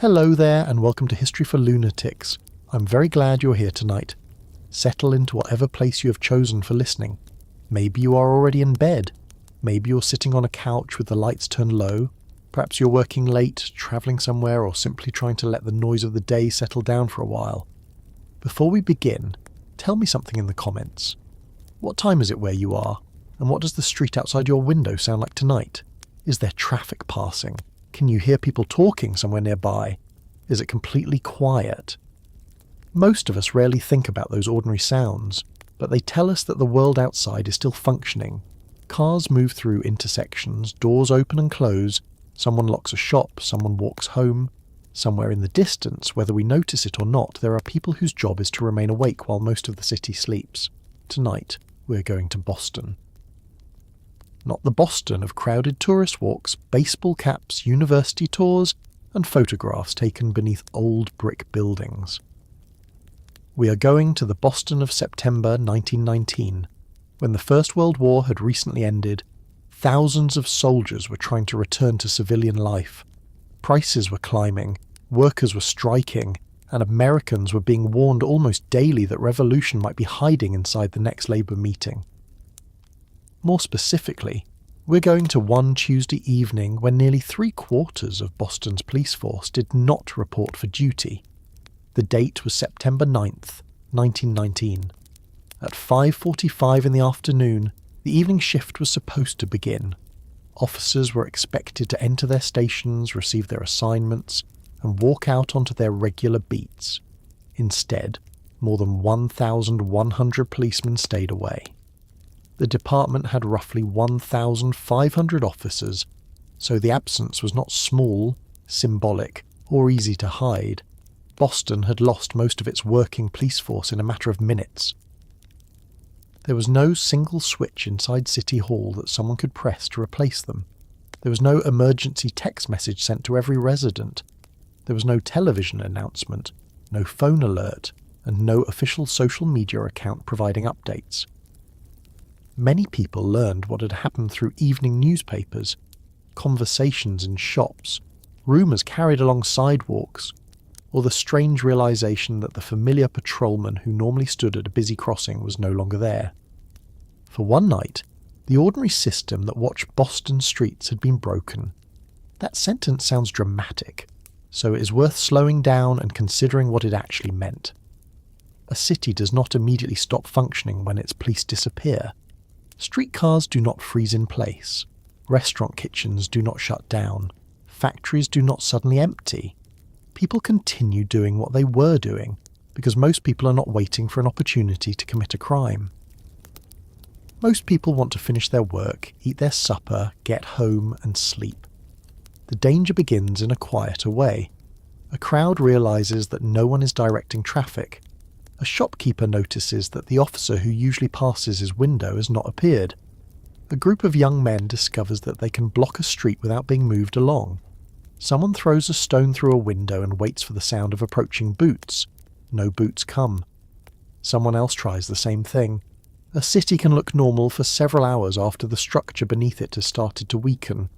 Hello there and welcome to History for Lunatics. I'm very glad you're here tonight. Settle into whatever place you have chosen for listening. Maybe you are already in bed. Maybe you're sitting on a couch with the lights turned low. Perhaps you're working late, travelling somewhere, or simply trying to let the noise of the day settle down for a while. Before we begin, tell me something in the comments. What time is it where you are? And what does the street outside your window sound like tonight? Is there traffic passing? Can you hear people talking somewhere nearby? Is it completely quiet? Most of us rarely think about those ordinary sounds, but they tell us that the world outside is still functioning. Cars move through intersections, doors open and close, someone locks a shop, someone walks home. Somewhere in the distance, whether we notice it or not, there are people whose job is to remain awake while most of the city sleeps. Tonight, we're going to Boston. Not the Boston of crowded tourist walks, baseball caps, university tours, and photographs taken beneath old brick buildings. We are going to the Boston of September 1919, when the First World War had recently ended. Thousands of soldiers were trying to return to civilian life. Prices were climbing, workers were striking, and Americans were being warned almost daily that revolution might be hiding inside the next Labour meeting. More specifically, we're going to one Tuesday evening when nearly 3/4 of Boston's police force did not report for duty. The date was September 9th, 1919. At 5:45 in the afternoon, the evening shift was supposed to begin. Officers were expected to enter their stations, receive their assignments, and walk out onto their regular beats. Instead, more than 1,100 policemen stayed away. The department had roughly 1,500 officers, so the absence was not small, symbolic, or easy to hide. Boston had lost most of its working police force in a matter of minutes. There was no single switch inside City Hall that someone could press to replace them. There was no emergency text message sent to every resident. There was no television announcement, no phone alert, and no official social media account providing updates. Many people learned what had happened through evening newspapers, conversations in shops, rumours carried along sidewalks, or the strange realisation that the familiar patrolman who normally stood at a busy crossing was no longer there. For one night, the ordinary system that watched Boston streets had been broken. That sentence sounds dramatic, so it is worth slowing down and considering what it actually meant. A city does not immediately stop functioning when its police disappear. Streetcars do not freeze in place. Restaurant kitchens do not shut down. Factories do not suddenly empty. People continue doing what they were doing, because most people are not waiting for an opportunity to commit a crime. Most people want to finish their work, eat their supper, get home, and sleep. The danger begins in a quieter way. A crowd realises that no one is directing traffic. A shopkeeper notices that the officer who usually passes his window has not appeared. A group of young men discovers that they can block a street without being moved along. Someone throws a stone through a window and waits for the sound of approaching boots. No boots come. Someone else tries the same thing. A city can look normal for several hours after the structure beneath it has started to weaken.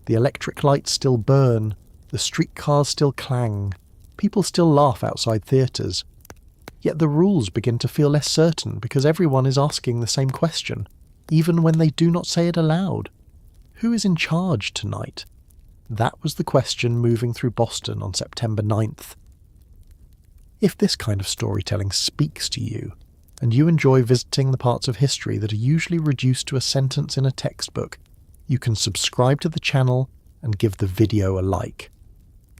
The electric lights still burn, the streetcars still clang, people still laugh outside theatres. Yet the rules begin to feel less certain because everyone is asking the same question, even when they do not say it aloud. Who is in charge tonight? That was the question moving through Boston on September 9th. If this kind of storytelling speaks to you, and you enjoy visiting the parts of history that are usually reduced to a sentence in a textbook, you can subscribe to the channel and give the video a like.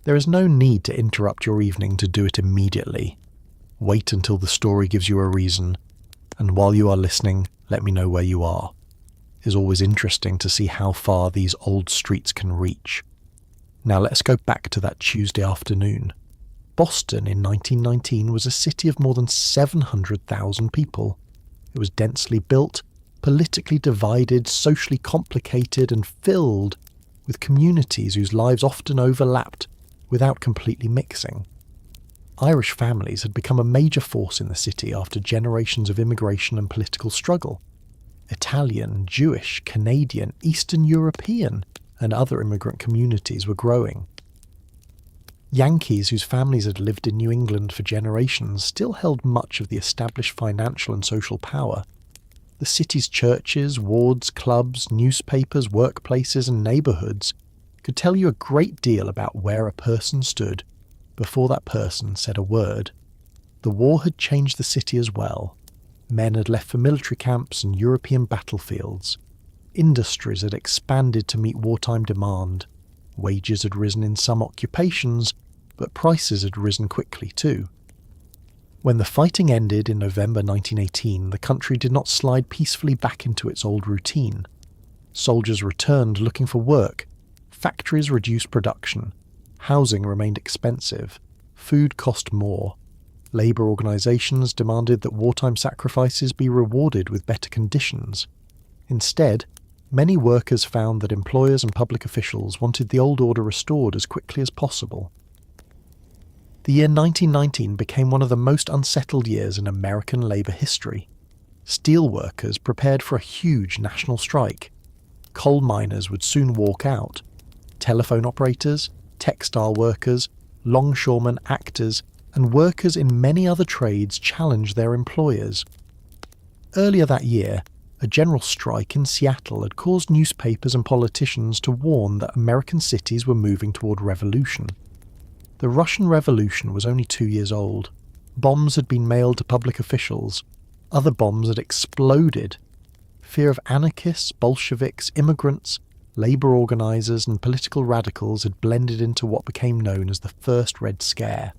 There is no need to interrupt your evening to do it immediately. Wait until the story gives you a reason, and while you are listening, let me know where you are. It is always interesting to see how far these old streets can reach. Now let's go back to that Tuesday afternoon. Boston in 1919 was a city of more than 700,000 people. It was densely built, politically divided, socially complicated, and filled with communities whose lives often overlapped without completely mixing. Irish families had become a major force in the city after generations of immigration and political struggle. Italian, Jewish, Canadian, Eastern European, and other immigrant communities were growing. Yankees whose families had lived in New England for generations still held much of the established financial and social power. The city's churches, wards, clubs, newspapers, workplaces and neighbourhoods could tell you a great deal about where a person stood before that person said a word. The war had changed the city as well. Men had left for military camps and European battlefields. Industries had expanded to meet wartime demand. Wages had risen in some occupations, but prices had risen quickly too. When the fighting ended in November 1918, the country did not slide peacefully back into its old routine. Soldiers returned looking for work. Factories reduced production. Housing remained expensive. Food cost more. Labour organisations demanded that wartime sacrifices be rewarded with better conditions. Instead, many workers found that employers and public officials wanted the old order restored as quickly as possible. The year 1919 became one of the most unsettled years in American labour history. Steel workers prepared for a huge national strike. Coal miners would soon walk out. Telephone operators, textile workers, longshoremen, actors, and workers in many other trades challenged their employers. Earlier that year, a general strike in Seattle had caused newspapers and politicians to warn that American cities were moving toward revolution. The Russian Revolution was only 2 years old. Bombs had been mailed to public officials. Other bombs had exploded. Fear of anarchists, Bolsheviks, immigrants, labour organisers and political radicals had blended into what became known as the First Red Scare.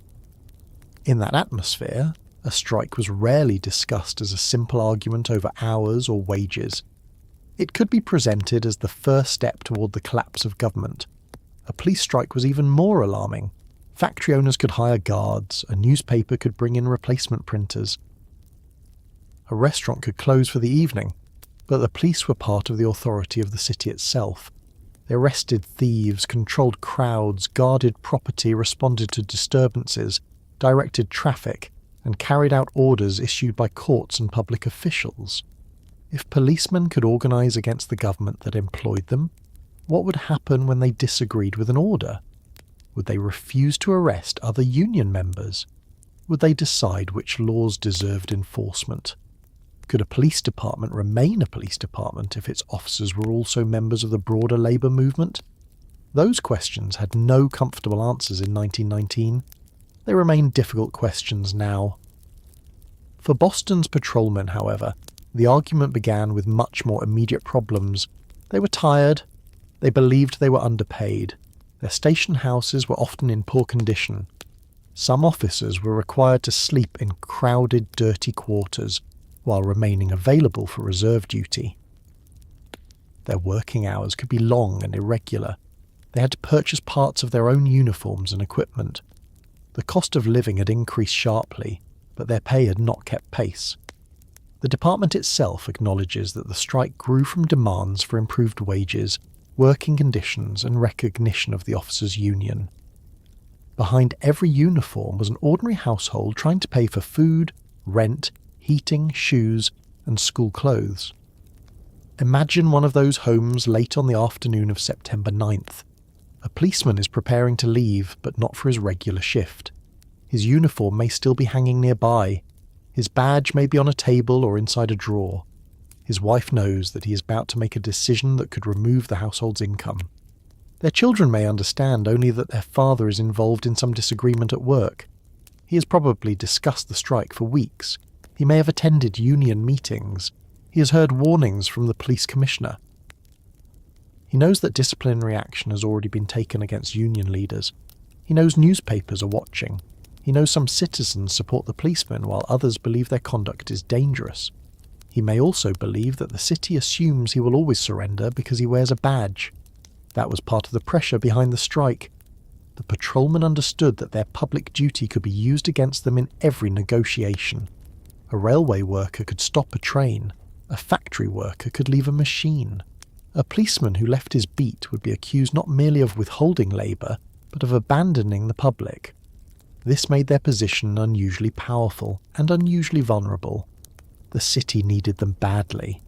In that atmosphere, a strike was rarely discussed as a simple argument over hours or wages. It could be presented as the first step toward the collapse of government. A police strike was even more alarming. Factory owners could hire guards, a newspaper could bring in replacement printers. A restaurant could close for the evening, but the police were part of the authority of the city itself. They arrested thieves, controlled crowds, guarded property, responded to disturbances, directed traffic, and carried out orders issued by courts and public officials. If policemen could organise against the government that employed them, what would happen when they disagreed with an order? Would they refuse to arrest other union members? Would they decide which laws deserved enforcement? Could a police department remain a police department if its officers were also members of the broader labour movement? Those questions had no comfortable answers in 1919. They remain difficult questions now. For Boston's patrolmen, however, the argument began with much more immediate problems. They were tired. They believed they were underpaid. Their station houses were often in poor condition. Some officers were required to sleep in crowded, dirty quarters while remaining available for reserve duty. Their working hours could be long and irregular. They had to purchase parts of their own uniforms and equipment. The cost of living had increased sharply, but their pay had not kept pace. The department itself acknowledges that the strike grew from demands for improved wages, working conditions and recognition of the officers' union. Behind every uniform was an ordinary household trying to pay for food, rent, heating, shoes, and school clothes. Imagine one of those homes late on the afternoon of September 9th. A policeman is preparing to leave, but not for his regular shift. His uniform may still be hanging nearby. His badge may be on a table or inside a drawer. His wife knows that he is about to make a decision that could remove the household's income. Their children may understand only that their father is involved in some disagreement at work. He has probably discussed the strike for weeks. He may have attended union meetings. He has heard warnings from the police commissioner. He knows that disciplinary action has already been taken against union leaders. He knows newspapers are watching. He knows some citizens support the policemen while others believe their conduct is dangerous. He may also believe that the city assumes he will always surrender because he wears a badge. That was part of the pressure behind the strike. The patrolmen understood that their public duty could be used against them in every negotiation. A railway worker could stop a train. A factory worker could leave a machine. A policeman who left his beat would be accused not merely of withholding labour, but of abandoning the public. This made their position unusually powerful and unusually vulnerable. The city needed them badly.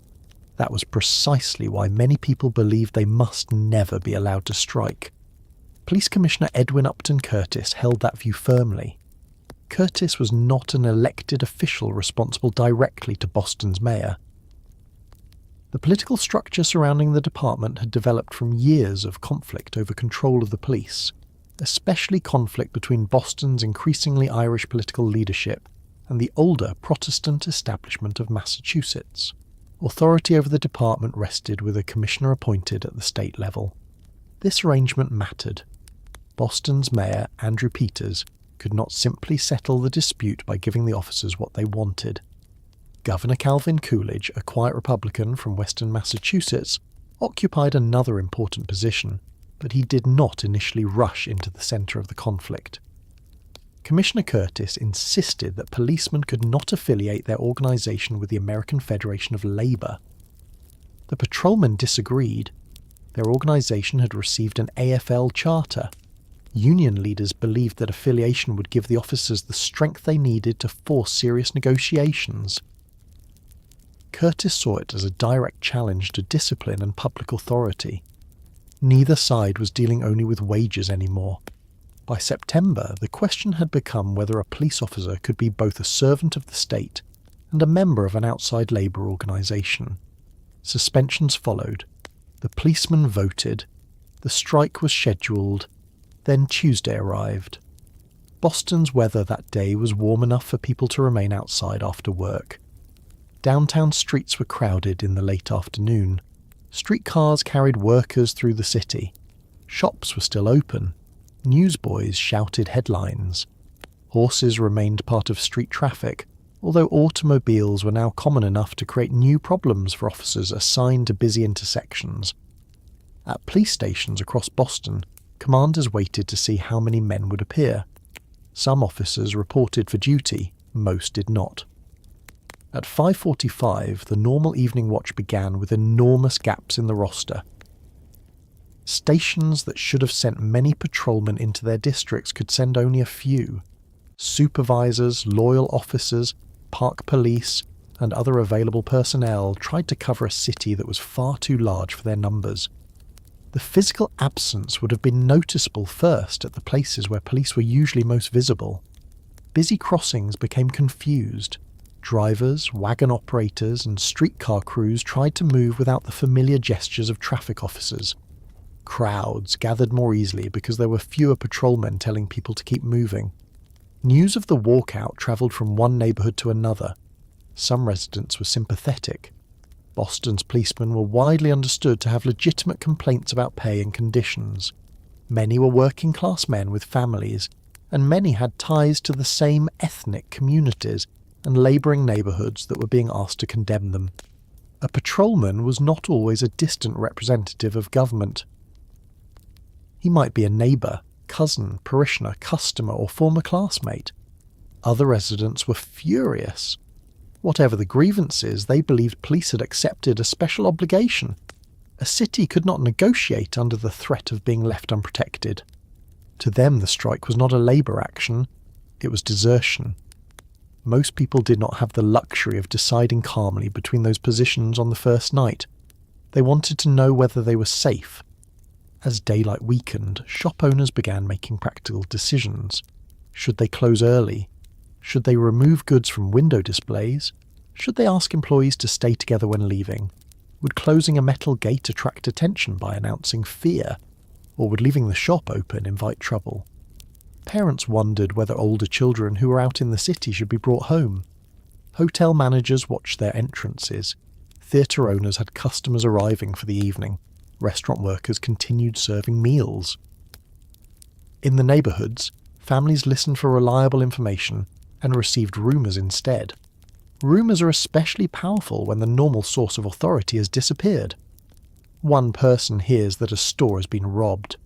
That was precisely why many people believed they must never be allowed to strike. Police Commissioner Edwin Upton Curtis held that view firmly. Curtis was not an elected official responsible directly to Boston's mayor. The political structure surrounding the department had developed from years of conflict over control of the police, especially conflict between Boston's increasingly Irish political leadership and the older Protestant establishment of Massachusetts. Authority over the department rested with a commissioner appointed at the state level. This arrangement mattered. Boston's mayor, Andrew Peters, could not simply settle the dispute by giving the officers what they wanted. Governor Calvin Coolidge, a quiet Republican from western Massachusetts, occupied another important position, but he did not initially rush into the centre of the conflict. Commissioner Curtis insisted that policemen could not affiliate their organisation with the American Federation of Labour. The patrolmen disagreed. Their organisation had received an AFL charter. Union leaders believed that affiliation would give the officers the strength they needed to force serious negotiations. Curtis saw it as a direct challenge to discipline and public authority. Neither side was dealing only with wages anymore. By September, the question had become whether a police officer could be both a servant of the state and a member of an outside labour organisation. Suspensions followed. The policemen voted. The strike was scheduled. Then Tuesday arrived. Boston's weather that day was warm enough for people to remain outside after work. Downtown streets were crowded in the late afternoon. Streetcars carried workers through the city. Shops were still open. Newsboys shouted headlines. Horses remained part of street traffic, although automobiles were now common enough to create new problems for officers assigned to busy intersections. At police stations across Boston, commanders waited to see how many men would appear. Some officers reported for duty, most did not. At 5:45, the normal evening watch began with enormous gaps in the roster. Stations that should have sent many patrolmen into their districts could send only a few. Supervisors, loyal officers, park police, and other available personnel tried to cover a city that was far too large for their numbers. The physical absence would have been noticeable first at the places where police were usually most visible. Busy crossings became confused. Drivers, wagon operators, and streetcar crews tried to move without the familiar gestures of traffic officers. Crowds gathered more easily because there were fewer patrolmen telling people to keep moving. News of the walkout travelled from one neighbourhood to another. Some residents were sympathetic. Boston's policemen were widely understood to have legitimate complaints about pay and conditions. Many were working-class men with families, and many had ties to the same ethnic communities and labouring neighbourhoods that were being asked to condemn them. A patrolman was not always a distant representative of government. He might be a neighbour, cousin, parishioner, customer, or former classmate. Other residents were furious. Whatever the grievances, they believed police had accepted a special obligation. A city could not negotiate under the threat of being left unprotected. To them, the strike was not a labour action, it was desertion. Most people did not have the luxury of deciding calmly between those positions on the first night. They wanted to know whether they were safe. As daylight weakened, shop owners began making practical decisions. Should they close early? Should they remove goods from window displays? Should they ask employees to stay together when leaving? Would closing a metal gate attract attention by announcing fear? Or would leaving the shop open invite trouble? Parents wondered whether older children who were out in the city should be brought home. Hotel managers watched their entrances. Theatre owners had customers arriving for the evening. Restaurant workers continued serving meals. In the neighbourhoods, families listened for reliable information and received rumours instead. Rumours are especially powerful when the normal source of authority has disappeared. One person hears that a store has been robbed.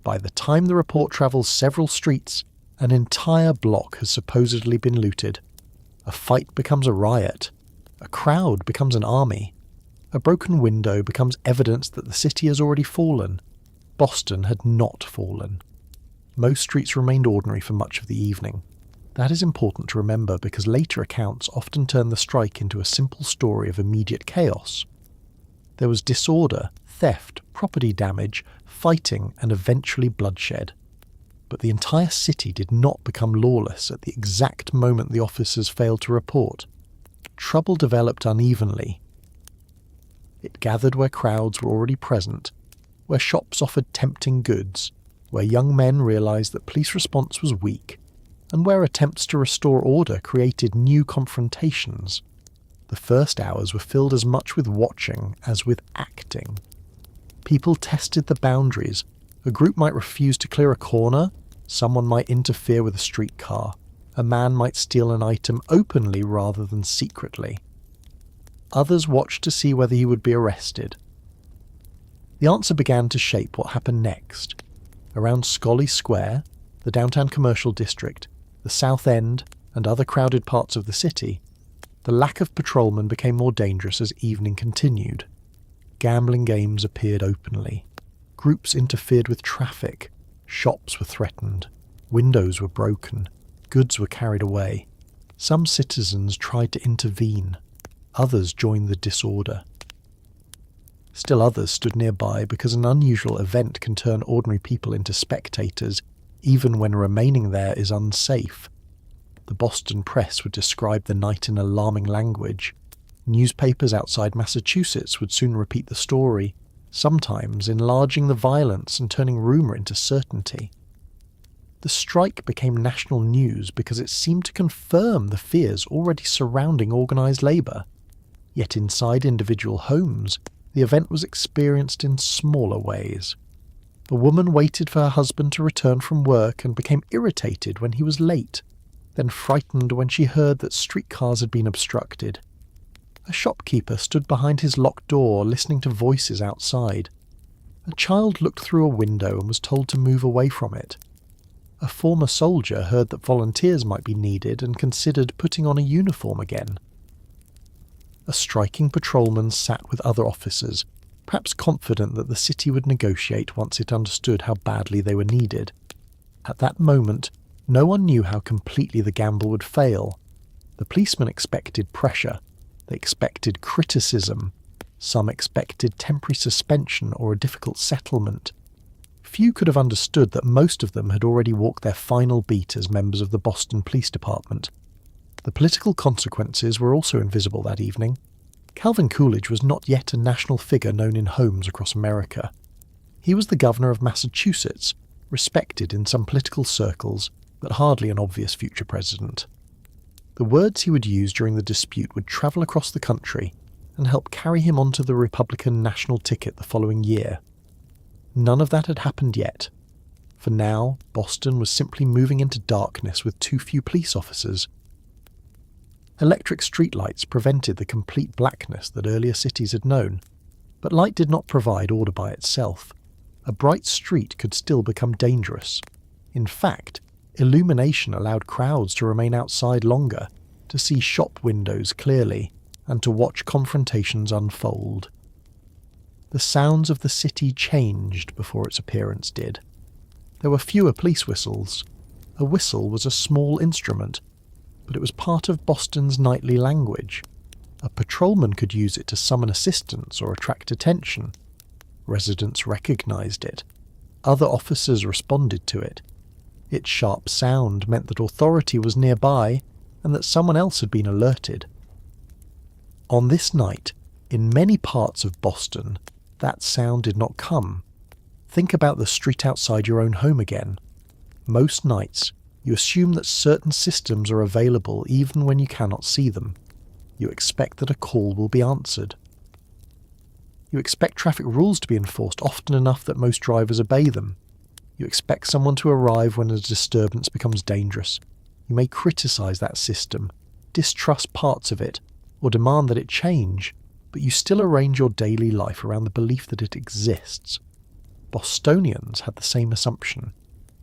By the time the report travels several streets, an entire block has supposedly been looted. A fight becomes a riot. A crowd becomes an army. A broken window becomes evidence that the city has already fallen. Boston had not fallen. Most streets remained ordinary for much of the evening. That is important to remember because later accounts often turn the strike into a simple story of immediate chaos. There was disorder, theft, property damage, fighting, and eventually bloodshed. But the entire city did not become lawless at the exact moment the officers failed to report. Trouble developed unevenly. It gathered where crowds were already present, where shops offered tempting goods, where young men realised that police response was weak, and where attempts to restore order created new confrontations. The first hours were filled as much with watching as with acting. People tested the boundaries. A group might refuse to clear a corner, someone might interfere with a streetcar, a man might steal an item openly rather than secretly. Others watched to see whether he would be arrested. The answer began to shape what happened next. Around Scully Square, the downtown commercial district, the South End, and other crowded parts of the city, the lack of patrolmen became more dangerous as evening continued. Gambling games appeared openly. Groups interfered with traffic. Shops were threatened. Windows were broken. Goods were carried away. Some citizens tried to intervene. Others joined the disorder. Still others stood nearby because an unusual event can turn ordinary people into spectators, even when remaining there is unsafe. The Boston press would describe the night in alarming language. Newspapers outside Massachusetts would soon repeat the story, sometimes enlarging the violence and turning rumour into certainty. The strike became national news because it seemed to confirm the fears already surrounding organised labour. Yet inside individual homes, the event was experienced in smaller ways. A woman waited for her husband to return from work and became irritated when he was late, then frightened when she heard that streetcars had been obstructed. A shopkeeper stood behind his locked door listening to voices outside. A child looked through a window and was told to move away from it. A former soldier heard that volunteers might be needed and considered putting on a uniform again. A striking patrolman sat with other officers, perhaps confident that the city would negotiate once it understood how badly they were needed. At that moment, no one knew how completely the gamble would fail. The policemen expected pressure. They expected criticism. Some expected temporary suspension or a difficult settlement. Few could have understood that most of them had already walked their final beat as members of the Boston Police Department. The political consequences were also invisible that evening. Calvin Coolidge was not yet a national figure known in homes across America. He was the governor of Massachusetts, respected in some political circles, but hardly an obvious future president. The words he would use during the dispute would travel across the country and help carry him onto the Republican national ticket the following year. None of that had happened yet. For now, Boston was simply moving into darkness with too few police officers. Electric streetlights prevented the complete blackness that earlier cities had known, but light did not provide order by itself. A bright street could still become dangerous. In fact, illumination allowed crowds to remain outside longer, to see shop windows clearly, and to watch confrontations unfold. The sounds of the city changed before its appearance did. There were fewer police whistles. A whistle was a small instrument, but it was part of Boston's nightly language. A patrolman could use it to summon assistance or attract attention. Residents recognized it. Other officers responded to it. Its sharp sound meant that authority was nearby and that someone else had been alerted. On this night, in many parts of Boston, that sound did not come. Think about the street outside your own home again. Most nights, you assume that certain systems are available even when you cannot see them. You expect that a call will be answered. You expect traffic rules to be enforced often enough that most drivers obey them. You expect someone to arrive when a disturbance becomes dangerous. You may criticize that system, distrust parts of it, or demand that it change, but you still arrange your daily life around the belief that it exists. Bostonians had the same assumption.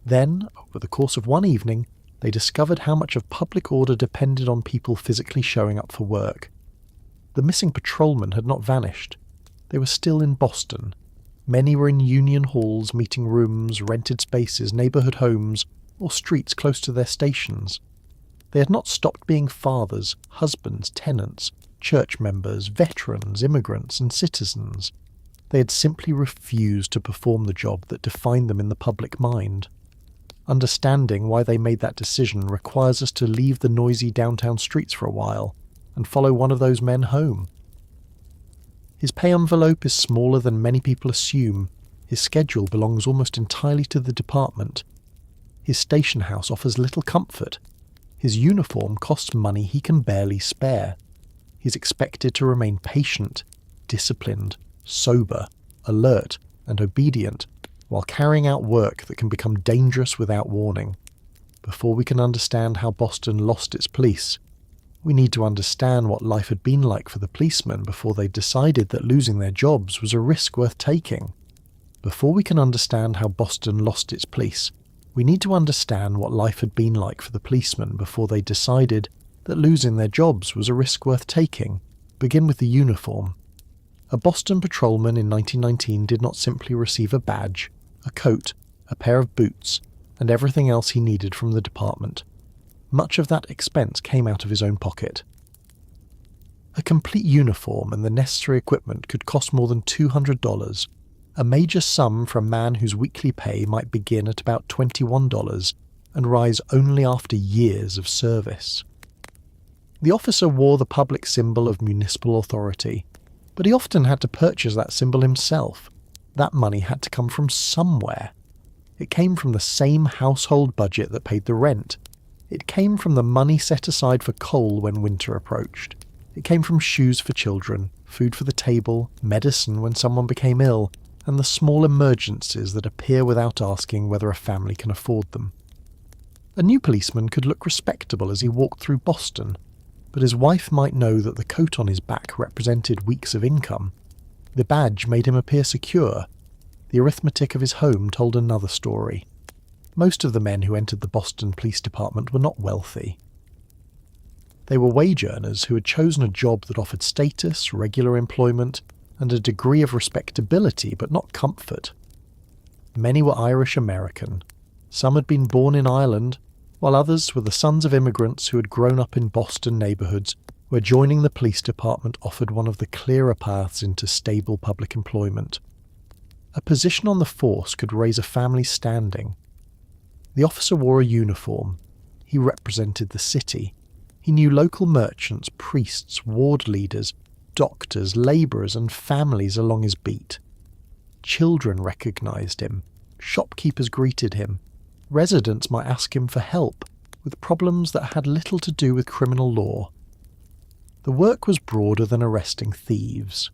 Then, over the course of one evening, they discovered how much of public order depended on people physically showing up for work. The missing patrolmen had not vanished. They were still in Boston. Many were in union halls, meeting rooms, rented spaces, neighbourhood homes, or streets close to their stations. They had not stopped being fathers, husbands, tenants, church members, veterans, immigrants, and citizens. They had simply refused to perform the job that defined them in the public mind. Understanding why they made that decision requires us to leave the noisy downtown streets for a while and follow one of those men home. His pay envelope is smaller than many people assume. His schedule belongs almost entirely to the department. His station house offers little comfort. His uniform costs money he can barely spare. He's expected to remain patient, disciplined, sober, alert, and obedient while carrying out work that can become dangerous without warning. Before we can understand how Boston lost its police, we need to understand what life had been like for the policemen before they decided that losing their jobs was a risk worth taking. Before we can understand how Boston lost its police, we need to understand what life had been like for the policemen before they decided that losing their jobs was a risk worth taking. Begin with the uniform. A Boston patrolman in 1919 did not simply receive a badge, a coat, a pair of boots, and everything else he needed from the department. Much of that expense came out of his own pocket. A complete uniform and the necessary equipment could cost more than $200, a major sum for a man whose weekly pay might begin at about $21 and rise only after years of service. The officer wore the public symbol of municipal authority, but he often had to purchase that symbol himself. That money had to come from somewhere. It came from the same household budget that paid the rent. It came from the money set aside for coal when winter approached. It came from shoes for children, food for the table, medicine when someone became ill, and the small emergencies that appear without asking whether a family can afford them. A new policeman could look respectable as he walked through Boston, but his wife might know that the coat on his back represented weeks of income. The badge made him appear secure. The arithmetic of his home told another story. Most of the men who entered the Boston Police Department were not wealthy. They were wage earners who had chosen a job that offered status, regular employment, and a degree of respectability, but not comfort. Many were Irish American. Some had been born in Ireland, while others were the sons of immigrants who had grown up in Boston neighbourhoods where joining the police department offered one of the clearer paths into stable public employment. A position on the force could raise a family's standing. The officer wore a uniform. He represented the city. He knew local merchants, priests, ward leaders, doctors, labourers and families along his beat. Children recognised him. Shopkeepers greeted him. Residents might ask him for help with problems that had little to do with criminal law. The work was broader than arresting thieves.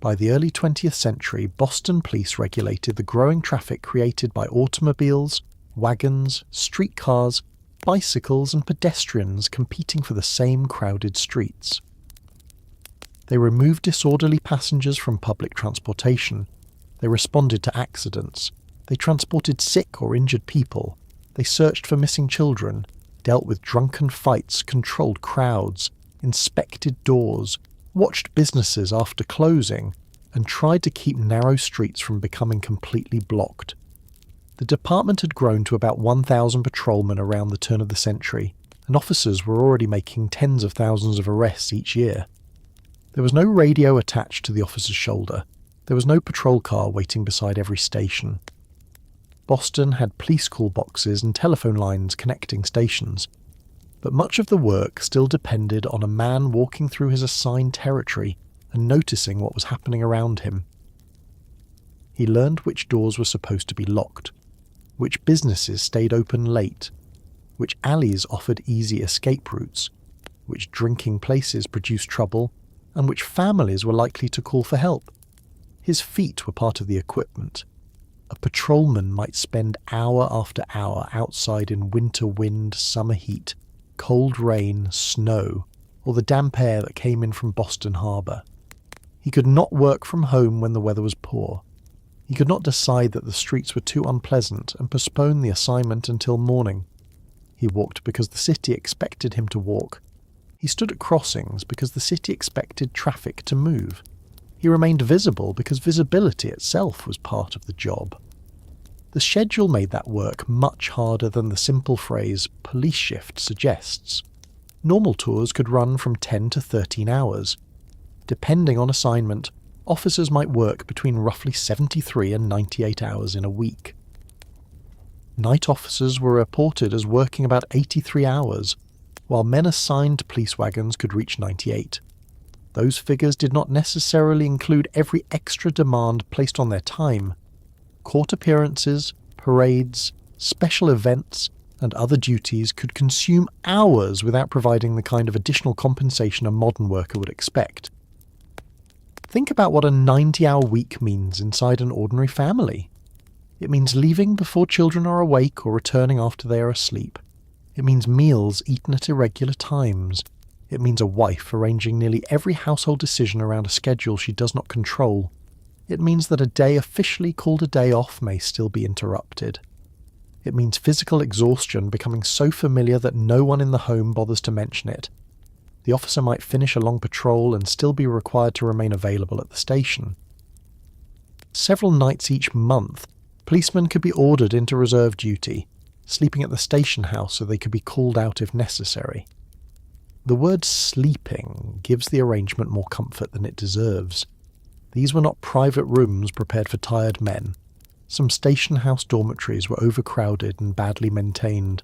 By the early 20th century, Boston police regulated the growing traffic created by automobiles, wagons, streetcars, bicycles and pedestrians competing for the same crowded streets. They removed disorderly passengers from public transportation. They responded to accidents. They transported sick or injured people. They searched for missing children, dealt with drunken fights, controlled crowds, inspected doors, watched businesses after closing, and tried to keep narrow streets from becoming completely blocked. The department had grown to about 1,000 patrolmen around the turn of the century, and officers were already making tens of thousands of arrests each year. There was no radio attached to the officer's shoulder. There was no patrol car waiting beside every station. Boston had police call boxes and telephone lines connecting stations, but much of the work still depended on a man walking through his assigned territory and noticing what was happening around him. He learned which doors were supposed to be locked, which businesses stayed open late, which alleys offered easy escape routes, which drinking places produced trouble, and which families were likely to call for help. His feet were part of the equipment. A patrolman might spend hour after hour outside in winter wind, summer heat, cold rain, snow, or the damp air that came in from Boston Harbour. He could not work from home when the weather was poor. He could not decide that the streets were too unpleasant and postpone the assignment until morning. He walked because the city expected him to walk. He stood at crossings because the city expected traffic to move. He remained visible because visibility itself was part of the job. The schedule made that work much harder than the simple phrase "police shift" suggests. Normal tours could run from 10 to 13 hours. Depending on assignment, officers might work between roughly 73 and 98 hours in a week. Night officers were reported as working about 83 hours, while men assigned to police wagons could reach 98. Those figures did not necessarily include every extra demand placed on their time. Court appearances, parades, special events, and other duties could consume hours without providing the kind of additional compensation a modern worker would expect. Think about what a 90-hour week means inside an ordinary family. It means leaving before children are awake or returning after they are asleep. It means meals eaten at irregular times. It means a wife arranging nearly every household decision around a schedule she does not control. It means that a day officially called a day off may still be interrupted. It means physical exhaustion becoming so familiar that no one in the home bothers to mention it. The officer might finish a long patrol and still be required to remain available at the station. Several nights each month, policemen could be ordered into reserve duty, sleeping at the station house so they could be called out if necessary. The word sleeping gives the arrangement more comfort than it deserves. These were not private rooms prepared for tired men. Some station house dormitories were overcrowded and badly maintained.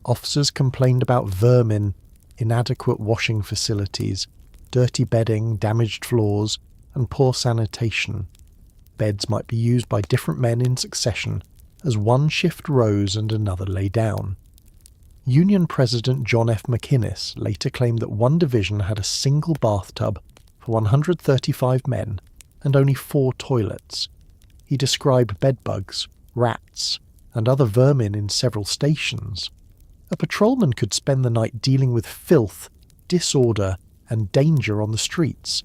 Officers complained about vermin, inadequate washing facilities, dirty bedding, damaged floors, and poor sanitation. Beds might be used by different men in succession, as one shift rose and another lay down. Union President John F. McInnes later claimed that one division had a single bathtub for 135 men and only 4 toilets. He described bedbugs, rats, and other vermin in several stations. A patrolman could spend the night dealing with filth, disorder, and danger on the streets,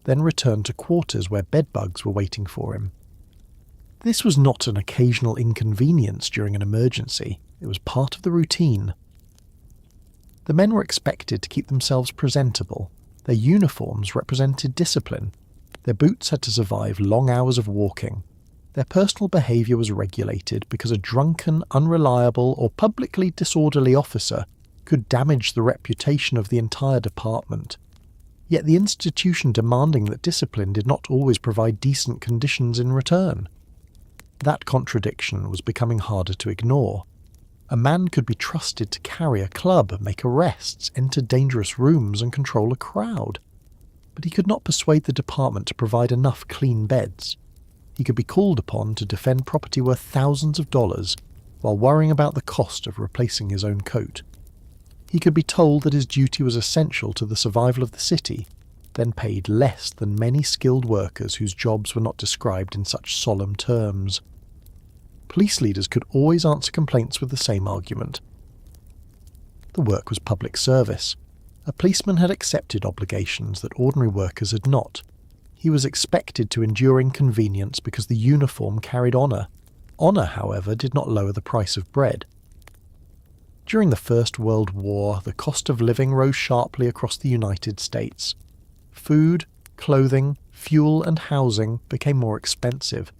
then return to quarters where bedbugs were waiting for him. This was not an occasional inconvenience during an emergency, it was part of the routine. The men were expected to keep themselves presentable. Their uniforms represented discipline. Their boots had to survive long hours of walking. Their personal behaviour was regulated because a drunken, unreliable, or publicly disorderly officer could damage the reputation of the entire department. Yet the institution demanding that discipline did not always provide decent conditions in return. That contradiction was becoming harder to ignore. A man could be trusted to carry a club, make arrests, enter dangerous rooms, and control a crowd. But he could not persuade the department to provide enough clean beds. He could be called upon to defend property worth thousands of dollars while worrying about the cost of replacing his own coat. He could be told that his duty was essential to the survival of the city, then paid less than many skilled workers whose jobs were not described in such solemn terms. Police leaders could always answer complaints with the same argument. The work was public service. A policeman had accepted obligations that ordinary workers had not. He was expected to endure inconvenience because the uniform carried honour. Honour, however, did not lower the price of bread. During the First World War, the cost of living rose sharply across the United States. Food, clothing, fuel and housing became more expensive.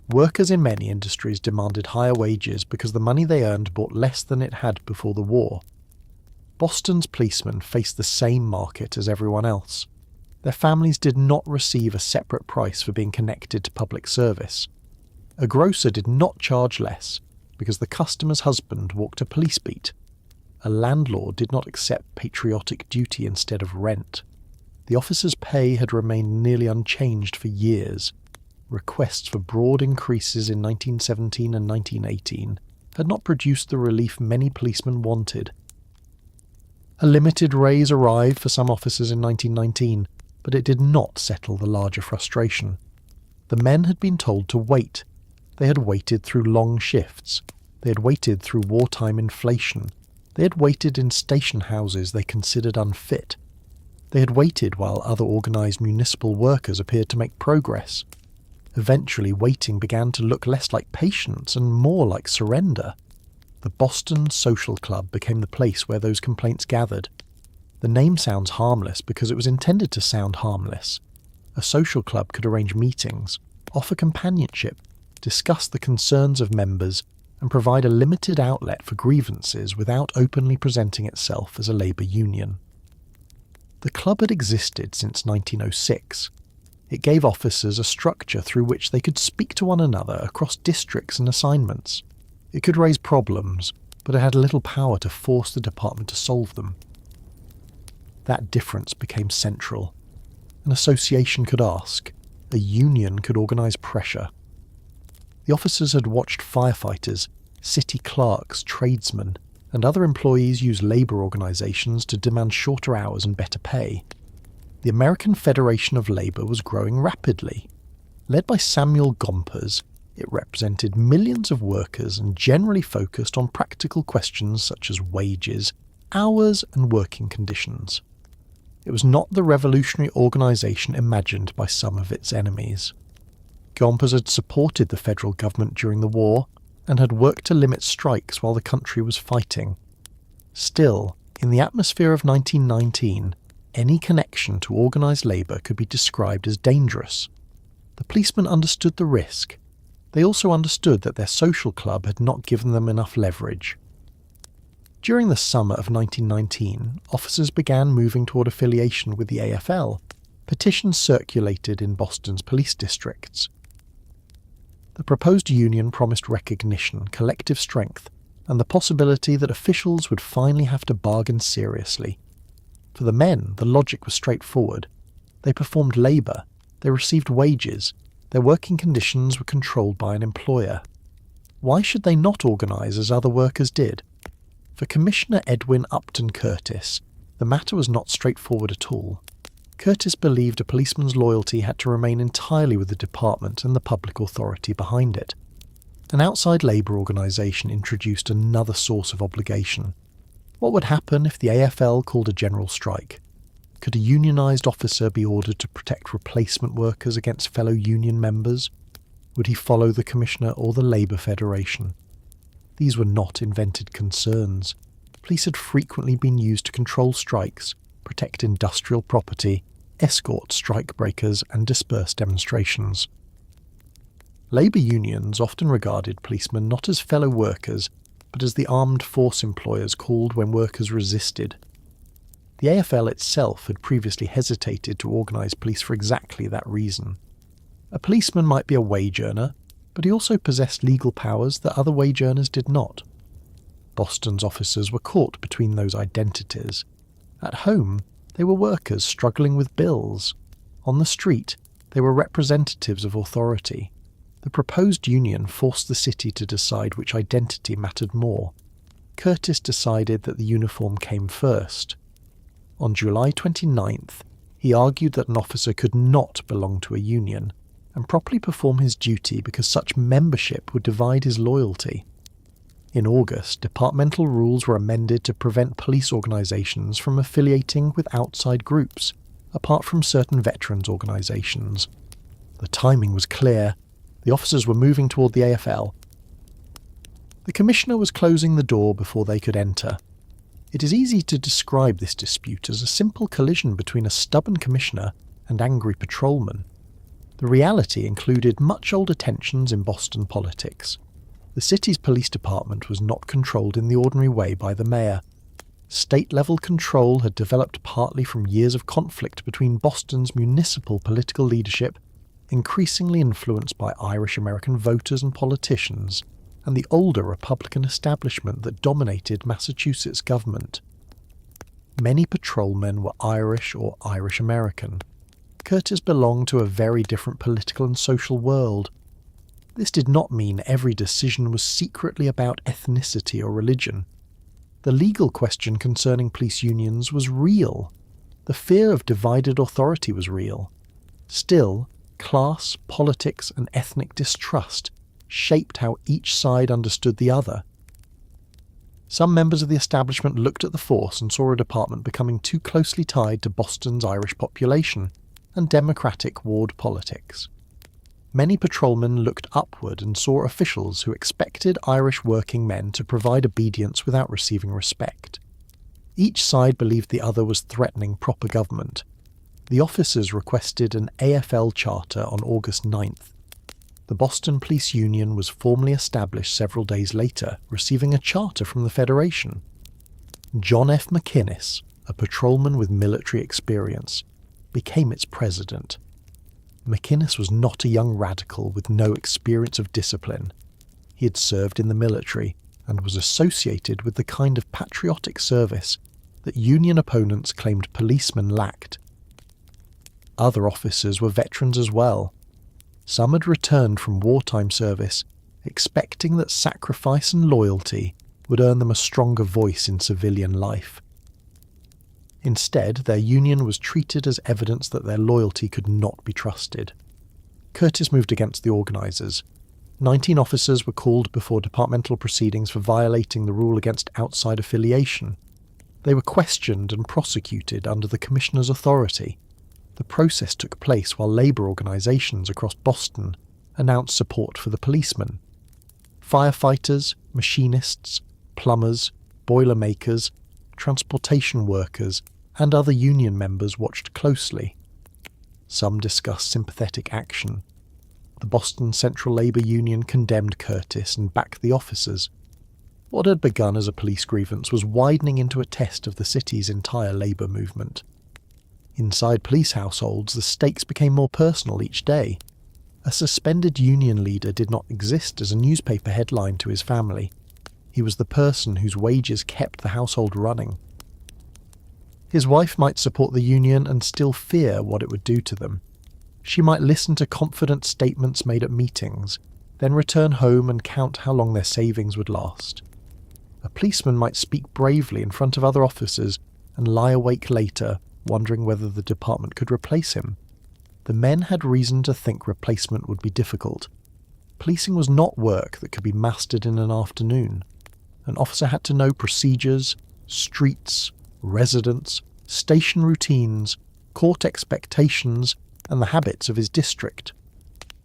Workers in many industries demanded higher wages because the money they earned bought less than it had before the war. Boston's policemen faced the same market as everyone else. Their families did not receive a separate price for being connected to public service. A grocer did not charge less because the customer's husband walked a police beat. A landlord did not accept patriotic duty instead of rent. The officer's pay had remained nearly unchanged for years. Requests for broad increases in 1917 and 1918 had not produced the relief many policemen wanted. A limited raise arrived for some officers in 1919, but it did not settle the larger frustration. The men had been told to wait. They had waited through long shifts. They had waited through wartime inflation. They had waited in station houses they considered unfit. They had waited while other organised municipal workers appeared to make progress. Eventually, waiting began to look less like patience and more like surrender. The Boston Social Club became the place where those complaints gathered. The name sounds harmless because it was intended to sound harmless. A social club could arrange meetings, offer companionship, discuss the concerns of members, and provide a limited outlet for grievances without openly presenting itself as a labour union. The club had existed since 1906. It gave officers a structure through which they could speak to one another across districts and assignments. It could raise problems, but it had little power to force the department to solve them. That difference became central. An association could ask, a union could organise pressure. The officers had watched firefighters, city clerks, tradesmen, and other employees use labour organisations to demand shorter hours and better pay. The American Federation of Labour was growing rapidly. Led by Samuel Gompers, it represented millions of workers and generally focused on practical questions such as wages, hours, and working conditions. It was not the revolutionary organisation imagined by some of its enemies. Gompers had supported the federal government during the war and had worked to limit strikes while the country was fighting. Still, in the atmosphere of 1919, any connection to organised labour could be described as dangerous. The policemen understood the risk. They also understood that their social club had not given them enough leverage. During the summer of 1919, officers began moving toward affiliation with the AFL. Petitions circulated in Boston's police districts. The proposed union promised recognition, collective strength, and the possibility that officials would finally have to bargain seriously. For the men, the logic was straightforward. They performed labour, they received wages, their working conditions were controlled by an employer. Why should they not organise as other workers did? For Commissioner Edwin Upton Curtis, the matter was not straightforward at all. Curtis believed a policeman's loyalty had to remain entirely with the department and the public authority behind it. An outside labour organisation introduced another source of obligation. What would happen if the AFL called a general strike? Could a unionised officer be ordered to protect replacement workers against fellow union members? Would he follow the Commissioner or the Labour Federation? These were not invented concerns. Police had frequently been used to control strikes, protect industrial property, escort strikebreakers, and disperse demonstrations. Labour unions often regarded policemen not as fellow workers, but as the armed force employers called when workers resisted. The AFL itself had previously hesitated to organise police for exactly that reason. A policeman might be a wage earner, but he also possessed legal powers that other wage earners did not. Boston's officers were caught between those identities. At home, they were workers struggling with bills. On the street, they were representatives of authority. The proposed union forced the city to decide which identity mattered more. Curtis decided that the uniform came first. On July 29th, he argued that an officer could not belong to a union and properly perform his duty because such membership would divide his loyalty. In August, departmental rules were amended to prevent police organisations from affiliating with outside groups, apart from certain veterans organisations. The timing was clear. The officers were moving toward the AFL. The Commissioner was closing the door before they could enter. It is easy to describe this dispute as a simple collision between a stubborn Commissioner and angry patrolmen. The reality included much older tensions in Boston politics. The city's police department was not controlled in the ordinary way by the mayor. State-level control had developed partly from years of conflict between Boston's municipal political leadership, increasingly influenced by Irish-American voters and politicians, and the older Republican establishment that dominated Massachusetts government. Many patrolmen were Irish or Irish-American. Curtis belonged to a very different political and social world. This did not mean every decision was secretly about ethnicity or religion. The legal question concerning police unions was real. The fear of divided authority was real. Still, class, politics, and ethnic distrust shaped how each side understood the other. Some members of the establishment looked at the force and saw a department becoming too closely tied to Boston's Irish population and democratic ward politics. Many patrolmen looked upward and saw officials who expected Irish working men to provide obedience without receiving respect. Each side believed the other was threatening proper government. The officers requested an AFL charter on August 9th. The Boston Police Union was formally established several days later, receiving a charter from the Federation. John F. McInnis, a patrolman with military experience, became its president. McInnis was not a young radical with no experience of discipline. He had served in the military and was associated with the kind of patriotic service that Union opponents claimed policemen lacked. Other officers were veterans as well. Some had returned from wartime service, expecting that sacrifice and loyalty would earn them a stronger voice in civilian life. Instead, their union was treated as evidence that their loyalty could not be trusted. Curtis moved against the organisers. 19 officers were called before departmental proceedings for violating the rule against outside affiliation. They were questioned and prosecuted under the Commissioner's authority. The process took place while labour organisations across Boston announced support for the policemen. Firefighters, machinists, plumbers, boilermakers, transportation workers, and other union members watched closely. Some discussed sympathetic action. The Boston Central Labour Union condemned Curtis and backed the officers. What had begun as a police grievance was widening into a test of the city's entire labour movement. Inside police households, the stakes became more personal each day. A suspended union leader did not exist as a newspaper headline to his family. He was the person whose wages kept the household running. His wife might support the union and still fear what it would do to them. She might listen to confident statements made at meetings, then return home and count how long their savings would last. A policeman might speak bravely in front of other officers and lie awake later, wondering whether the department could replace him. The men had reason to think replacement would be difficult. Policing was not work that could be mastered in an afternoon. An officer had to know procedures, streets, residents, station routines, court expectations, and the habits of his district.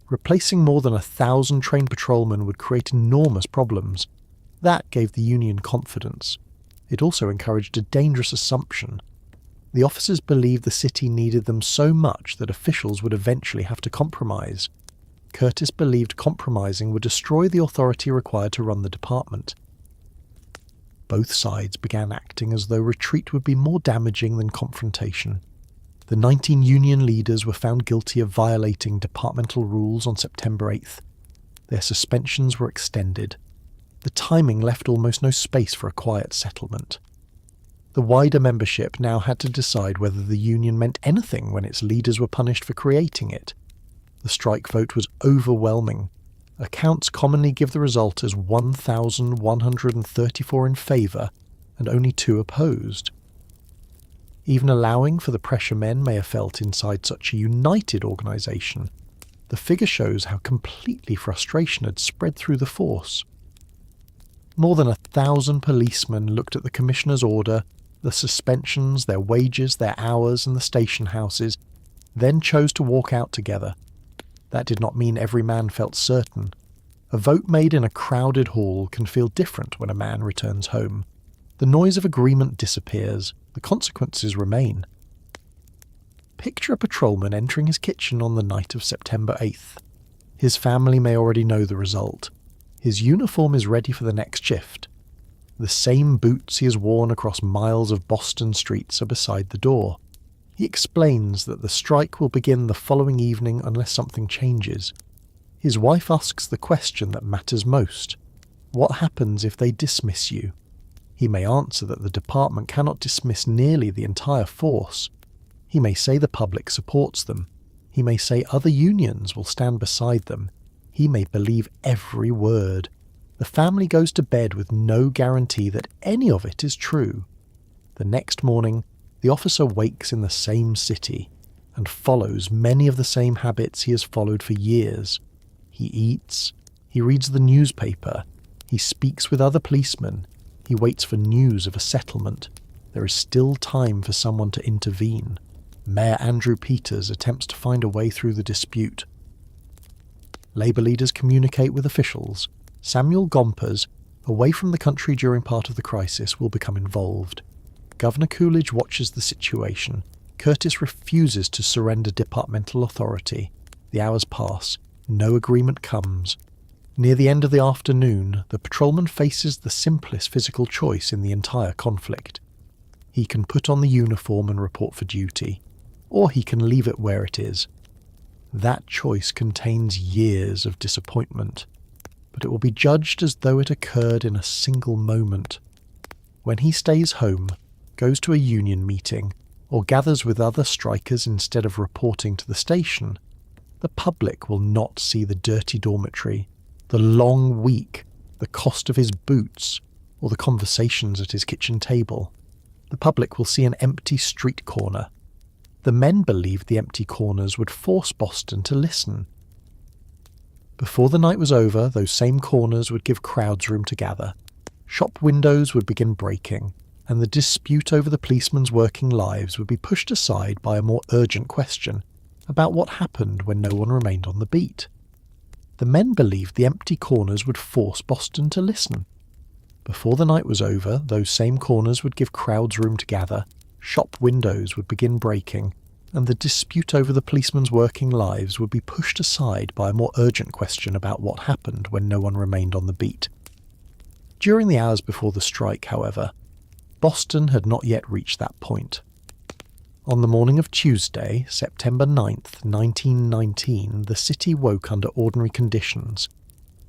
Replacing more than 1,000 trained patrolmen would create enormous problems. That gave the union confidence. It also encouraged a dangerous assumption. The officers believed the city needed them so much that officials would eventually have to compromise. Curtis believed compromising would destroy the authority required to run the department. Both sides began acting as though retreat would be more damaging than confrontation. The 19 union leaders were found guilty of violating departmental rules on September 8th. Their suspensions were extended. The timing left almost no space for a quiet settlement. The wider membership now had to decide whether the union meant anything when its leaders were punished for creating it. The strike vote was overwhelming. Accounts commonly give the result as 1,134 in favour and only 2 opposed. Even allowing for the pressure men may have felt inside such a united organisation, the figure shows how completely frustration had spread through the force. More than 1,000 policemen looked at the Commissioner's order, the suspensions, their wages, their hours, and the station houses, then chose to walk out together. That did not mean every man felt certain. A vote made in a crowded hall can feel different when a man returns home. The noise of agreement disappears, the consequences remain. Picture a patrolman entering his kitchen on the night of September 8th. His family may already know the result. His uniform is ready for the next shift. The same boots he has worn across miles of Boston streets are beside the door. He explains that the strike will begin the following evening unless something changes. His wife asks the question that matters most. What happens if they dismiss you? He may answer that the department cannot dismiss nearly the entire force. He may say the public supports them. He may say other unions will stand beside them. He may believe every word. The family goes to bed with no guarantee that any of it is true. The next morning, the officer wakes in the same city and follows many of the same habits he has followed for years. He eats, he reads the newspaper, he speaks with other policemen, he waits for news of a settlement. There is still time for someone to intervene. Mayor Andrew Peters attempts to find a way through the dispute. Labour leaders communicate with officials. Samuel Gompers, away from the country during part of the crisis, will become involved. Governor Coolidge watches the situation. Curtis refuses to surrender departmental authority. The hours pass. No agreement comes. Near the end of the afternoon, the patrolman faces the simplest physical choice in the entire conflict. He can put on the uniform and report for duty, or he can leave it where it is. That choice contains years of disappointment, but it will be judged as though it occurred in a single moment. When he stays home, goes to a union meeting, or gathers with other strikers instead of reporting to the station, the public will not see the dirty dormitory, the long week, the cost of his boots, or the conversations at his kitchen table. The public will see an empty street corner. The men believed the empty corners would force Boston to listen. Before the night was over, those same corners would give crowds room to gather. Shop windows would begin breaking, and the dispute over the policemen's working lives would be pushed aside by a more urgent question about what happened when no one remained on the beat. The men believed the empty corners would force Boston to listen. Before the night was over, those same corners would give crowds room to gather, shop windows would begin breaking, and the dispute over the policemen's working lives would be pushed aside by a more urgent question about what happened when no one remained on the beat. During the hours before the strike, however, Boston had not yet reached that point. On the morning of Tuesday, September 9th, 1919, the city woke under ordinary conditions.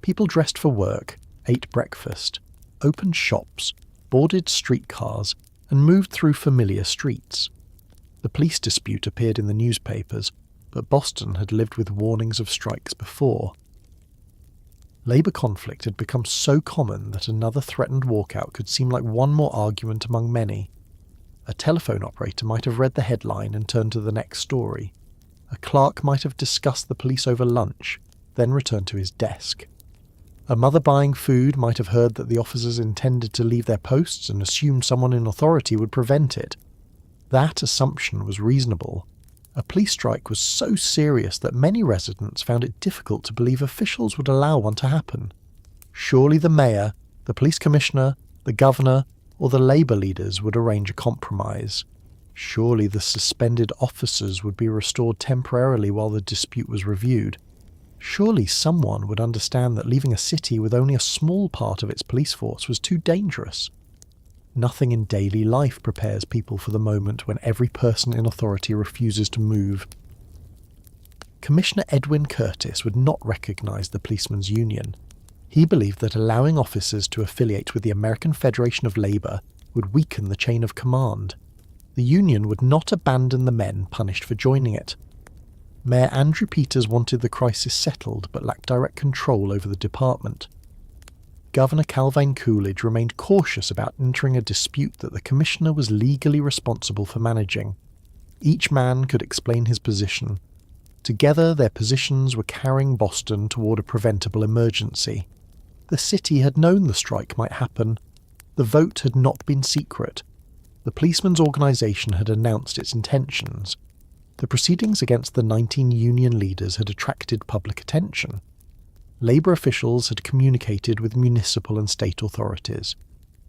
People dressed for work, ate breakfast, opened shops, boarded streetcars, and moved through familiar streets. The police dispute appeared in the newspapers, but Boston had lived with warnings of strikes before. Labour conflict had become so common that another threatened walkout could seem like one more argument among many. A telephone operator might have read the headline and turned to the next story. A clerk might have discussed the police over lunch, then returned to his desk. A mother buying food might have heard that the officers intended to leave their posts and assumed someone in authority would prevent it. That assumption was reasonable. A police strike was so serious that many residents found it difficult to believe officials would allow one to happen. Surely the mayor, the police commissioner, the governor, or the Labour leaders would arrange a compromise. Surely the suspended officers would be restored temporarily while the dispute was reviewed. Surely someone would understand that leaving a city with only a small part of its police force was too dangerous. Nothing in daily life prepares people for the moment when every person in authority refuses to move. Commissioner Edwin Curtis would not recognise the policemen's union. He believed that allowing officers to affiliate with the American Federation of Labour would weaken the chain of command. The union would not abandon the men punished for joining it. Mayor Andrew Peters wanted the crisis settled but lacked direct control over the department. Governor Calvin Coolidge remained cautious about entering a dispute that the commissioner was legally responsible for managing. Each man could explain his position. Together their positions were carrying Boston toward a preventable emergency. The city had known the strike might happen. The vote had not been secret. The policemen's organisation had announced its intentions. The proceedings against the 19 union leaders had attracted public attention. Labour officials had communicated with municipal and state authorities.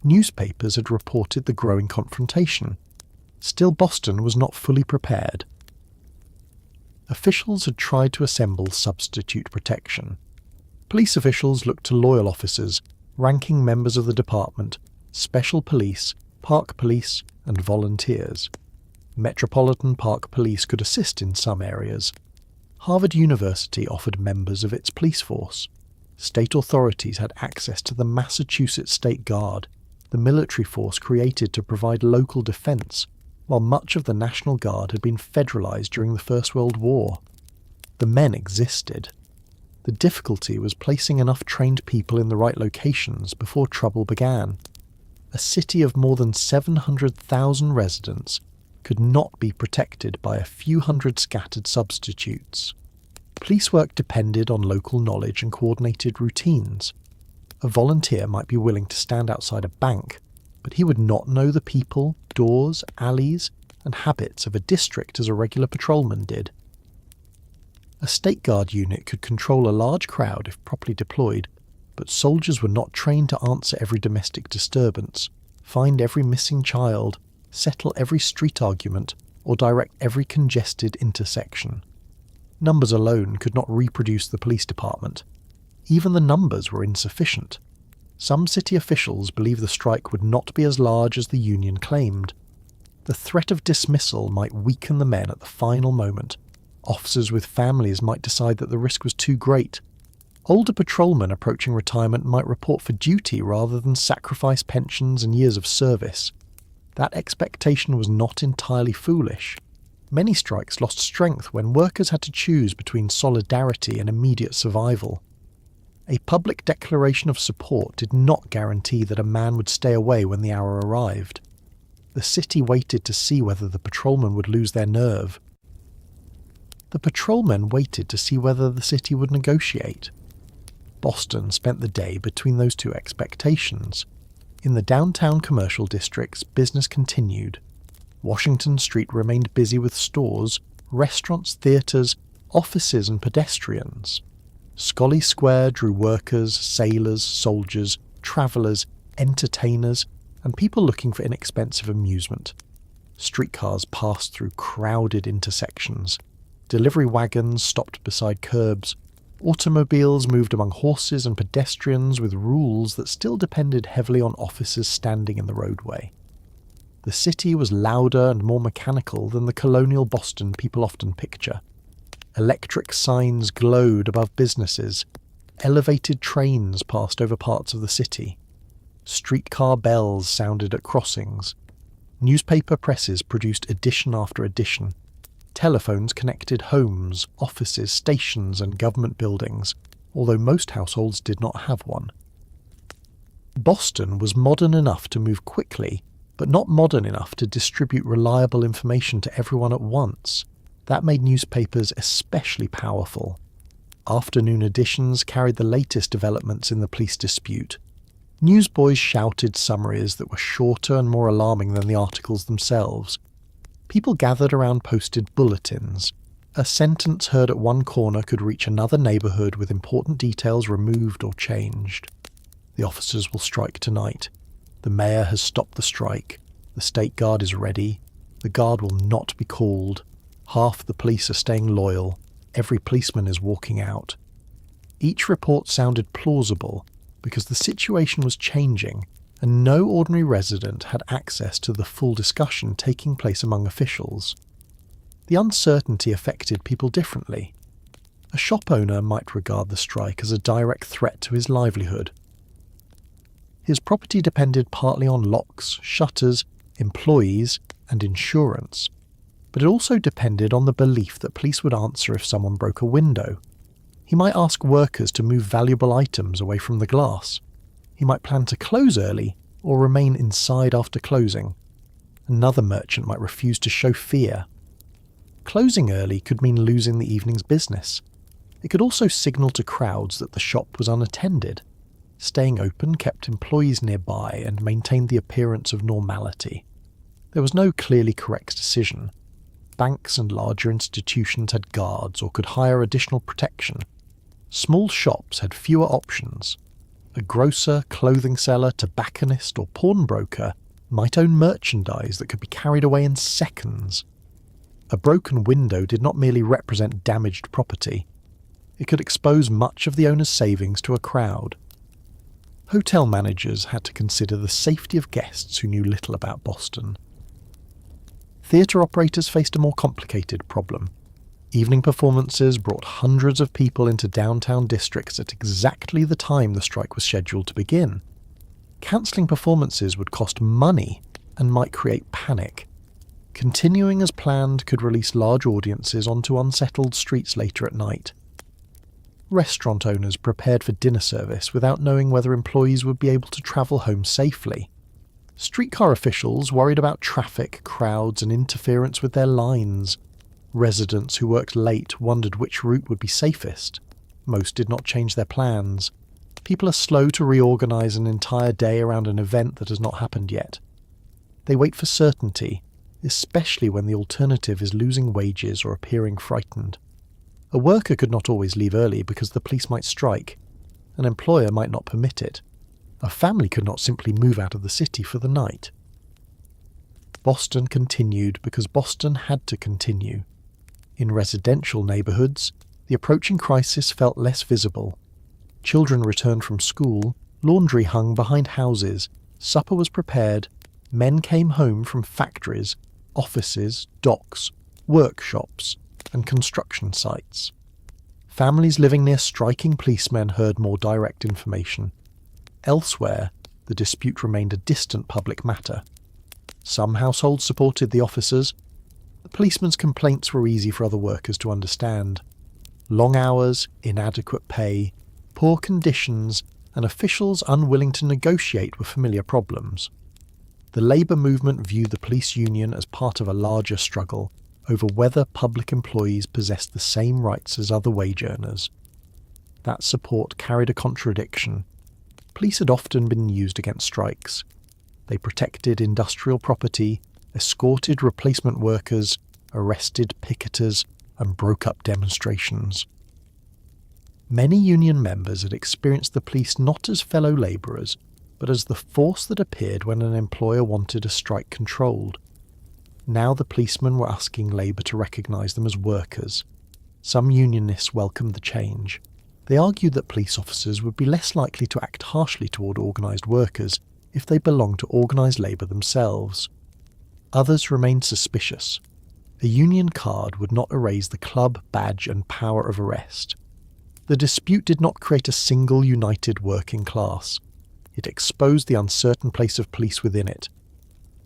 Newspapers had reported the growing confrontation. Still, Boston was not fully prepared. Officials had tried to assemble substitute protection. Police officials looked to loyal officers, ranking members of the department, special police, park police, and volunteers. Metropolitan Park Police could assist in some areas. Harvard University offered members of its police force. State authorities had access to the Massachusetts State Guard, the military force created to provide local defense, while much of the National Guard had been federalized during the First World War. The men existed. The difficulty was placing enough trained people in the right locations before trouble began. A city of more than 700,000 residents could not be protected by a few hundred scattered substitutes. Police work depended on local knowledge and coordinated routines. A volunteer might be willing to stand outside a bank, but he would not know the people, doors, alleys, and habits of a district as a regular patrolman did. A State Guard unit could control a large crowd if properly deployed, but soldiers were not trained to answer every domestic disturbance, find every missing child, settle every street argument, or direct every congested intersection. Numbers alone could not reproduce the police department. Even the numbers were insufficient. Some city officials believed the strike would not be as large as the union claimed. The threat of dismissal might weaken the men at the final moment. Officers with families might decide that the risk was too great. Older patrolmen approaching retirement might report for duty rather than sacrifice pensions and years of service. That expectation was not entirely foolish. Many strikes lost strength when workers had to choose between solidarity and immediate survival. A public declaration of support did not guarantee that a man would stay away when the hour arrived. The city waited to see whether the patrolmen would lose their nerve. The patrolmen waited to see whether the city would negotiate. Boston spent the day between those two expectations. In the downtown commercial districts, business continued. Washington Street remained busy with stores, restaurants, theatres, offices and pedestrians. Scollay Square drew workers, sailors, soldiers, travellers, entertainers, and people looking for inexpensive amusement. Streetcars passed through crowded intersections. Delivery wagons stopped beside curbs. Automobiles moved among horses and pedestrians with rules that still depended heavily on officers standing in the roadway. The city was louder and more mechanical than the colonial Boston people often picture. Electric signs glowed above businesses. Elevated trains passed over parts of the city. Streetcar bells sounded at crossings. Newspaper presses produced edition after edition. Telephones connected homes, offices, stations and government buildings, although most households did not have one. Boston was modern enough to move quickly, but not modern enough to distribute reliable information to everyone at once. That made newspapers especially powerful. Afternoon editions carried the latest developments in the police dispute. Newsboys shouted summaries that were shorter and more alarming than the articles themselves. People gathered around posted bulletins. A sentence heard at one corner could reach another neighbourhood with important details removed or changed. The officers will strike tonight. The mayor has stopped the strike. The state guard is ready. The guard will not be called. Half the police are staying loyal. Every policeman is walking out. Each report sounded plausible because the situation was changing and no ordinary resident had access to the full discussion taking place among officials. The uncertainty affected people differently. A shop owner might regard the strike as a direct threat to his livelihood. His property depended partly on locks, shutters, employees, and insurance, but it also depended on the belief that police would answer if someone broke a window. He might ask workers to move valuable items away from the glass. He might plan to close early or remain inside after closing. Another merchant might refuse to show fear. Closing early could mean losing the evening's business. It could also signal to crowds that the shop was unattended. Staying open kept employees nearby and maintained the appearance of normality. There was no clearly correct decision. Banks and larger institutions had guards or could hire additional protection. Small shops had fewer options. A grocer, clothing seller, tobacconist or pawnbroker might own merchandise that could be carried away in seconds. A broken window did not merely represent damaged property. It could expose much of the owner's savings to a crowd. Hotel managers had to consider the safety of guests who knew little about Boston. Theatre operators faced a more complicated problem. Evening performances brought hundreds of people into downtown districts at exactly the time the strike was scheduled to begin. Cancelling performances would cost money and might create panic. Continuing as planned could release large audiences onto unsettled streets later at night. Restaurant owners prepared for dinner service without knowing whether employees would be able to travel home safely. Streetcar officials worried about traffic, crowds, and interference with their lines. Residents who worked late wondered which route would be safest. Most did not change their plans. People are slow to reorganize an entire day around an event that has not happened yet. They wait for certainty, especially when the alternative is losing wages or appearing frightened. A worker could not always leave early because the police might strike. An employer might not permit it. A family could not simply move out of the city for the night. Boston continued because Boston had to continue. In residential neighbourhoods, the approaching crisis felt less visible. Children returned from school, laundry hung behind houses, supper was prepared, men came home from factories, offices, docks, workshops, and construction sites. Families living near striking policemen heard more direct information. Elsewhere, the dispute remained a distant public matter. Some households supported the officers. The policemen's complaints were easy for other workers to understand. Long hours, inadequate pay, poor conditions, and officials unwilling to negotiate were familiar problems. The labour movement viewed the police union as part of a larger struggle over whether public employees possessed the same rights as other wage earners. That support carried a contradiction. Police had often been used against strikes. They protected industrial property, escorted replacement workers, arrested picketers, and broke up demonstrations. Many union members had experienced the police not as fellow labourers, but as the force that appeared when an employer wanted a strike controlled. Now the policemen were asking Labour to recognise them as workers. Some unionists welcomed the change. They argued that police officers would be less likely to act harshly toward organised workers if they belonged to organised labour themselves. Others remained suspicious. A union card would not erase the club, badge and power of arrest. The dispute did not create a single united working class. It exposed the uncertain place of police within it.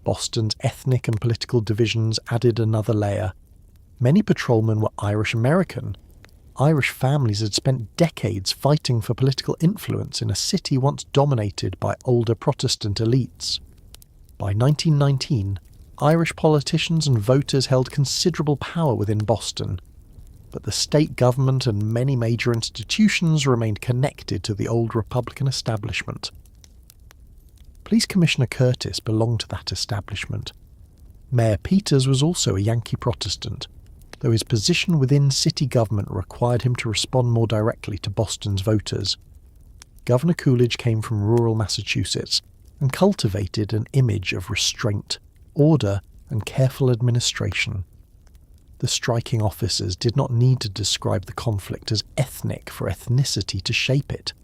Boston's ethnic and political divisions added another layer. Many patrolmen were Irish American. Irish families had spent decades fighting for political influence in a city once dominated by older Protestant elites. By 1919, Irish politicians and voters held considerable power within Boston, but the state government and many major institutions remained connected to the old Republican establishment. Police Commissioner Curtis belonged to that establishment. Mayor Peters was also a Yankee Protestant, though his position within city government required him to respond more directly to Boston's voters. Governor Coolidge came from rural Massachusetts and cultivated an image of restraint, order, and careful administration. The striking officers did not need to describe the conflict as ethnic for ethnicity to shape it.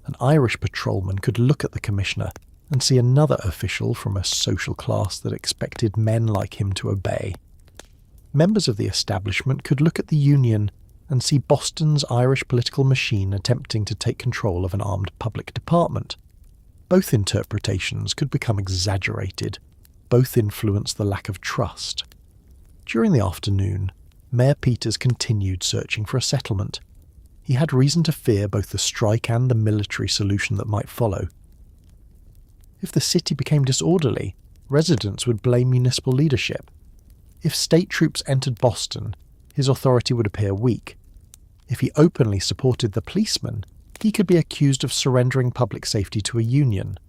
An Irish patrolman could look at the commissioner and see another official from a social class that expected men like him to obey. Members of the establishment could look at the Union and see Boston's Irish political machine attempting to take control of an armed public department. Both interpretations could become exaggerated. Both influenced the lack of trust. During the afternoon, Mayor Peters continued searching for a settlement. He had reason to fear both the strike and the military solution that might follow. If the city became disorderly, residents would blame municipal leadership. If state troops entered Boston, his authority would appear weak. If he openly supported the policemen, he could be accused of surrendering public safety to a union.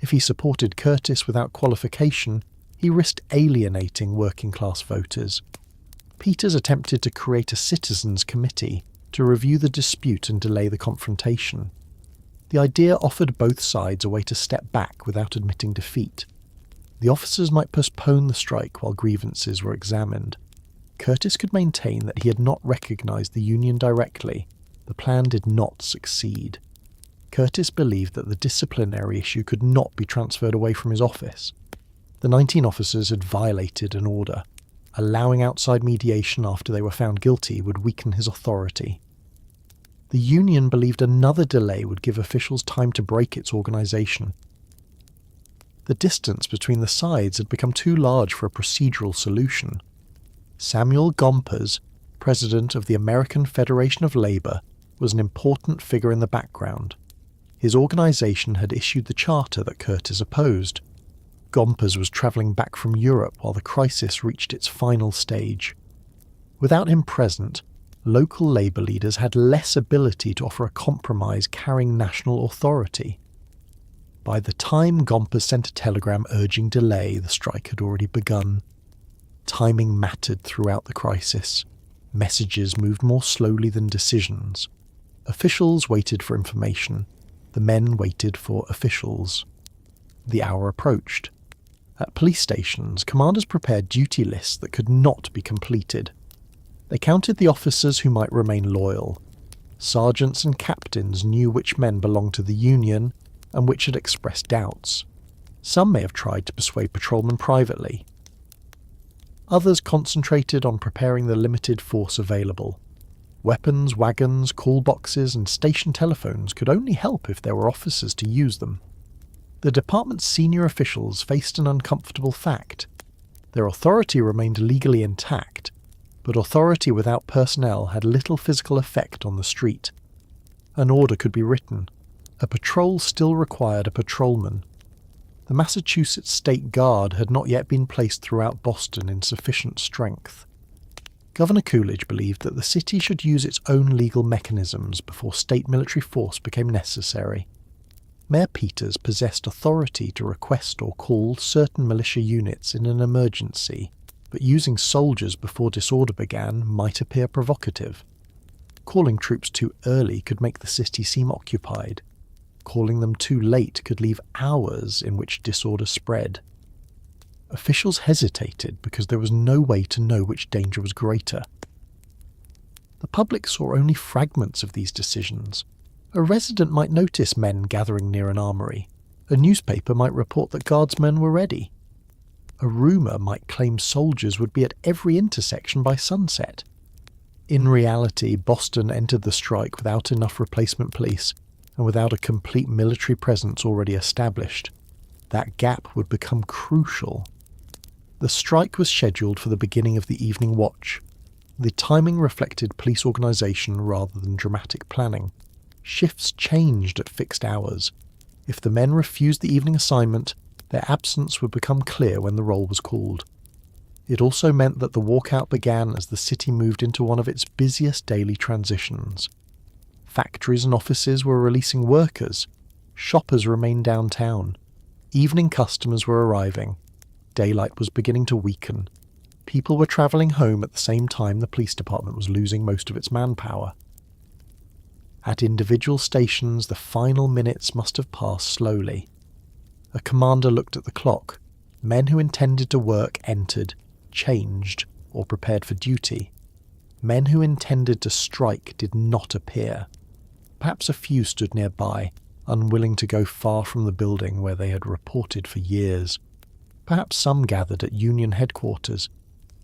If he supported Curtis without qualification, he risked alienating working-class voters. Peters attempted to create a citizens' committee to review the dispute and delay the confrontation. The idea offered both sides a way to step back without admitting defeat. The officers might postpone the strike while grievances were examined. Curtis could maintain that he had not recognised the union directly. The plan did not succeed. Curtis believed that the disciplinary issue could not be transferred away from his office. The 19 officers had violated an order. Allowing outside mediation after they were found guilty would weaken his authority. The union believed another delay would give officials time to break its organisation. The distance between the sides had become too large for a procedural solution. Samuel Gompers, president of the American Federation of Labour, was an important figure in the background. His organisation had issued the charter that Curtis opposed. Gompers was travelling back from Europe while the crisis reached its final stage. Without him present, local labour leaders had less ability to offer a compromise carrying national authority. By the time Gompers sent a telegram urging delay, the strike had already begun. Timing mattered throughout the crisis. Messages moved more slowly than decisions. Officials waited for information. The men waited for officials. The hour approached. At police stations, commanders prepared duty lists that could not be completed. They counted the officers who might remain loyal. Sergeants and captains knew which men belonged to the Union and which had expressed doubts. Some may have tried to persuade patrolmen privately. Others concentrated on preparing the limited force available. Weapons, wagons, call boxes, and station telephones could only help if there were officers to use them. The department's senior officials faced an uncomfortable fact. Their authority remained legally intact, but authority without personnel had little physical effect on the street. An order could be written. A patrol still required a patrolman. The Massachusetts State Guard had not yet been placed throughout Boston in sufficient strength. Governor Coolidge believed that the city should use its own legal mechanisms before state military force became necessary. Mayor Peters possessed authority to request or call certain militia units in an emergency, but using soldiers before disorder began might appear provocative. Calling troops too early could make the city seem occupied. Calling them too late could leave hours in which disorder spread. Officials hesitated because there was no way to know which danger was greater. The public saw only fragments of these decisions. A resident might notice men gathering near an armory. A newspaper might report that guardsmen were ready. A rumour might claim soldiers would be at every intersection by sunset. In reality, Boston entered the strike without enough replacement police and without a complete military presence already established. That gap would become crucial. The strike was scheduled for the beginning of the evening watch. The timing reflected police organisation rather than dramatic planning. Shifts changed at fixed hours. If the men refused the evening assignment, their absence would become clear when the roll was called. It also meant that the walkout began as the city moved into one of its busiest daily transitions. Factories and offices were releasing workers. Shoppers remained downtown. Evening customers were arriving. Daylight was beginning to weaken. People were travelling home at the same time the police department was losing most of its manpower. At individual stations, the final minutes must have passed slowly. A commander looked at the clock. Men who intended to work entered, changed, or prepared for duty. Men who intended to strike did not appear. Perhaps a few stood nearby, unwilling to go far from the building where they had reported for years. Perhaps some gathered at Union headquarters.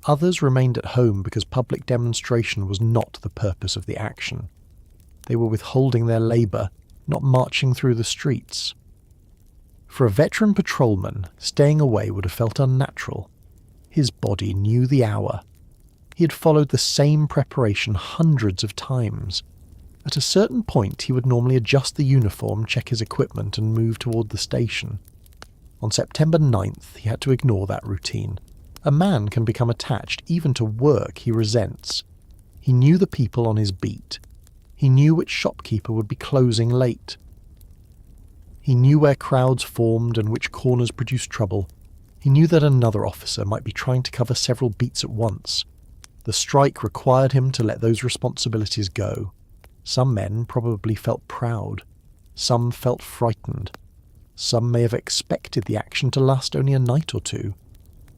Others remained at home because public demonstration was not the purpose of the action. They were withholding their labour, not marching through the streets. For a veteran patrolman, staying away would have felt unnatural. His body knew the hour. He had followed the same preparation hundreds of times. At a certain point, he would normally adjust the uniform, check his equipment, and move toward the station. On September 9th, he had to ignore that routine. A man can become attached even to work he resents. He knew the people on his beat. He knew which shopkeeper would be closing late. He knew where crowds formed and which corners produced trouble. He knew that another officer might be trying to cover several beats at once. The strike required him to let those responsibilities go. Some men probably felt proud. Some felt frightened. Some may have expected the action to last only a night or two.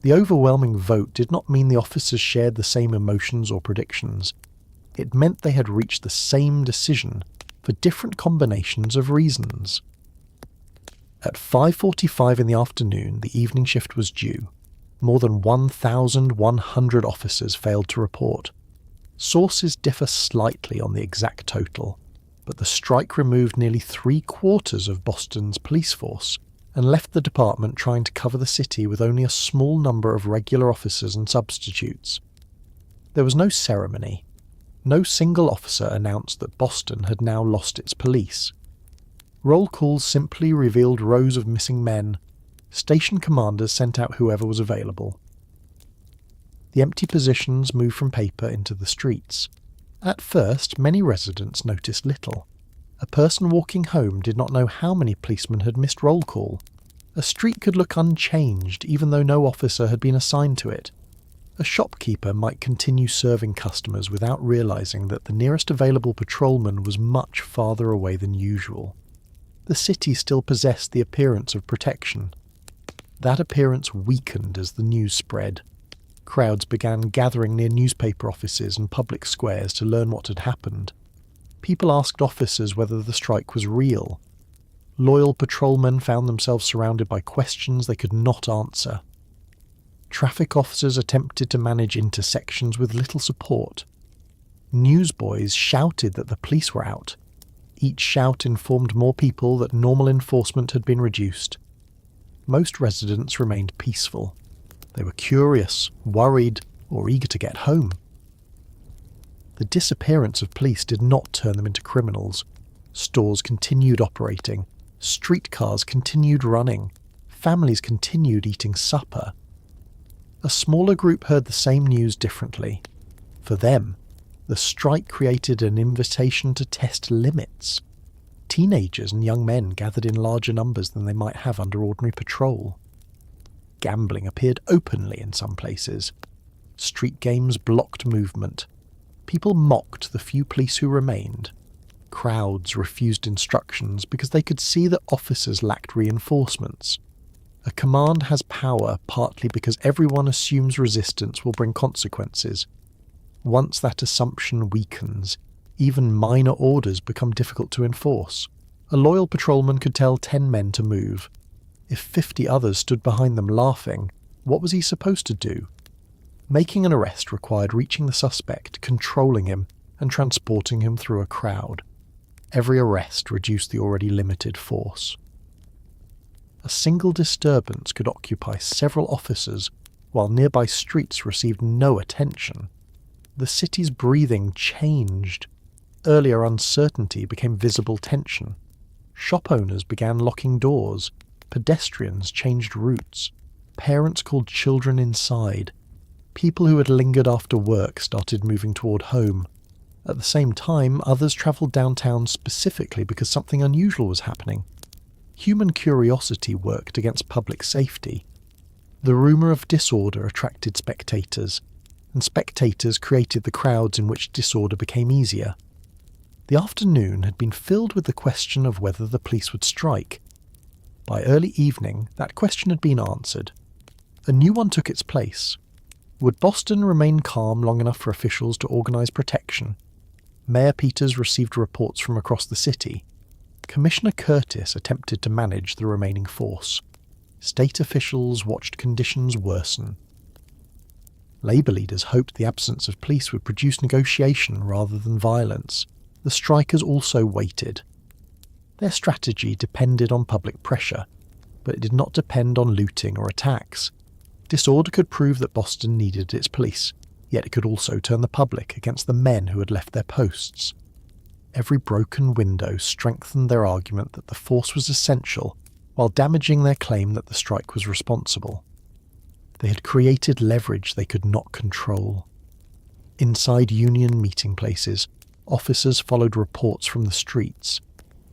The overwhelming vote did not mean the officers shared the same emotions or predictions. It meant they had reached the same decision for different combinations of reasons. At 5:45 in the afternoon, the evening shift was due. More than 1,100 officers failed to report. Sources differ slightly on the exact total, but the strike removed nearly 3/4 of Boston's police force and left the department trying to cover the city with only a small number of regular officers and substitutes. There was no ceremony. No single officer announced that Boston had now lost its police. Roll calls simply revealed rows of missing men. Station commanders sent out whoever was available. The empty positions moved from paper into the streets. At first, many residents noticed little. A person walking home did not know how many policemen had missed roll call. A street could look unchanged even though no officer had been assigned to it. A shopkeeper might continue serving customers without realizing that the nearest available patrolman was much farther away than usual. The city still possessed the appearance of protection. That appearance weakened as the news spread. Crowds began gathering near newspaper offices and public squares to learn what had happened. People asked officers whether the strike was real. Loyal patrolmen found themselves surrounded by questions they could not answer. Traffic officers attempted to manage intersections with little support. Newsboys shouted that the police were out. Each shout informed more people that normal enforcement had been reduced. Most residents remained peaceful. They were curious, worried, or eager to get home. The disappearance of police did not turn them into criminals. Stores continued operating. Streetcars continued running. Families continued eating supper. A smaller group heard the same news differently. For them, the strike created an invitation to test limits. Teenagers and young men gathered in larger numbers than they might have under ordinary patrol. Gambling appeared openly in some places. Street games blocked movement. People mocked the few police who remained. Crowds refused instructions because they could see that officers lacked reinforcements. A command has power partly because everyone assumes resistance will bring consequences. Once that assumption weakens, even minor orders become difficult to enforce. A loyal patrolman could tell 10 men to move. If 50 others stood behind them laughing, what was he supposed to do? Making an arrest required reaching the suspect, controlling him, and transporting him through a crowd. Every arrest reduced the already limited force. A single disturbance could occupy several officers, while nearby streets received no attention. The city's breathing changed. Earlier uncertainty became visible tension. Shop owners began locking doors. Pedestrians changed routes. Parents called children inside. People who had lingered after work started moving toward home. At the same time, others travelled downtown specifically because something unusual was happening. Human curiosity worked against public safety. The rumour of disorder attracted spectators, and spectators created the crowds in which disorder became easier. The afternoon had been filled with the question of whether the police would strike. By early evening, that question had been answered. A new one took its place. Would Boston remain calm long enough for officials to organise protection? Mayor Peters received reports from across the city. Commissioner Curtis attempted to manage the remaining force. State officials watched conditions worsen. Labour leaders hoped the absence of police would produce negotiation rather than violence. The strikers also waited. Their strategy depended on public pressure, but it did not depend on looting or attacks. Disorder could prove that Boston needed its police, yet it could also turn the public against the men who had left their posts. Every broken window strengthened their argument that the force was essential, while damaging their claim that the strike was responsible. They had created leverage they could not control. Inside union meeting places, officers followed reports from the streets.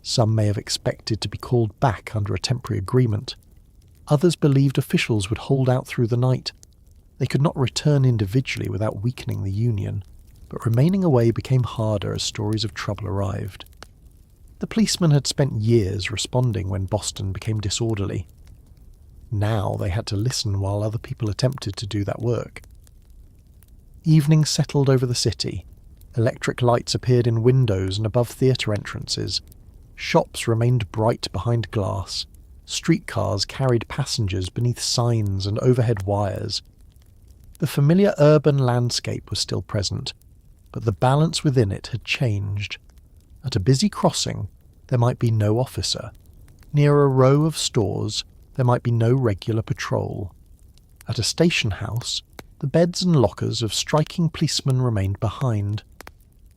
Some may have expected to be called back under a temporary agreement. Others believed officials would hold out through the night. They could not return individually without weakening the union, but remaining away became harder as stories of trouble arrived. The policemen had spent years responding when Boston became disorderly. Now they had to listen while other people attempted to do that work. Evening settled over the city. Electric lights appeared in windows and above theatre entrances. Shops remained bright behind glass. Streetcars carried passengers beneath signs and overhead wires. The familiar urban landscape was still present, but the balance within it had changed. At a busy crossing, there might be no officer. Near a row of stores, there might be no regular patrol. At a station house, the beds and lockers of striking policemen remained behind.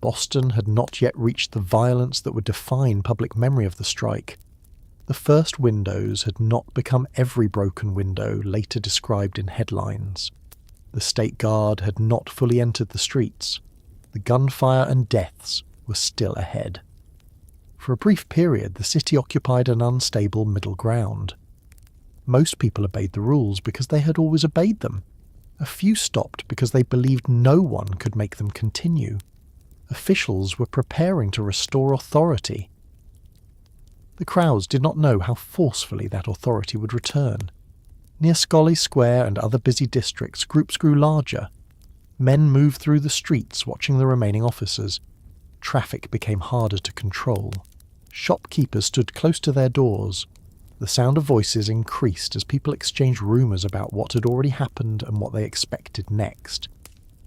Boston had not yet reached the violence that would define public memory of the strike. The first windows had not become every broken window later described in headlines. The State Guard had not fully entered the streets. The gunfire and deaths were still ahead. For a brief period, the city occupied an unstable middle ground. Most people obeyed the rules because they had always obeyed them. A few stopped because they believed no one could make them continue. Officials were preparing to restore authority. The crowds did not know how forcefully that authority would return. Near Scollay Square and other busy districts, groups grew larger. Men moved through the streets watching the remaining officers. Traffic became harder to control. Shopkeepers stood close to their doors. The sound of voices increased as people exchanged rumours about what had already happened and what they expected next.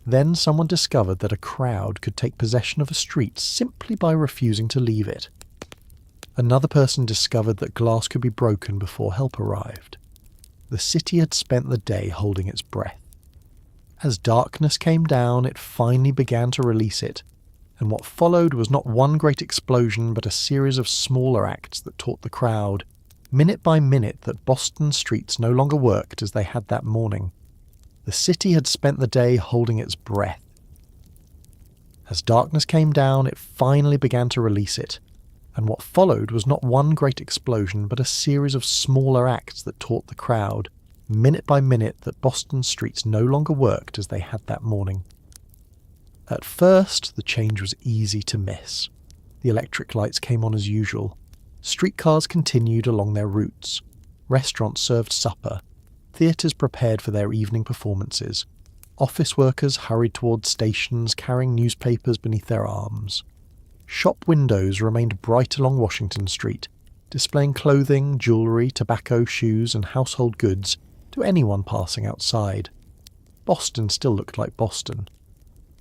Then someone discovered that a crowd could take possession of a street simply by refusing to leave it. Another person discovered that glass could be broken before help arrived. The city had spent the day holding its breath. As darkness came down, it finally began to release it, and what followed was not one great explosion but a series of smaller acts that taught the crowd, minute by minute, that Boston streets no longer worked as they had that morning. The city had spent the day holding its breath. As darkness came down, it finally began to release it, and what followed was not one great explosion but a series of smaller acts that taught the crowd, minute by minute, that Boston streets no longer worked as they had that morning. At first, the change was easy to miss. The electric lights came on as usual. Streetcars continued along their routes. Restaurants served supper. Theatres prepared for their evening performances. Office workers hurried towards stations carrying newspapers beneath their arms. Shop windows remained bright along Washington Street, displaying clothing, jewellery, tobacco, shoes and household goods to anyone passing outside. Boston still looked like Boston.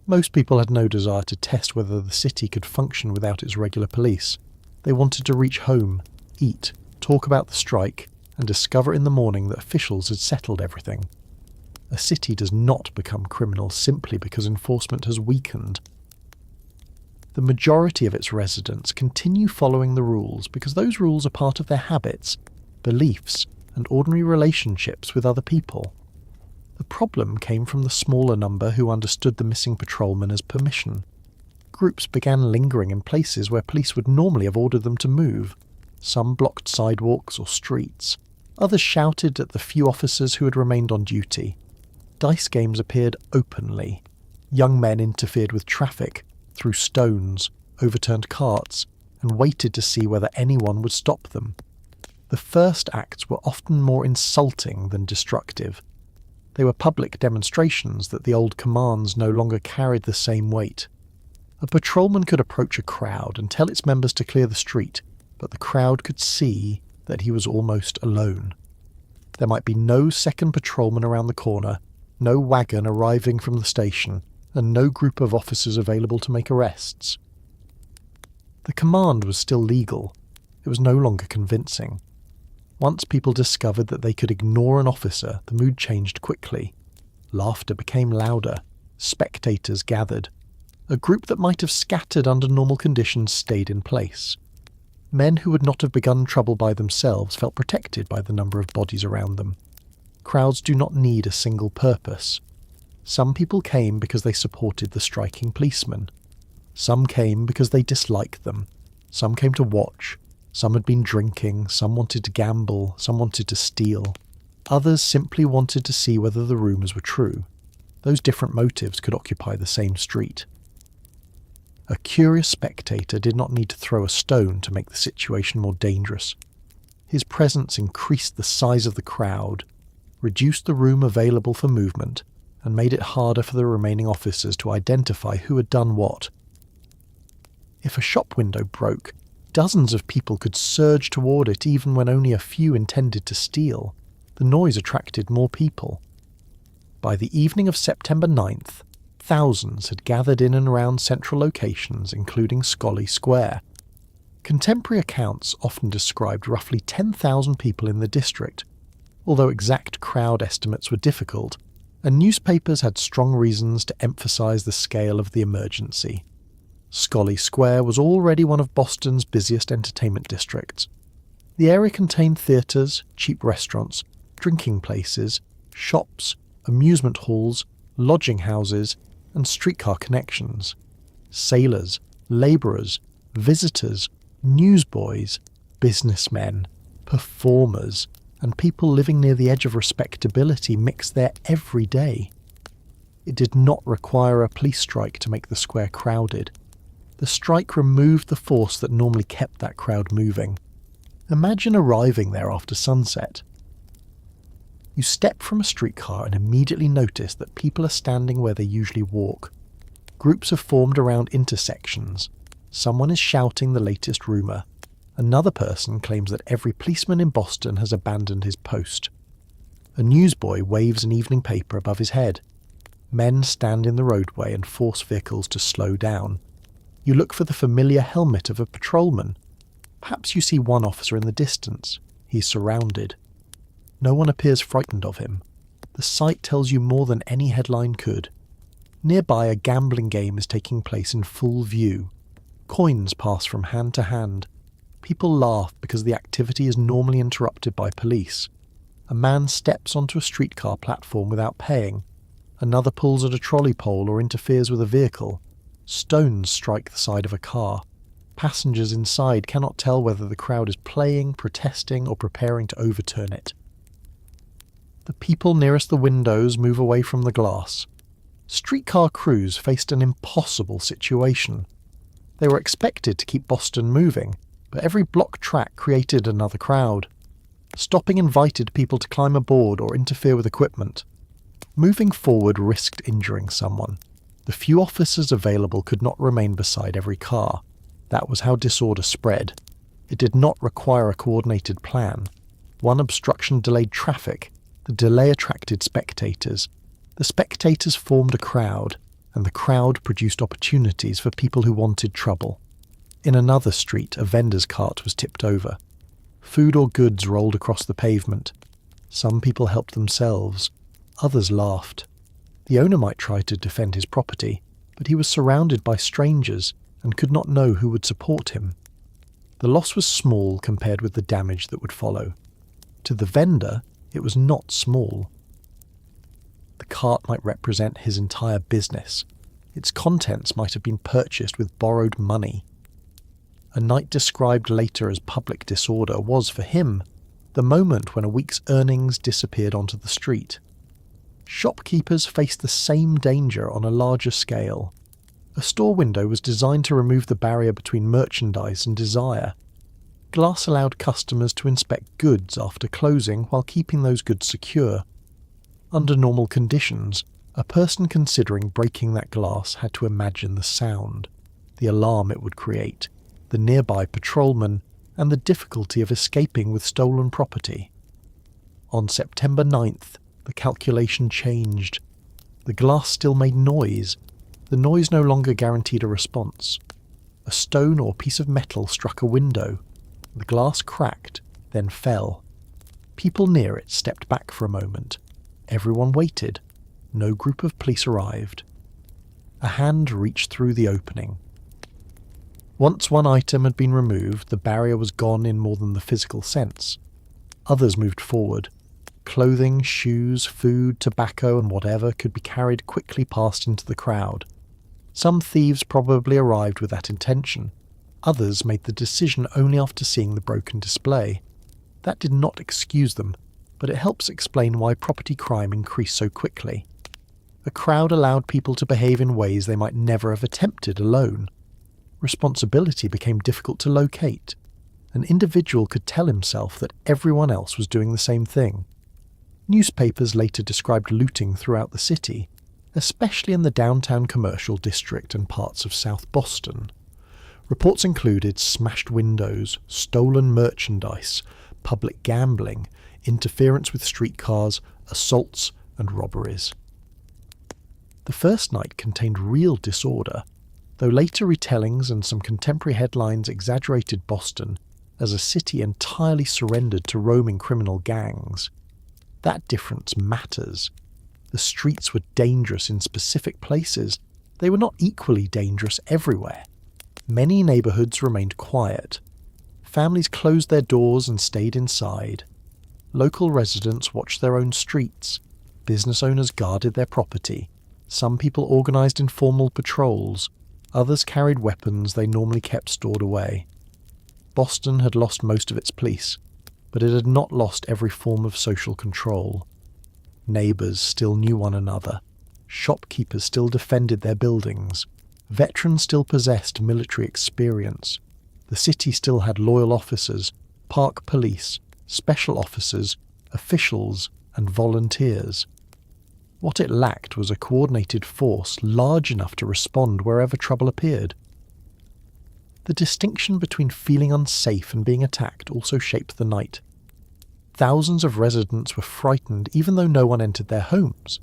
Most people had no desire to test whether the city could function without its regular police. They wanted to reach home, eat, talk about the strike, and discover in the morning that officials had settled everything. A city does not become criminal simply because enforcement has weakened. The majority of its residents continue following the rules because those rules are part of their habits, beliefs, and ordinary relationships with other people. The problem came from the smaller number who understood the missing patrolman as permission. Groups began lingering in places where police would normally have ordered them to move. Some blocked sidewalks or streets. Others shouted at the few officers who had remained on duty. Dice games appeared openly. Young men interfered with traffic, threw stones, overturned carts, and waited to see whether anyone would stop them. The first acts were often more insulting than destructive. They were public demonstrations that the old commands no longer carried the same weight. A patrolman could approach a crowd and tell its members to clear the street, but the crowd could see that he was almost alone. There might be no second patrolman around the corner, no wagon arriving from the station, and no group of officers available to make arrests. The command was still legal. It was no longer convincing. Once people discovered that they could ignore an officer, the mood changed quickly. Laughter became louder. Spectators gathered. A group that might have scattered under normal conditions stayed in place. Men who would not have begun trouble by themselves felt protected by the number of bodies around them. Crowds do not need a single purpose. Some people came because they supported the striking policemen. Some came because they disliked them. Some came to watch. Some had been drinking, some wanted to gamble, some wanted to steal. Others simply wanted to see whether the rumours were true. Those different motives could occupy the same street. A curious spectator did not need to throw a stone to make the situation more dangerous. His presence increased the size of the crowd, reduced the room available for movement, and made it harder for the remaining officers to identify who had done what. If a shop window broke, dozens of people could surge toward it even when only a few intended to steal. The noise attracted more people. By the evening of September 9th, thousands had gathered in and around central locations, including Scollay Square. Contemporary accounts often described roughly 10,000 people in the district, although exact crowd estimates were difficult, and newspapers had strong reasons to emphasize the scale of the emergency. Scollay Square was already one of Boston's busiest entertainment districts. The area contained theatres, cheap restaurants, drinking places, shops, amusement halls, lodging houses, and streetcar connections. Sailors, labourers, visitors, newsboys, businessmen, performers, and people living near the edge of respectability mixed there every day. It did not require a police strike to make the square crowded. The strike removed the force that normally kept that crowd moving. Imagine arriving there after sunset. You step from a streetcar and immediately notice that people are standing where they usually walk. Groups have formed around intersections. Someone is shouting the latest rumour. Another person claims that every policeman in Boston has abandoned his post. A newsboy waves an evening paper above his head. Men stand in the roadway and force vehicles to slow down. You look for the familiar helmet of a patrolman. Perhaps you see one officer in the distance. He's surrounded. No one appears frightened of him. The sight tells you more than any headline could. Nearby, a gambling game is taking place in full view. Coins pass from hand to hand. People laugh because the activity is normally interrupted by police. A man steps onto a streetcar platform without paying. Another pulls at a trolley pole or interferes with a vehicle. Stones strike the side of a car. Passengers inside cannot tell whether the crowd is playing, protesting, or preparing to overturn it. The people nearest the windows move away from the glass. Streetcar crews faced an impossible situation. They were expected to keep Boston moving, but every block track created another crowd. Stopping invited people to climb aboard or interfere with equipment. Moving forward risked injuring someone. The few officers available could not remain beside every car. That was how disorder spread. It did not require a coordinated plan. One obstruction delayed traffic. The delay attracted spectators. The spectators formed a crowd, and the crowd produced opportunities for people who wanted trouble. In another street, a vendor's cart was tipped over. Food or goods rolled across the pavement. Some people helped themselves. Others laughed. The owner might try to defend his property, but he was surrounded by strangers and could not know who would support him. The loss was small compared with the damage that would follow. To the vendor, it was not small. The cart might represent his entire business. Its contents might have been purchased with borrowed money. A night described later as public disorder was, for him, the moment when a week's earnings disappeared onto the street. Shopkeepers faced the same danger on a larger scale. A store window was designed to remove the barrier between merchandise and desire. Glass allowed customers to inspect goods after closing while keeping those goods secure. Under normal conditions, a person considering breaking that glass had to imagine the sound, the alarm it would create, the nearby patrolman, and the difficulty of escaping with stolen property. On September 9th, the calculation changed. The glass still made noise. The noise no longer guaranteed a response. A stone or piece of metal struck a window. The glass cracked, then fell. People near it stepped back for a moment. Everyone waited. No group of police arrived. A hand reached through the opening. Once one item had been removed, the barrier was gone in more than the physical sense. Others moved forward. Clothing, shoes, food, tobacco, and whatever could be carried quickly past into the crowd. Some thieves probably arrived with that intention. Others made the decision only after seeing the broken display. That did not excuse them, but it helps explain why property crime increased so quickly. The crowd allowed people to behave in ways they might never have attempted alone. Responsibility became difficult to locate. An individual could tell himself that everyone else was doing the same thing. Newspapers later described looting throughout the city, especially in the downtown commercial district and parts of South Boston. Reports included smashed windows, stolen merchandise, public gambling, interference with streetcars, assaults, and robberies. The first night contained real disorder, though later retellings and some contemporary headlines exaggerated Boston as a city entirely surrendered to roaming criminal gangs. That difference matters. The streets were dangerous in specific places. They were not equally dangerous everywhere. Many neighborhoods remained quiet. Families closed their doors and stayed inside. Local residents watched their own streets. Business owners guarded their property. Some people organized informal patrols. Others carried weapons they normally kept stored away. Boston had lost most of its police, but it had not lost every form of social control. Neighbors still knew one another. Shopkeepers still defended their buildings. Veterans still possessed military experience. The city still had loyal officers, park police, special officers, officials, and volunteers. What it lacked was a coordinated force large enough to respond wherever trouble appeared. The distinction between feeling unsafe and being attacked also shaped the night. Thousands of residents were frightened even though no one entered their homes.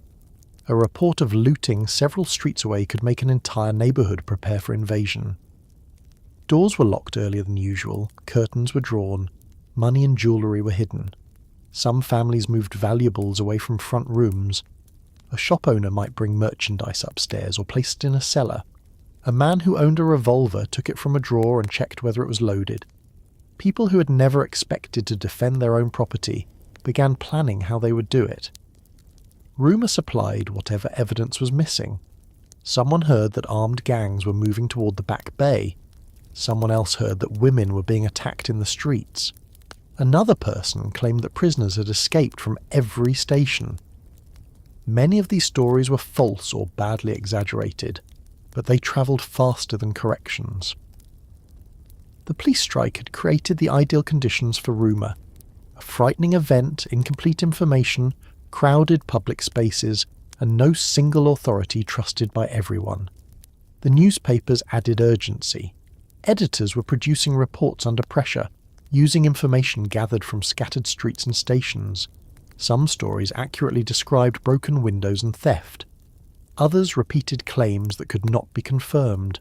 A report of looting several streets away could make an entire neighbourhood prepare for invasion. Doors were locked earlier than usual, curtains were drawn, money and jewellery were hidden. Some families moved valuables away from front rooms. A shop owner might bring merchandise upstairs or place it in a cellar. A man who owned a revolver took it from a drawer and checked whether it was loaded. People who had never expected to defend their own property began planning how they would do it. Rumour supplied whatever evidence was missing. Someone heard that armed gangs were moving toward the Back Bay. Someone else heard that women were being attacked in the streets. Another person claimed that prisoners had escaped from every station. Many of these stories were false or badly exaggerated, but they travelled faster than corrections. The police strike had created the ideal conditions for rumour. A frightening event, incomplete information, crowded public spaces, and no single authority trusted by everyone. The newspapers added urgency. Editors were producing reports under pressure, using information gathered from scattered streets and stations. Some stories accurately described broken windows and theft. Others repeated claims that could not be confirmed.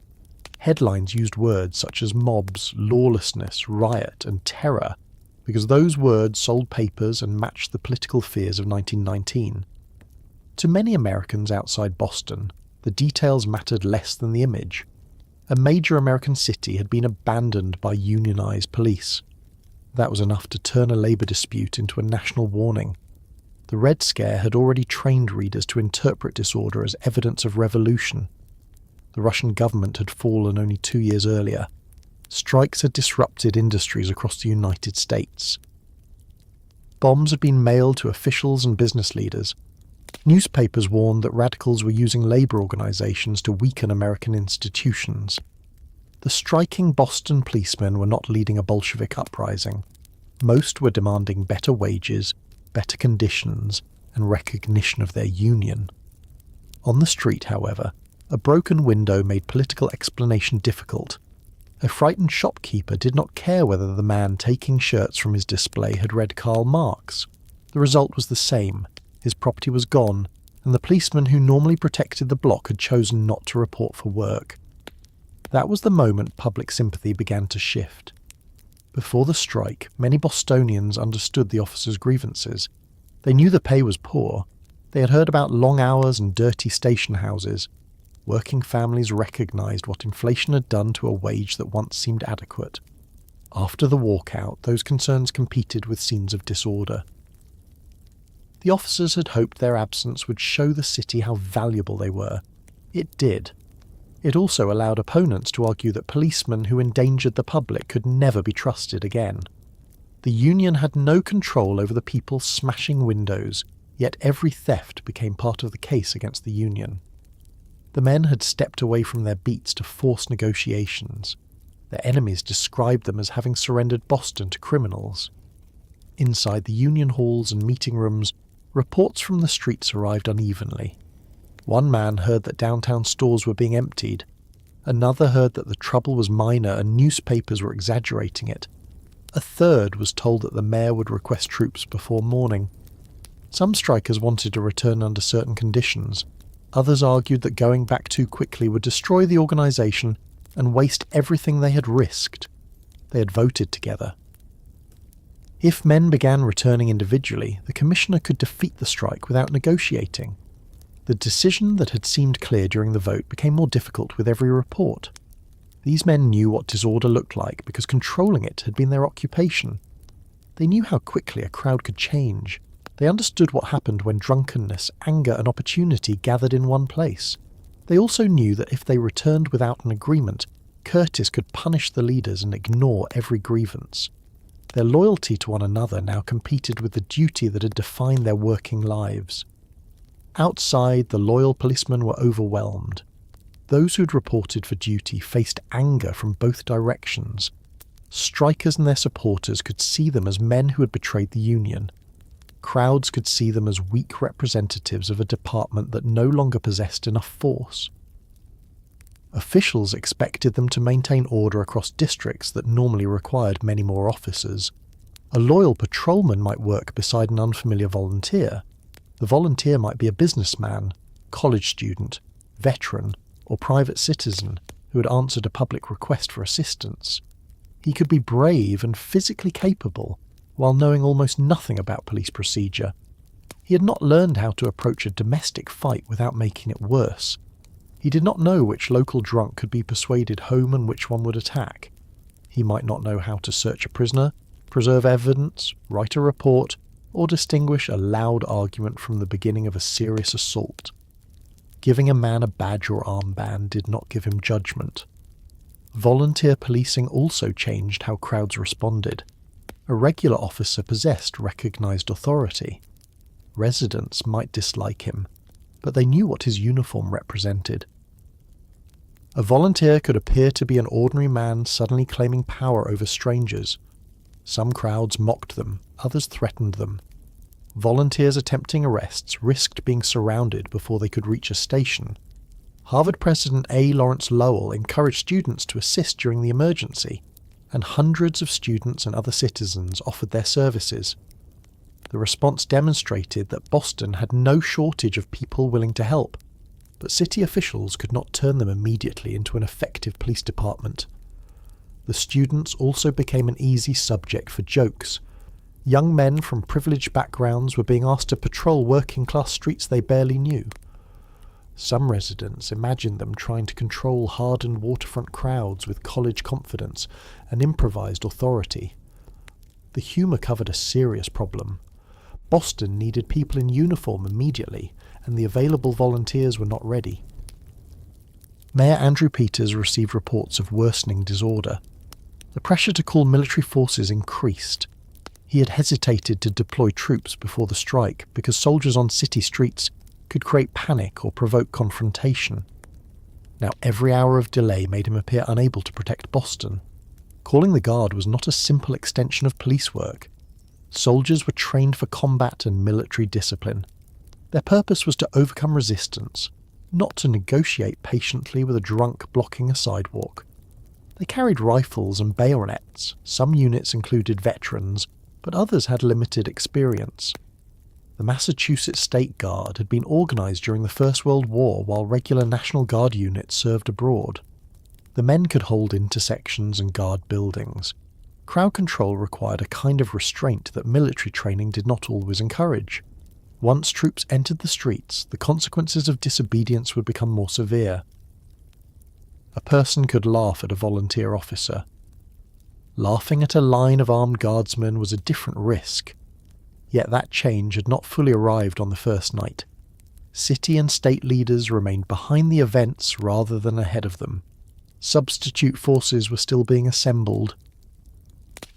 Headlines used words such as mobs, lawlessness, riot, and terror, because those words sold papers and matched the political fears of 1919. To many Americans outside Boston, the details mattered less than the image. A major American city had been abandoned by unionized police. That was enough to turn a labor dispute into a national warning. The Red Scare had already trained readers to interpret disorder as evidence of revolution. The Russian government had fallen only 2 years earlier. Strikes had disrupted industries across the United States. Bombs had been mailed to officials and business leaders. Newspapers warned that radicals were using labor organizations to weaken American institutions. The striking Boston policemen were not leading a Bolshevik uprising. Most were demanding better wages, better conditions, and recognition of their union. On the street, however, a broken window made political explanation difficult. A frightened shopkeeper did not care whether the man taking shirts from his display had read Karl Marx. The result was the same. His property was gone, and the policeman who normally protected the block had chosen not to report for work. That was the moment public sympathy began to shift. Before the strike, many Bostonians understood the officers' grievances. They knew the pay was poor. They had heard about long hours and dirty station houses. Working families recognised what inflation had done to a wage that once seemed adequate. After the walkout, those concerns competed with scenes of disorder. The officers had hoped their absence would show the city how valuable they were. It did. It also allowed opponents to argue that policemen who endangered the public could never be trusted again. The Union had no control over the people smashing windows, yet every theft became part of the case against the Union. The men had stepped away from their beats to force negotiations. Their enemies described them as having surrendered Boston to criminals. Inside the Union halls and meeting rooms, reports from the streets arrived unevenly. One man heard that downtown stores were being emptied. Another heard that the trouble was minor and newspapers were exaggerating it. A third was told that the mayor would request troops before morning. Some strikers wanted to return under certain conditions. Others argued that going back too quickly would destroy the organisation and waste everything they had risked. They had voted together. If men began returning individually, the commissioner could defeat the strike without negotiating. The decision that had seemed clear during the vote became more difficult with every report. These men knew what disorder looked like because controlling it had been their occupation. They knew how quickly a crowd could change. They understood what happened when drunkenness, anger, and opportunity gathered in one place. They also knew that if they returned without an agreement, Curtis could punish the leaders and ignore every grievance. Their loyalty to one another now competed with the duty that had defined their working lives. Outside, the loyal policemen were overwhelmed. Those who'd reported for duty faced anger from both directions. Strikers and their supporters could see them as men who had betrayed the Union. Crowds could see them as weak representatives of a department that no longer possessed enough force. Officials expected them to maintain order across districts that normally required many more officers. A loyal patrolman might work beside an unfamiliar volunteer. The volunteer might be a businessman, college student, veteran, or private citizen who had answered a public request for assistance. He could be brave and physically capable while knowing almost nothing about police procedure. He had not learned how to approach a domestic fight without making it worse. He did not know which local drunk could be persuaded home and which one would attack. He might not know how to search a prisoner, preserve evidence, write a report, or distinguish a loud argument from the beginning of a serious assault. Giving a man a badge or armband did not give him judgment. Volunteer policing also changed how crowds responded. A regular officer possessed recognised authority. Residents might dislike him, but they knew what his uniform represented. A volunteer could appear to be an ordinary man suddenly claiming power over strangers. Some crowds mocked them, others threatened them. Volunteers attempting arrests risked being surrounded before they could reach a station. Harvard President A. Lawrence Lowell encouraged students to assist during the emergency, and hundreds of students and other citizens offered their services. The response demonstrated that Boston had no shortage of people willing to help, but city officials could not turn them immediately into an effective police department. The students also became an easy subject for jokes. Young men from privileged backgrounds were being asked to patrol working-class streets they barely knew. Some residents imagined them trying to control hardened waterfront crowds with college confidence and improvised authority. The humour covered a serious problem. Boston needed people in uniform immediately, and the available volunteers were not ready. Mayor Andrew Peters received reports of worsening disorder. The pressure to call military forces increased. He had hesitated to deploy troops before the strike because soldiers on city streets could create panic or provoke confrontation. Now every hour of delay made him appear unable to protect Boston. Calling the guard was not a simple extension of police work. Soldiers were trained for combat and military discipline. Their purpose was to overcome resistance, not to negotiate patiently with a drunk blocking a sidewalk. They carried rifles and bayonets. Some units included veterans, but others had limited experience. The Massachusetts State Guard had been organised during the First World War while regular National Guard units served abroad. The men could hold intersections and guard buildings. Crowd control required a kind of restraint that military training did not always encourage. Once troops entered the streets, the consequences of disobedience would become more severe. A person could laugh at a volunteer officer. Laughing at a line of armed guardsmen was a different risk. Yet that change had not fully arrived on the first night. City and state leaders remained behind the events rather than ahead of them. Substitute forces were still being assembled.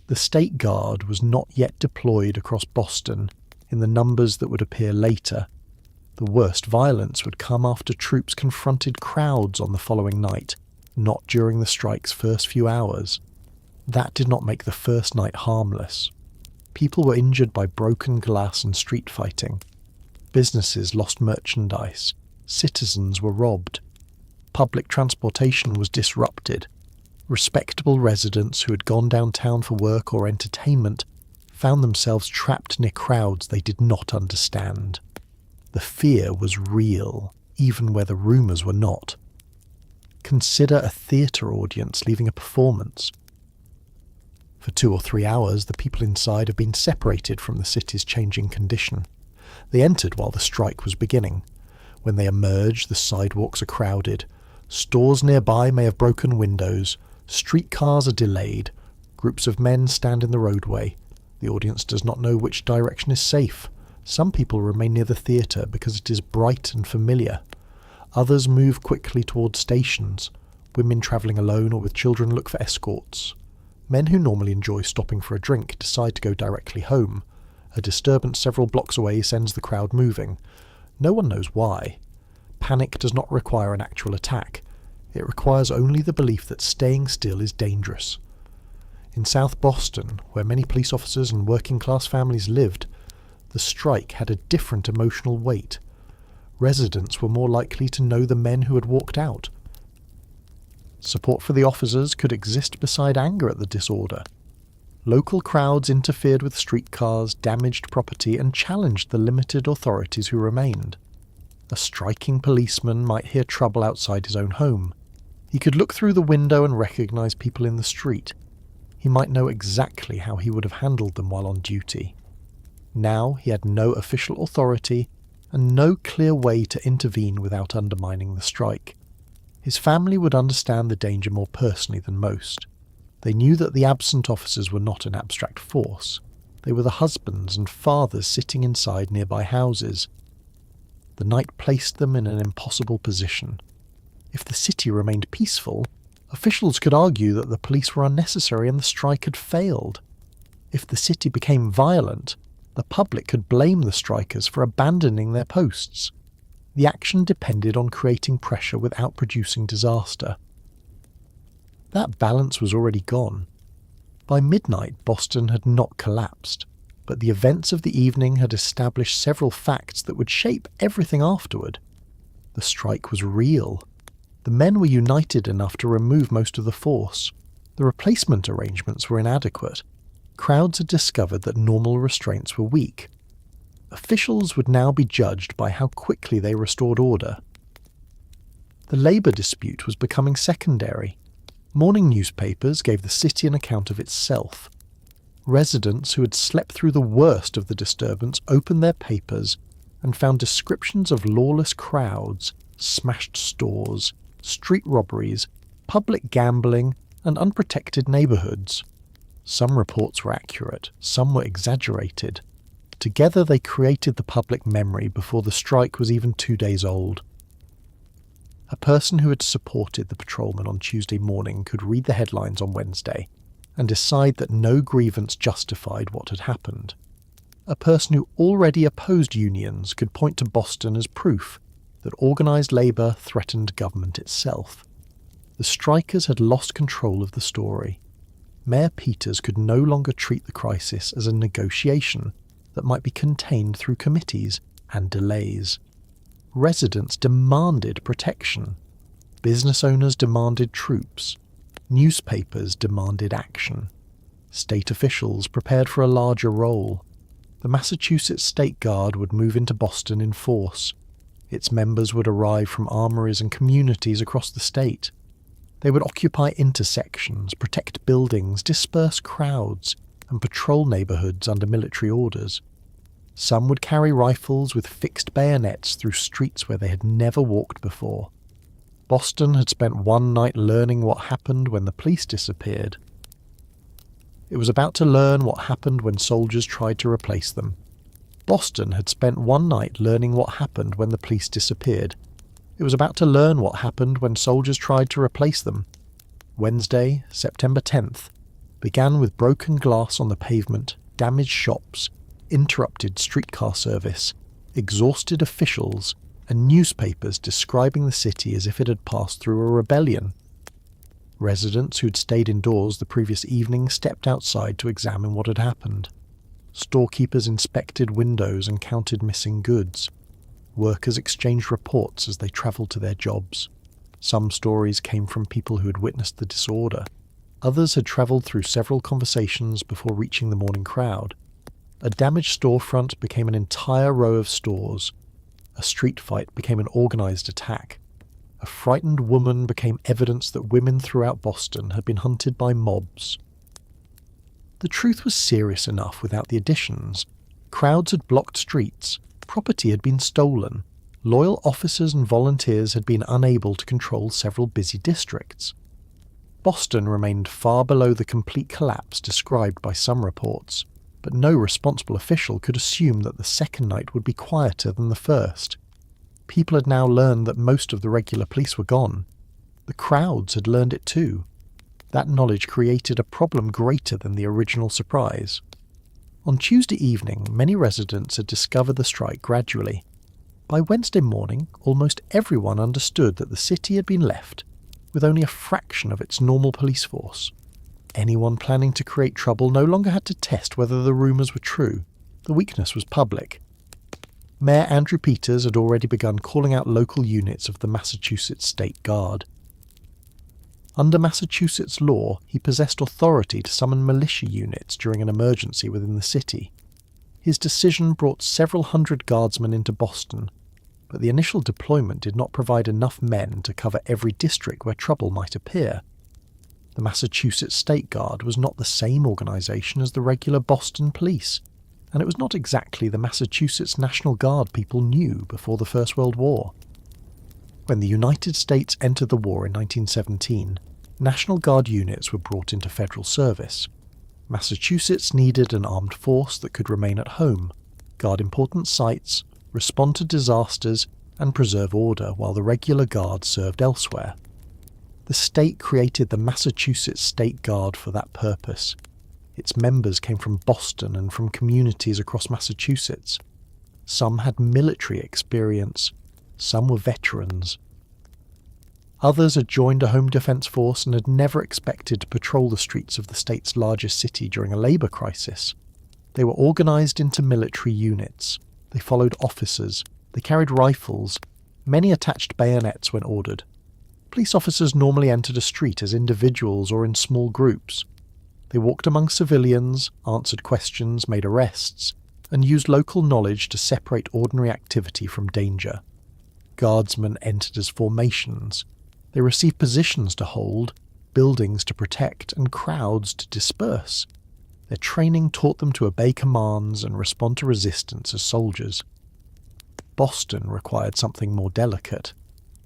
The State Guard was not yet deployed across Boston in the numbers that would appear later. The worst violence would come after troops confronted crowds on the following night, not during the strike's first few hours. That did not make the first night harmless. People were injured by broken glass and street fighting. Businesses lost merchandise. Citizens were robbed. Public transportation was disrupted. Respectable residents who had gone downtown for work or entertainment found themselves trapped near crowds they did not understand. The fear was real, even where the rumours were not. Consider a theatre audience leaving a performance. For 2 or 3 hours, the people inside have been separated from the city's changing condition. They entered while the strike was beginning. When they emerge, the sidewalks are crowded. Stores nearby may have broken windows. Streetcars are delayed. Groups of men stand in the roadway. The audience does not know which direction is safe. Some people remain near the theatre because it is bright and familiar. Others move quickly towards stations. Women travelling alone or with children look for escorts. Men who normally enjoy stopping for a drink decide to go directly home. A disturbance several blocks away sends the crowd moving. No one knows why. Panic does not require an actual attack. It requires only the belief that staying still is dangerous. In South Boston, where many police officers and working-class families lived, the the strike had a different emotional weight. Residents were more likely to know the men who had walked out. Support for the officers could exist beside anger at the disorder. Local crowds interfered with streetcars, damaged property, and challenged the limited authorities who remained. A striking policeman might hear trouble outside his own home. He could look through the window and recognize people in the street. He might know exactly how he would have handled them while on duty. Now he had no official authority and no clear way to intervene without undermining the strike. His family would understand the danger more personally than most. They knew that the absent officers were not an abstract force. They were the husbands and fathers sitting inside nearby houses. The night placed them in an impossible position. If the city remained peaceful, officials could argue that the police were unnecessary and the strike had failed. If the city became violent, the public could blame the strikers for abandoning their posts. The action depended on creating pressure without producing disaster. That balance was already gone. By midnight, Boston had not collapsed, but the events of the evening had established several facts that would shape everything afterward. The strike was real. The men were united enough to remove most of the force. The replacement arrangements were inadequate. Crowds had discovered that normal restraints were weak. Officials would now be judged by how quickly they restored order. The labour dispute was becoming secondary. Morning newspapers gave the city an account of itself. Residents who had slept through the worst of the disturbance opened their papers and found descriptions of lawless crowds, smashed stores, street robberies, public gambling, and unprotected neighbourhoods. Some reports were accurate, some were exaggerated. Together they created the public memory before the strike was even 2 days old. A person who had supported the patrolmen on Tuesday morning could read the headlines on Wednesday and decide that no grievance justified what had happened. A person who already opposed unions could point to Boston as proof that organised labour threatened government itself. The strikers had lost control of the story. Mayor Peters could no longer treat the crisis as a negotiation that might be contained through committees and delays. Residents demanded protection. Business owners demanded troops. Newspapers demanded action. State officials prepared for a larger role. The Massachusetts State Guard would move into Boston in force. Its members would arrive from armories and communities across the state. They would occupy intersections, protect buildings, disperse crowds, and patrol neighbourhoods under military orders. Some would carry rifles with fixed bayonets through streets where they had never walked before. Boston had spent one night learning what happened when the police disappeared. It was about to learn what happened when soldiers tried to replace them. Boston had spent one night learning what happened when the police disappeared. It was about to learn what happened when soldiers tried to replace them. Wednesday, September 10th, began with broken glass on the pavement, damaged shops, interrupted streetcar service, exhausted officials, and newspapers describing the city as if it had passed through a rebellion. Residents who'd stayed indoors the previous evening stepped outside to examine what had happened. Storekeepers inspected windows and counted missing goods. Workers exchanged reports as they travelled to their jobs. Some stories came from people who had witnessed the disorder. Others had travelled through several conversations before reaching the morning crowd. A damaged storefront became an entire row of stores. A street fight became an organised attack. A frightened woman became evidence that women throughout Boston had been hunted by mobs. The truth was serious enough without the additions. Crowds had blocked streets. Property had been stolen. Loyal officers and volunteers had been unable to control several busy districts. Boston remained far below the complete collapse described by some reports, but no responsible official could assume that the second night would be quieter than the first. People had now learned that most of the regular police were gone. The crowds had learned it too. That knowledge created a problem greater than the original surprise. On Tuesday evening, many residents had discovered the strike gradually. By Wednesday morning, almost everyone understood that the city had been left with only a fraction of its normal police force. Anyone planning to create trouble no longer had to test whether the rumours were true. The weakness was public. Mayor Andrew Peters had already begun calling out local units of the Massachusetts State Guard. Under Massachusetts law, he possessed authority to summon militia units during an emergency within the city. His decision brought several hundred guardsmen into Boston, but the initial deployment did not provide enough men to cover every district where trouble might appear. The Massachusetts State Guard was not the same organization as the regular Boston police, and it was not exactly the Massachusetts National Guard people knew before the First World War. When the United States entered the war in 1917, National Guard units were brought into federal service. Massachusetts needed an armed force that could remain at home, guard important sites, respond to disasters, and preserve order while the regular guard served elsewhere. The state created the Massachusetts State Guard for that purpose. Its members came from Boston and from communities across Massachusetts. Some had military experience, some were veterans. Others had joined a home defense force and had never expected to patrol the streets of the state's largest city during a labor crisis. They were organized into military units. They followed officers. They carried rifles. Many attached bayonets when ordered. Police officers normally entered a street as individuals or in small groups. They walked among civilians, answered questions, made arrests, and used local knowledge to separate ordinary activity from danger. Guardsmen entered as formations. They received positions to hold, buildings to protect, and crowds to disperse. Their training taught them to obey commands and respond to resistance as soldiers. Boston required something more delicate.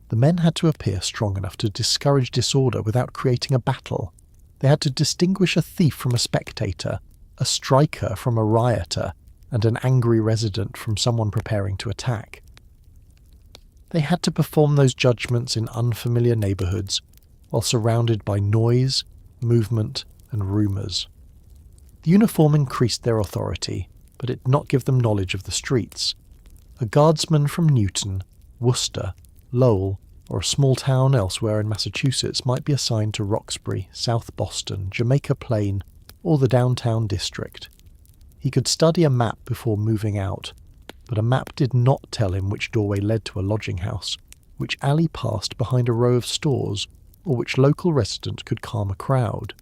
The men had to appear strong enough to discourage disorder without creating a battle. They had to distinguish a thief from a spectator, a striker from a rioter, and an angry resident from someone preparing to attack. They had to perform those judgments in unfamiliar neighborhoods, while surrounded by noise, movement, and rumors. The uniform increased their authority, but it did not give them knowledge of the streets. A guardsman from Newton, Worcester, Lowell, or a small town elsewhere in Massachusetts might be assigned to Roxbury, South Boston, Jamaica Plain, or the downtown district. He could study a map before moving out, but a map did not tell him which doorway led to a lodging house, which alley passed behind a row of stores, or which local resident could calm a crowd.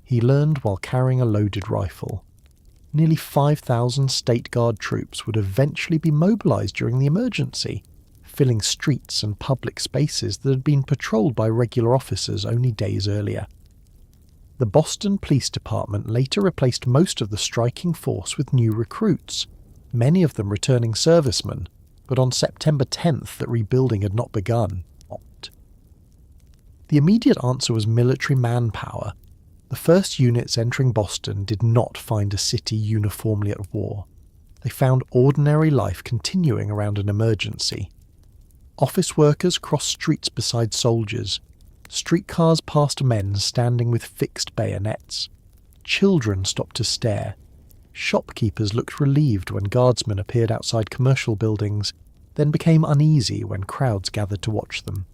He learned while carrying a loaded rifle. Nearly 5,000 State Guard troops would eventually be mobilized during the emergency, filling streets and public spaces that had been patrolled by regular officers only days earlier. The Boston Police Department later replaced most of the striking force with new recruits, many of them returning servicemen, but on September 10th that rebuilding had not begun. The immediate answer was military manpower. The first units entering Boston did not find a city uniformly at war. They found ordinary life continuing around an emergency. Office workers crossed streets beside soldiers. Streetcars passed men standing with fixed bayonets. Children stopped to stare. Shopkeepers looked relieved when guardsmen appeared outside commercial buildings, then became uneasy when crowds gathered to watch them.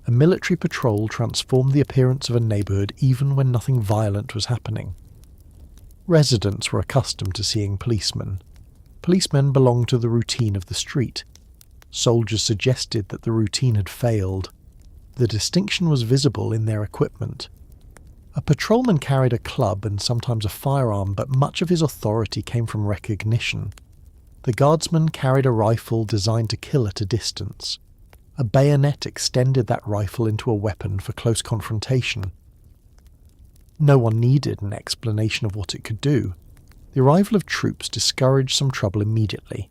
A military patrol transformed the appearance of a neighborhood even when nothing violent was happening. Residents were accustomed to seeing policemen. Policemen belonged to the routine of the street. Soldiers suggested that the routine had failed. The distinction was visible in their equipment. A patrolman carried a club and sometimes a firearm, but much of his authority came from recognition. The guardsman carried a rifle designed to kill at a distance. A bayonet extended that rifle into a weapon for close confrontation. No one needed an explanation of what it could do. The arrival of troops discouraged some trouble immediately.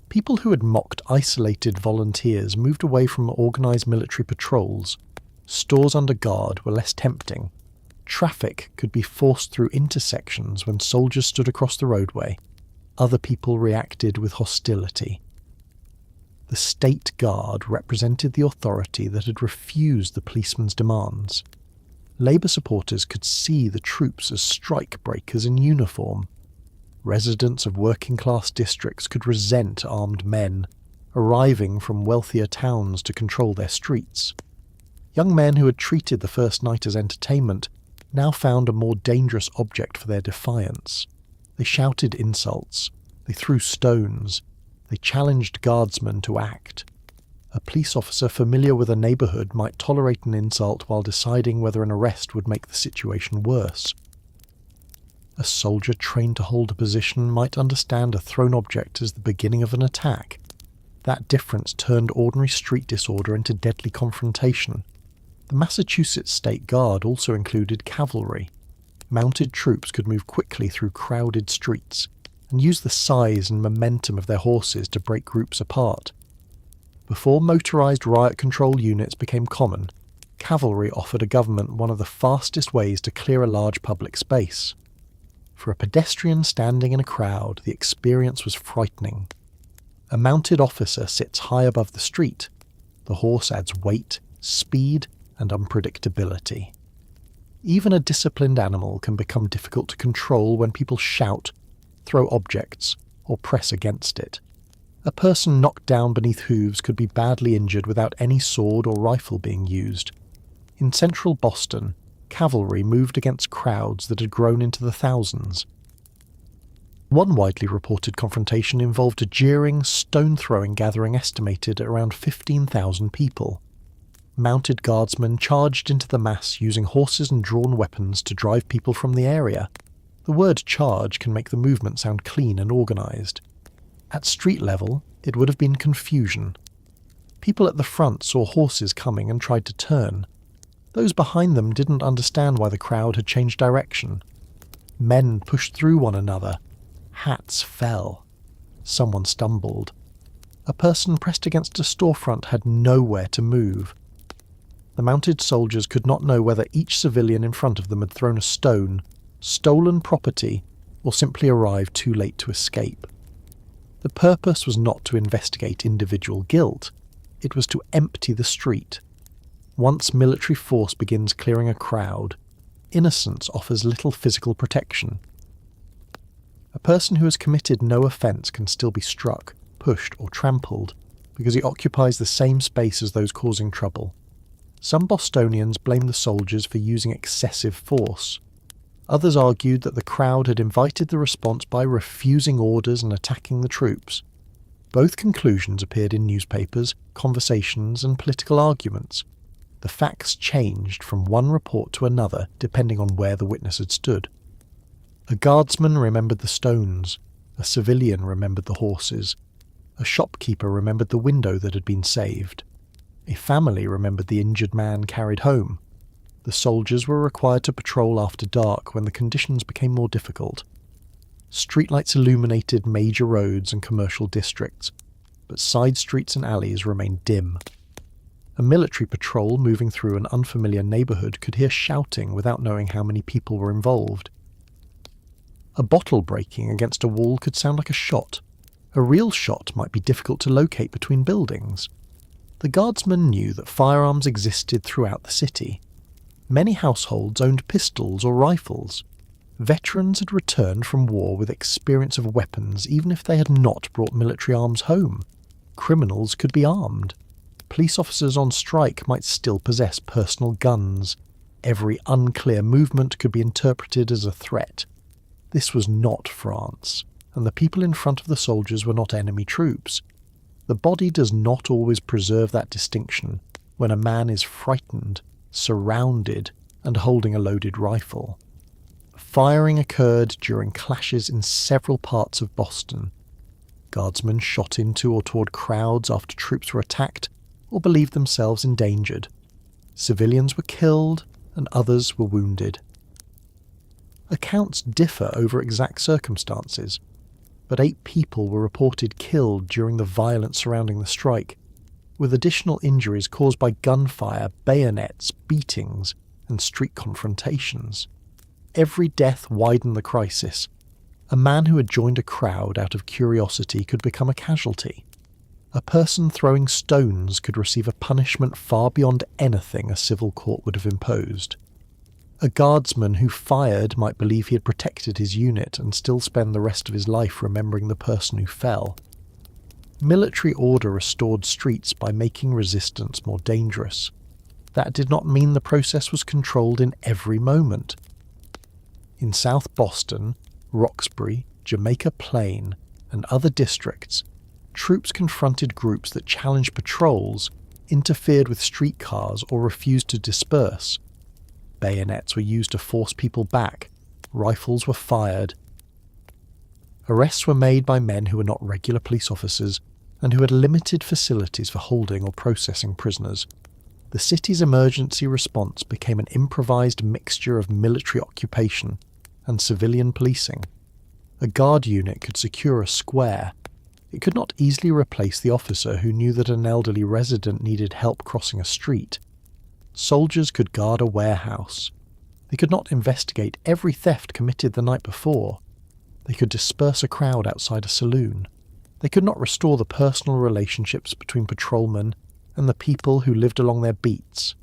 People who had mocked isolated volunteers moved away from organised military patrols. Stores under guard were less tempting. Traffic could be forced through intersections when soldiers stood across the roadway. Other people reacted with hostility. The State Guard represented the authority that had refused the policeman's demands. Labour supporters could see the troops as strike breakers in uniform. Residents of working-class districts could resent armed men, arriving from wealthier towns to control their streets. Young men who had treated the first night as entertainment now found a more dangerous object for their defiance. They shouted insults. They threw stones. They challenged guardsmen to act. A police officer familiar with a neighbourhood might tolerate an insult while deciding whether an arrest would make the situation worse. A soldier trained to hold a position might understand a thrown object as the beginning of an attack. That difference turned ordinary street disorder into deadly confrontation. The Massachusetts State Guard also included cavalry. Mounted troops could move quickly through crowded streets and use the size and momentum of their horses to break groups apart. Before motorized riot control units became common, cavalry offered a government one of the fastest ways to clear a large public space. For a pedestrian standing in a crowd, the experience was frightening. A mounted officer sits high above the street. The horse adds weight, speed, and unpredictability. Even a disciplined animal can become difficult to control when people shout, throw objects, or press against it. A person knocked down beneath hooves could be badly injured without any sword or rifle being used. In central Boston, cavalry moved against crowds that had grown into the thousands. One widely reported confrontation involved a jeering, stone-throwing gathering estimated at around 15,000 people. Mounted guardsmen charged into the mass using horses and drawn weapons to drive people from the area. The word charge can make the movement sound clean and organised. At street level, it would have been confusion. People at the front saw horses coming and tried to turn. Those behind them didn't understand why the crowd had changed direction. Men pushed through one another. Hats fell. Someone stumbled. A person pressed against a storefront had nowhere to move. The mounted soldiers could not know whether each civilian in front of them had thrown a stone, stolen property, or simply arrived too late to escape. The purpose was not to investigate individual guilt. It was to empty the street. Once military force begins clearing a crowd, innocence offers little physical protection. A person who has committed no offence can still be struck, pushed, or trampled because he occupies the same space as those causing trouble. Some Bostonians blamed the soldiers for using excessive force. Others argued that the crowd had invited the response by refusing orders and attacking the troops. Both conclusions appeared in newspapers, conversations, and political arguments. The facts changed from one report to another depending on where the witness had stood. A guardsman remembered the stones. A civilian remembered the horses. A shopkeeper remembered the window that had been saved. A family remembered the injured man carried home. The soldiers were required to patrol after dark when the conditions became more difficult. Streetlights illuminated major roads and commercial districts, but side streets and alleys remained dim. A military patrol moving through an unfamiliar neighbourhood could hear shouting without knowing how many people were involved. A bottle breaking against a wall could sound like a shot. A real shot might be difficult to locate between buildings. The guardsmen knew that firearms existed throughout the city. Many households owned pistols or rifles. Veterans had returned from war with experience of weapons even if they had not brought military arms home. Criminals could be armed. Police officers on strike might still possess personal guns. Every unclear movement could be interpreted as a threat. This was not France, and the people in front of the soldiers were not enemy troops. The body does not always preserve that distinction when a man is frightened, surrounded, and holding a loaded rifle. Firing occurred during clashes in several parts of Boston. Guardsmen shot into or toward crowds after troops were attacked or believed themselves endangered. Civilians were killed and others were wounded. Accounts differ over exact circumstances, but 8 people were reported killed during the violence surrounding the strike, with additional injuries caused by gunfire, bayonets, beatings, and street confrontations. Every death widened the crisis. A man who had joined a crowd out of curiosity could become a casualty. A person throwing stones could receive a punishment far beyond anything a civil court would have imposed. A guardsman who fired might believe he had protected his unit and still spend the rest of his life remembering the person who fell. Military order restored streets by making resistance more dangerous. That did not mean the process was controlled in every moment. In South Boston, Roxbury, Jamaica Plain, and other districts, troops confronted groups that challenged patrols, interfered with streetcars, or refused to disperse. Bayonets were used to force people back. Rifles were fired. Arrests were made by men who were not regular police officers and who had limited facilities for holding or processing prisoners. The city's emergency response became an improvised mixture of military occupation and civilian policing. A guard unit could secure a square. It could not easily replace the officer who knew that an elderly resident needed help crossing a street. Soldiers could guard a warehouse. They could not investigate every theft committed the night before. They could disperse a crowd outside a saloon. They could not restore the personal relationships between patrolmen and the people who lived along their beats.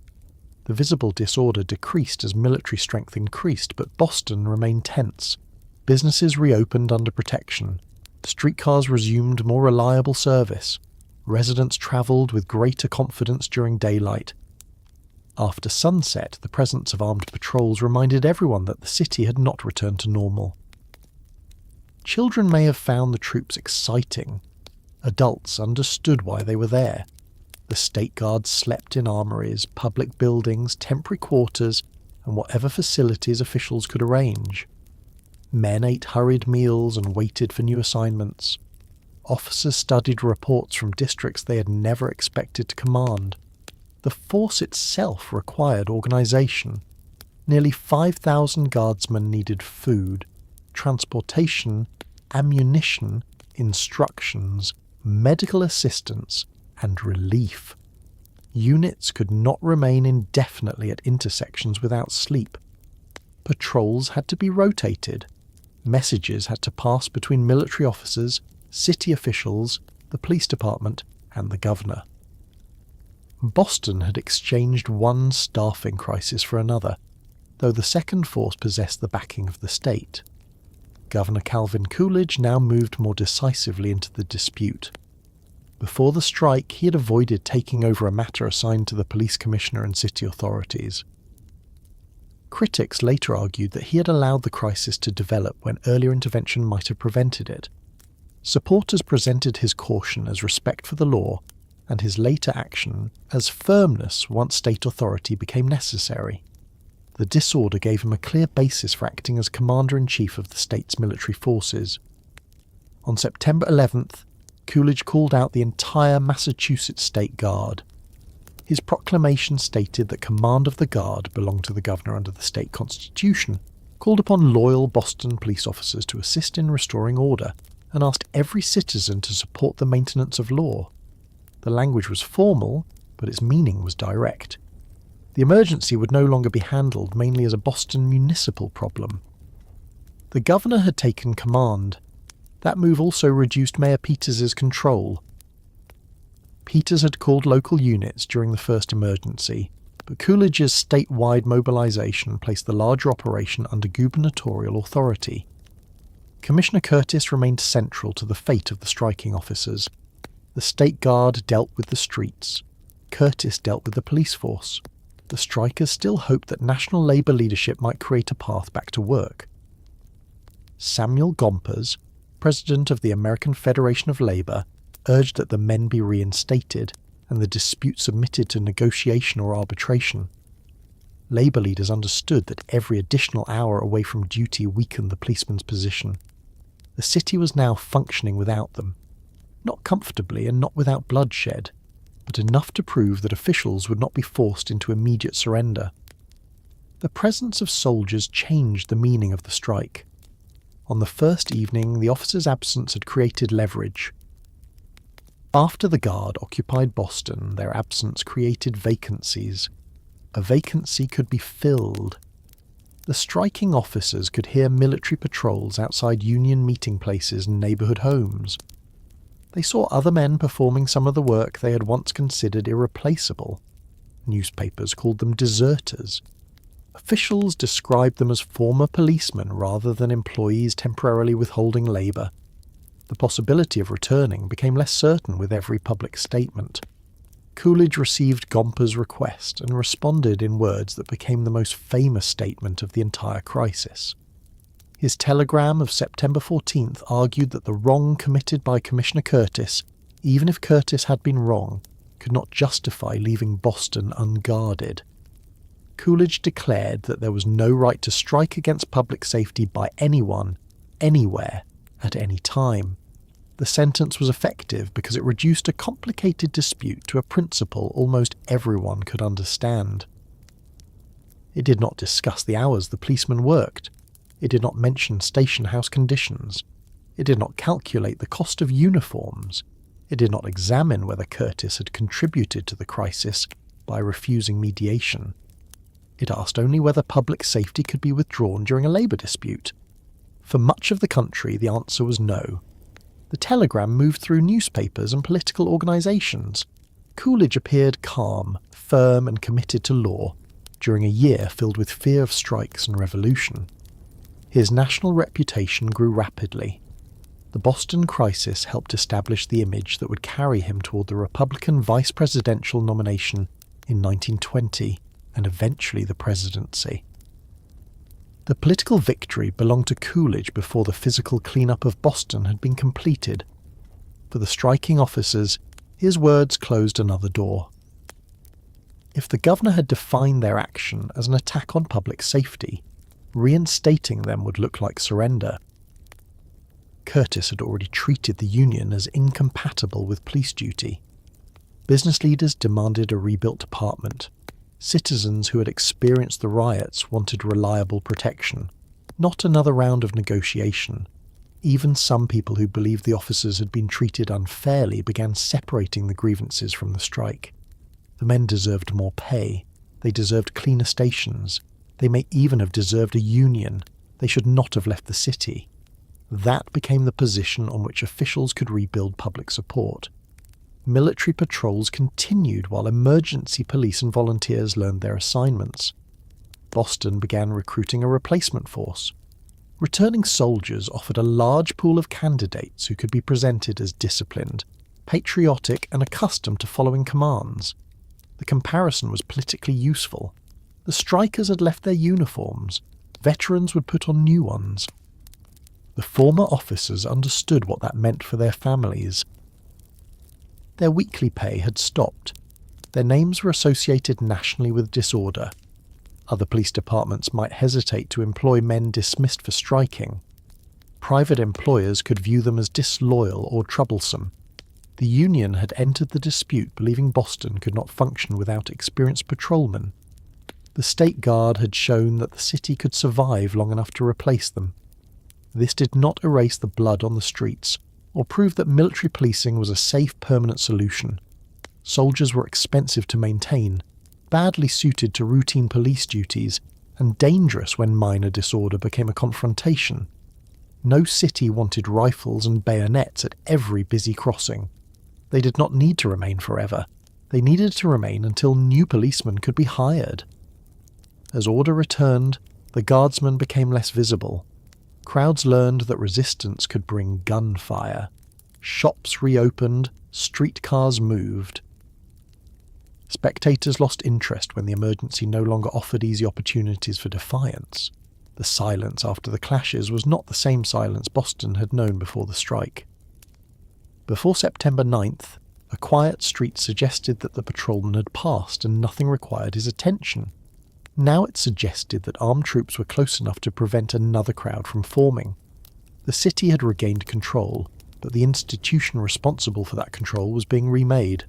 The visible disorder decreased as military strength increased, but Boston remained tense. Businesses reopened under protection. Streetcars resumed more reliable service. Residents travelled with greater confidence during daylight. After sunset, the presence of armed patrols reminded everyone that the city had not returned to normal. Children may have found the troops exciting. Adults understood why they were there. The state guards slept in armories, public buildings, temporary quarters, and whatever facilities officials could arrange. Men ate hurried meals and waited for new assignments. Officers studied reports from districts they had never expected to command. The force itself required organisation. Nearly 5,000 guardsmen needed food, transportation, ammunition, instructions, medical assistance, and relief. Units could not remain indefinitely at intersections without sleep. Patrols had to be rotated. Messages had to pass between military officers, city officials, the police department, and the governor. Boston had exchanged one staffing crisis for another, though the second force possessed the backing of the state. Governor Calvin Coolidge now moved more decisively into the dispute. Before the strike, he had avoided taking over a matter assigned to the police commissioner and city authorities. Critics later argued that he had allowed the crisis to develop when earlier intervention might have prevented it. Supporters presented his caution as respect for the law and his later action as firmness once state authority became necessary. The disorder gave him a clear basis for acting as commander-in-chief of the state's military forces. On September 11th, Coolidge called out the entire Massachusetts State Guard. His proclamation stated that command of the Guard belonged to the governor under the state constitution, called upon loyal Boston police officers to assist in restoring order, and asked every citizen to support the maintenance of law. The language was formal, but its meaning was direct. The emergency would no longer be handled mainly as a Boston municipal problem. The governor had taken command. That move also reduced Mayor Peters's control. Peters had called local units during the first emergency, but Coolidge's statewide mobilization placed the larger operation under gubernatorial authority. Commissioner Curtis remained central to the fate of the striking officers. The State Guard dealt with the streets. Curtis dealt with the police force. The strikers still hoped that national labour leadership might create a path back to work. Samuel Gompers, president of the American Federation of Labour, urged that the men be reinstated and the dispute submitted to negotiation or arbitration. Labour leaders understood that every additional hour away from duty weakened the policeman's position. The city was now functioning without them, not comfortably and not without bloodshed, but enough to prove that officials would not be forced into immediate surrender. The presence of soldiers changed the meaning of the strike. On the first evening, the officers' absence had created leverage. After the Guard occupied Boston, their absence created vacancies. A vacancy could be filled. The striking officers could hear military patrols outside Union meeting places and neighbourhood homes. They saw other men performing some of the work they had once considered irreplaceable. Newspapers called them deserters. Officials described them as former policemen rather than employees temporarily withholding labour. The possibility of returning became less certain with every public statement. Coolidge received Gompers' request and responded in words that became the most famous statement of the entire crisis. His telegram of September 14th argued that the wrong committed by Commissioner Curtis, even if Curtis had been wrong, could not justify leaving Boston unguarded. Coolidge declared that there was no right to strike against public safety by anyone, anywhere, at any time. The sentence was effective because it reduced a complicated dispute to a principle almost everyone could understand. It did not discuss the hours the policemen worked. It did not mention station house conditions. It did not calculate the cost of uniforms. It did not examine whether Curtis had contributed to the crisis by refusing mediation. It asked only whether public safety could be withdrawn during a labour dispute. For much of the country, the answer was no. The telegram moved through newspapers and political organisations. Coolidge appeared calm, firm and committed to law during a year filled with fear of strikes and revolution. His national reputation grew rapidly. The Boston crisis helped establish the image that would carry him toward the Republican vice presidential nomination in 1920 and eventually the presidency. The political victory belonged to Coolidge before the physical cleanup of Boston had been completed. For the striking officers, his words closed another door. If the governor had defined their action as an attack on public safety, reinstating them would look like surrender. Curtis had already treated the Union as incompatible with police duty. Business leaders demanded a rebuilt department. Citizens who had experienced the riots wanted reliable protection, not another round of negotiation. Even some people who believed the officers had been treated unfairly began separating the grievances from the strike. The men deserved more pay. They deserved cleaner stations. They may even have deserved a union. They should not have left the city. That became the position on which officials could rebuild public support. Military patrols continued while emergency police and volunteers learned their assignments. Boston began recruiting a replacement force. Returning soldiers offered a large pool of candidates who could be presented as disciplined, patriotic and accustomed to following commands. The comparison was politically useful. The strikers had left their uniforms. Veterans would put on new ones. The former officers understood what that meant for their families. Their weekly pay had stopped. Their names were associated nationally with disorder. Other police departments might hesitate to employ men dismissed for striking. Private employers could view them as disloyal or troublesome. The Union had entered the dispute believing Boston could not function without experienced patrolmen. The State Guard had shown that the city could survive long enough to replace them. This did not erase the blood on the streets, or prove that military policing was a safe, permanent solution. Soldiers were expensive to maintain, badly suited to routine police duties, and dangerous when minor disorder became a confrontation. No city wanted rifles and bayonets at every busy crossing. They did not need to remain forever. They needed to remain until new policemen could be hired. As order returned, the guardsmen became less visible. Crowds learned that resistance could bring gunfire. Shops reopened, streetcars moved. Spectators lost interest when the emergency no longer offered easy opportunities for defiance. The silence after the clashes was not the same silence Boston had known before the strike. Before September 9th, a quiet street suggested that the patrolman had passed and nothing required his attention. Now it suggested that armed troops were close enough to prevent another crowd from forming. The city had regained control, but the institution responsible for that control was being remade.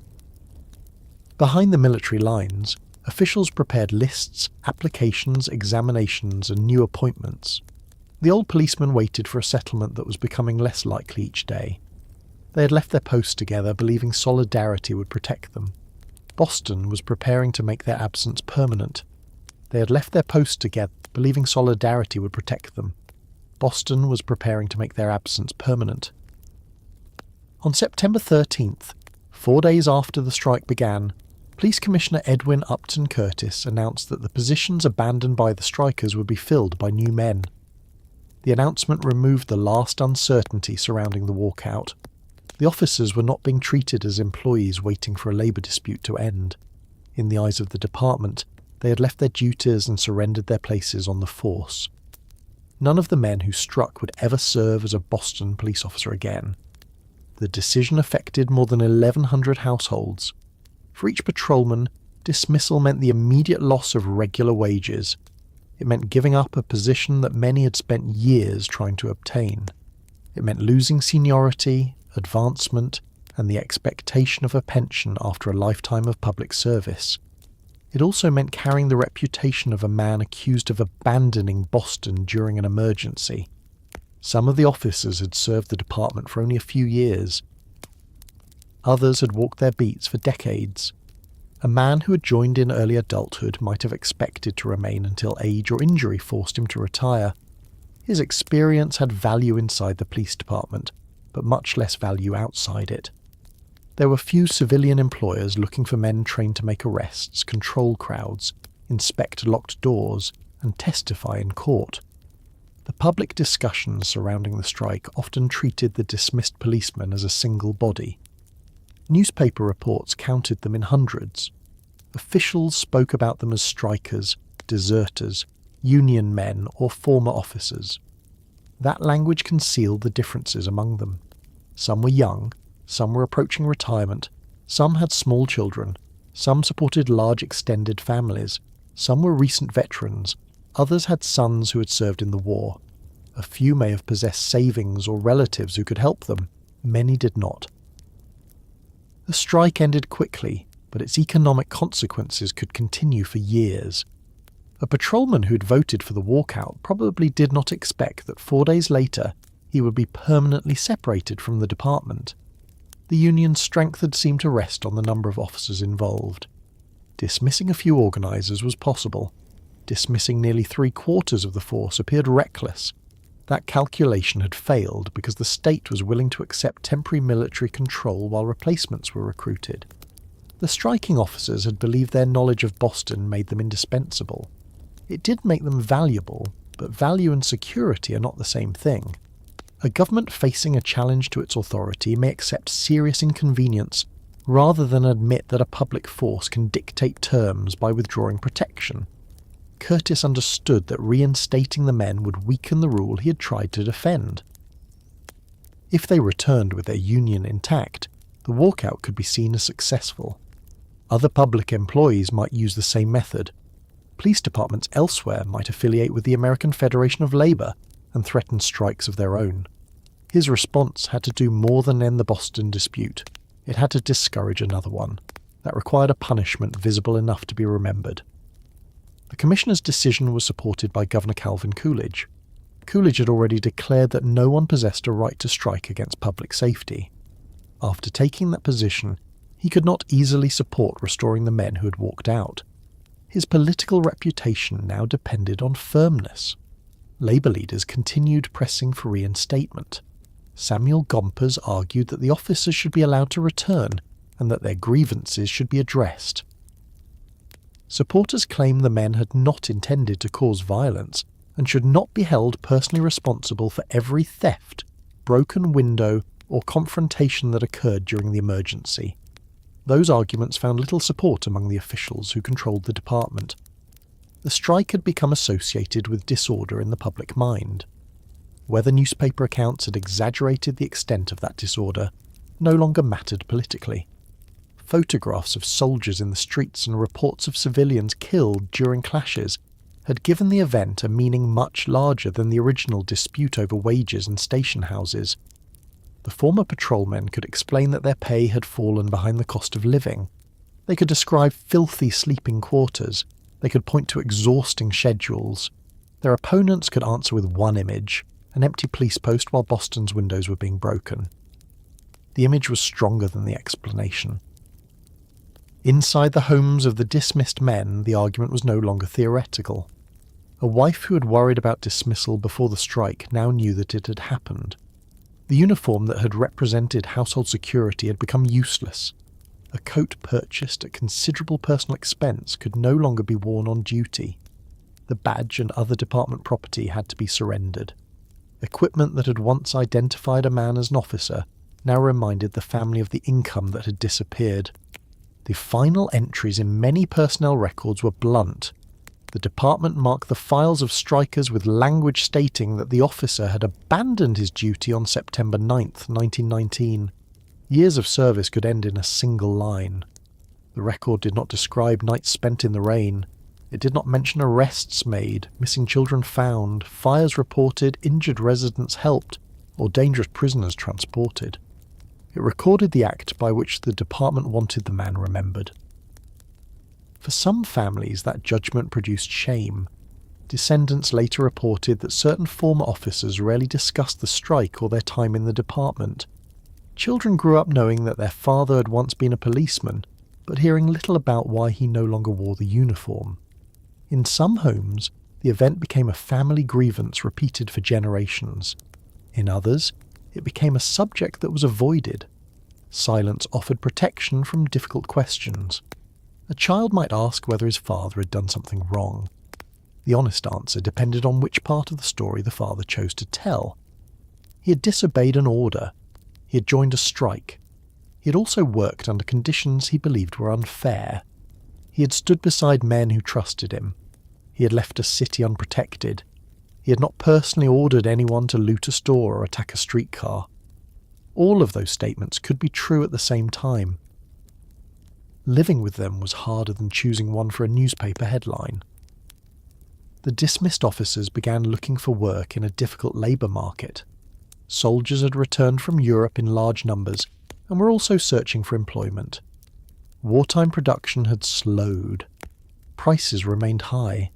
Behind the military lines, officials prepared lists, applications, examinations, and new appointments. The old policemen waited for a settlement that was becoming less likely each day. They had left their posts together, believing solidarity would protect them. Boston was preparing to make their absence permanent. They had left their posts together, believing solidarity would protect them. Boston was preparing to make their absence permanent. On September 13th, 4 days after the strike began, Police Commissioner Edwin Upton Curtis announced that the positions abandoned by the strikers would be filled by new men. The announcement removed the last uncertainty surrounding the walkout. The officers were not being treated as employees waiting for a labour dispute to end. In the eyes of the department, they had left their duties and surrendered their places on the force. None of the men who struck would ever serve as a Boston police officer again. The decision affected more than 1,100 households. For each patrolman, dismissal meant the immediate loss of regular wages. It meant giving up a position that many had spent years trying to obtain. It meant losing seniority, advancement, and the expectation of a pension after a lifetime of public service. It also meant carrying the reputation of a man accused of abandoning Boston during an emergency. Some of the officers had served the department for only a few years. Others had walked their beats for decades. A man who had joined in early adulthood might have expected to remain until age or injury forced him to retire. His experience had value inside the police department, but much less value outside it. There were few civilian employers looking for men trained to make arrests, control crowds, inspect locked doors, and testify in court. The public discussions surrounding the strike often treated the dismissed policemen as a single body. Newspaper reports counted them in hundreds. Officials spoke about them as strikers, deserters, union men, or former officers. That language concealed the differences among them. Some were young, some were approaching retirement, some had small children, some supported large extended families, some were recent veterans, others had sons who had served in the war. A few may have possessed savings or relatives who could help them, many did not. The strike ended quickly, but its economic consequences could continue for years. A patrolman who'd voted for the walkout probably did not expect that 4 days later he would be permanently separated from the department. The union's strength had seemed to rest on the number of officers involved. Dismissing a few organisers was possible. Dismissing nearly 3/4 of the force appeared reckless. That calculation had failed because the state was willing to accept temporary military control while replacements were recruited. The striking officers had believed their knowledge of Boston made them indispensable. It did make them valuable, but value and security are not the same thing. A government facing a challenge to its authority may accept serious inconvenience rather than admit that a public force can dictate terms by withdrawing protection. Curtis understood that reinstating the men would weaken the rule he had tried to defend. If they returned with their union intact, the walkout could be seen as successful. Other public employees might use the same method. Police departments elsewhere might affiliate with the American Federation of Labour and threaten strikes of their own. His response had to do more than end the Boston dispute. It had to discourage another one. That required a punishment visible enough to be remembered. The commissioner's decision was supported by Governor Calvin Coolidge. Coolidge had already declared that no one possessed a right to strike against public safety. After taking that position, he could not easily support restoring the men who had walked out. His political reputation now depended on firmness. Labour leaders continued pressing for reinstatement. Samuel Gompers argued that the officers should be allowed to return and that their grievances should be addressed. Supporters claimed the men had not intended to cause violence and should not be held personally responsible for every theft, broken window, or confrontation that occurred during the emergency. Those arguments found little support among the officials who controlled the department. The strike had become associated with disorder in the public mind. Whether newspaper accounts had exaggerated the extent of that disorder no longer mattered politically. Photographs of soldiers in the streets and reports of civilians killed during clashes had given the event a meaning much larger than the original dispute over wages and station houses. The former patrolmen could explain that their pay had fallen behind the cost of living. They could describe filthy sleeping quarters. They could point to exhausting schedules. Their opponents could answer with one image, an empty police post while Boston's windows were being broken. The image was stronger than the explanation. Inside the homes of the dismissed men, the argument was no longer theoretical. A wife who had worried about dismissal before the strike now knew that it had happened. The uniform that had represented household security had become useless. A coat purchased at considerable personal expense could no longer be worn on duty. The badge and other department property had to be surrendered. Equipment that had once identified a man as an officer now reminded the family of the income that had disappeared. The final entries in many personnel records were blunt. The department marked the files of strikers with language stating that the officer had abandoned his duty on September 9th, 1919. Years of service could end in a single line. The record did not describe nights spent in the rain. It did not mention arrests made, missing children found, fires reported, injured residents helped, or dangerous prisoners transported. It recorded the act by which the department wanted the man remembered. For some families, that judgment produced shame. Descendants later reported that certain former officers rarely discussed the strike or their time in the department. Children grew up knowing that their father had once been a policeman, but hearing little about why he no longer wore the uniform. In some homes, the event became a family grievance repeated for generations. In others, it became a subject that was avoided. Silence offered protection from difficult questions. A child might ask whether his father had done something wrong. The honest answer depended on which part of the story the father chose to tell. He had disobeyed an order. He had joined a strike. He had also worked under conditions he believed were unfair. He had stood beside men who trusted him. He had left a city unprotected. He had not personally ordered anyone to loot a store or attack a streetcar. All of those statements could be true at the same time. Living with them was harder than choosing one for a newspaper headline. The dismissed officers began looking for work in a difficult labour market. Soldiers had returned from Europe in large numbers and were also searching for employment. Wartime production had slowed. Prices remained high.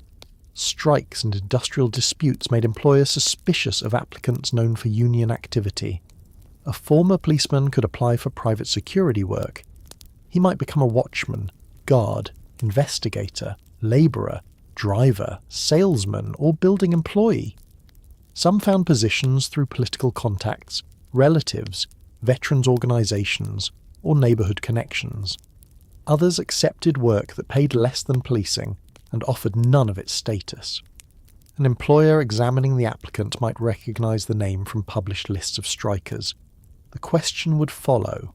Strikes and industrial disputes made employers suspicious of applicants known for union activity. A former policeman could apply for private security work. He might become a watchman, guard, investigator, labourer, driver, salesman, or building employee. Some found positions through political contacts, relatives, veterans' organisations, or neighbourhood connections. Others accepted work that paid less than policing and offered none of its status. An employer examining the applicant might recognise the name from published lists of strikers. The question would follow: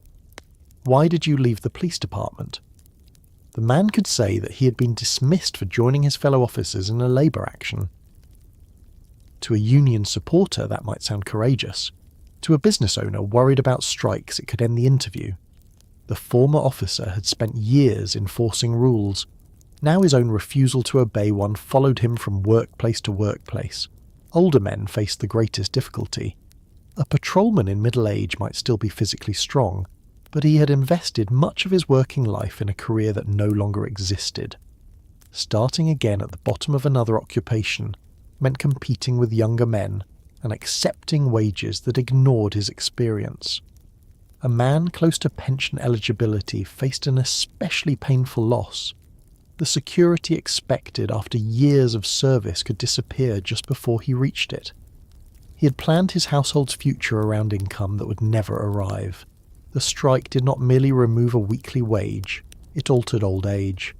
why did you leave the police department? The man could say that he had been dismissed for joining his fellow officers in a labour action. To a union supporter, that might sound courageous. To a business owner worried about strikes, it could end the interview. The former officer had spent years enforcing rules. Now his own refusal to obey one followed him from workplace to workplace. Older men faced the greatest difficulty. A patrolman in middle age might still be physically strong, but he had invested much of his working life in a career that no longer existed. Starting again at the bottom of another occupation meant competing with younger men and accepting wages that ignored his experience. A man close to pension eligibility faced an especially painful loss. The security expected after years of service could disappear just before he reached it. He had planned his household's future around income that would never arrive. The strike did not merely remove a weekly wage, it altered old age.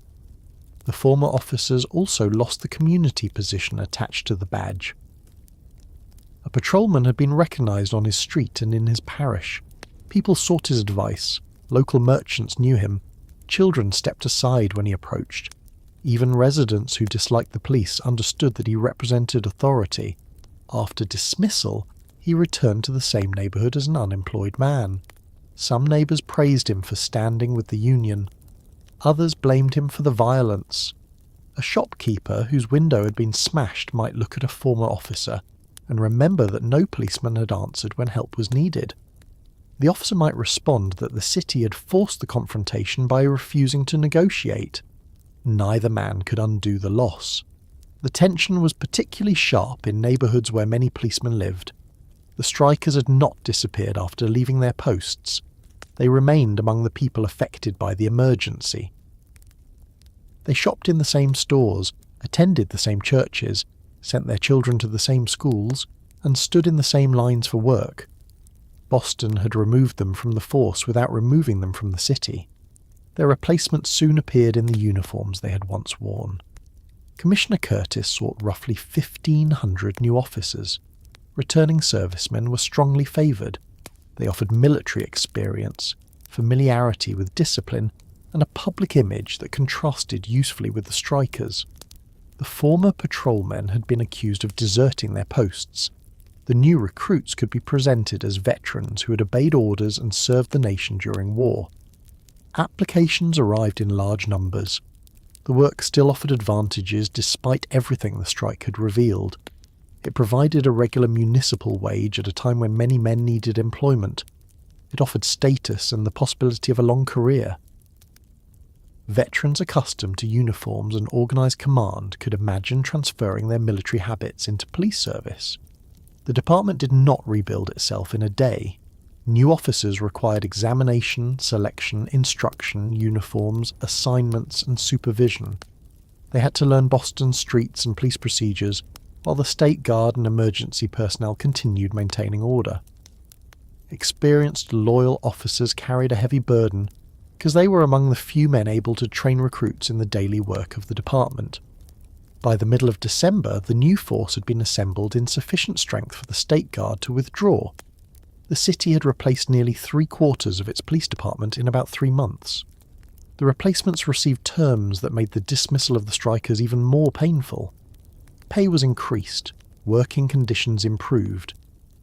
The former officers also lost the community position attached to the badge. A patrolman had been recognised on his street and in his parish. People sought his advice, local merchants knew him, children stepped aside when he approached. Even residents who disliked the police understood that he represented authority. After dismissal, he returned to the same neighbourhood as an unemployed man. Some neighbours praised him for standing with the union. Others blamed him for the violence. A shopkeeper whose window had been smashed might look at a former officer and remember that no policeman had answered when help was needed. The officer might respond that the city had forced the confrontation by refusing to negotiate. Neither man could undo the loss. The tension was particularly sharp in neighbourhoods where many policemen lived. The strikers had not disappeared after leaving their posts. They remained among the people affected by the emergency. They shopped in the same stores, attended the same churches, sent their children to the same schools, and stood in the same lines for work. Boston had removed them from the force without removing them from the city. Their replacements soon appeared in the uniforms they had once worn. Commissioner Curtis sought roughly 1,500 new officers. Returning servicemen were strongly favoured. They offered military experience, familiarity with discipline, and a public image that contrasted usefully with the strikers. The former patrolmen had been accused of deserting their posts. The new recruits could be presented as veterans who had obeyed orders and served the nation during war. Applications arrived in large numbers. The work still offered advantages despite everything the strike had revealed. It provided a regular municipal wage at a time when many men needed employment. It offered status and the possibility of a long career. Veterans accustomed to uniforms and organised command could imagine transferring their military habits into police service. The department did not rebuild itself in a day. New officers required examination, selection, instruction, uniforms, assignments, and supervision. They had to learn Boston's streets and police procedures, while the State Guard and emergency personnel continued maintaining order. Experienced, loyal officers carried a heavy burden, because they were among the few men able to train recruits in the daily work of the department. By the middle of December, the new force had been assembled in sufficient strength for the State Guard to withdraw. The city had replaced nearly 3/4 of its police department in about 3 months. The replacements received terms that made the dismissal of the strikers even more painful. Pay was increased, working conditions improved.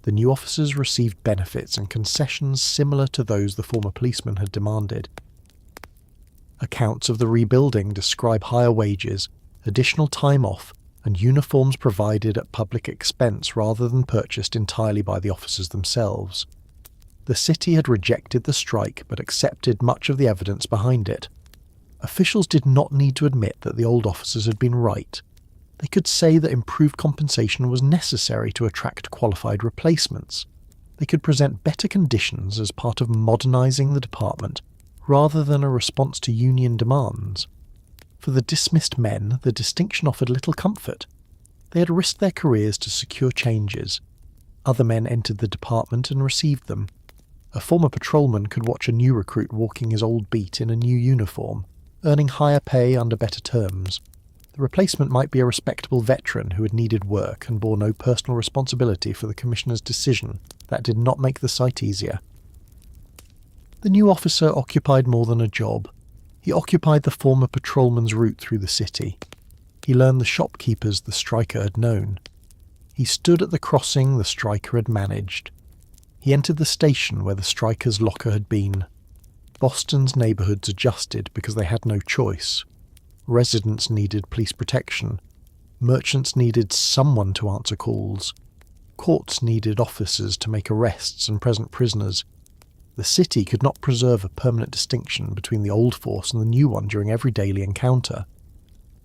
The new officers received benefits and concessions similar to those the former policemen had demanded. Accounts of the rebuilding describe higher wages, additional time off, and uniforms provided at public expense rather than purchased entirely by the officers themselves. The city had rejected the strike but accepted much of the evidence behind it. Officials did not need to admit that the old officers had been right. They could say that improved compensation was necessary to attract qualified replacements. They could present better conditions as part of modernising the department rather than a response to union demands. For the dismissed men, the distinction offered little comfort. They had risked their careers to secure changes. Other men entered the department and received them. A former patrolman could watch a new recruit walking his old beat in a new uniform, earning higher pay under better terms. The replacement might be a respectable veteran who had needed work and bore no personal responsibility for the commissioner's decision. That did not make the sight easier. The new officer occupied more than a job. He occupied the former patrolman's route through the city. He learned the shopkeepers the striker had known. He stood at the crossing the striker had managed. He entered the station where the striker's locker had been. Boston's neighbourhoods adjusted because they had no choice. Residents needed police protection. Merchants needed someone to answer calls. Courts needed officers to make arrests and present prisoners. The city could not preserve a permanent distinction between the old force and the new one during every daily encounter.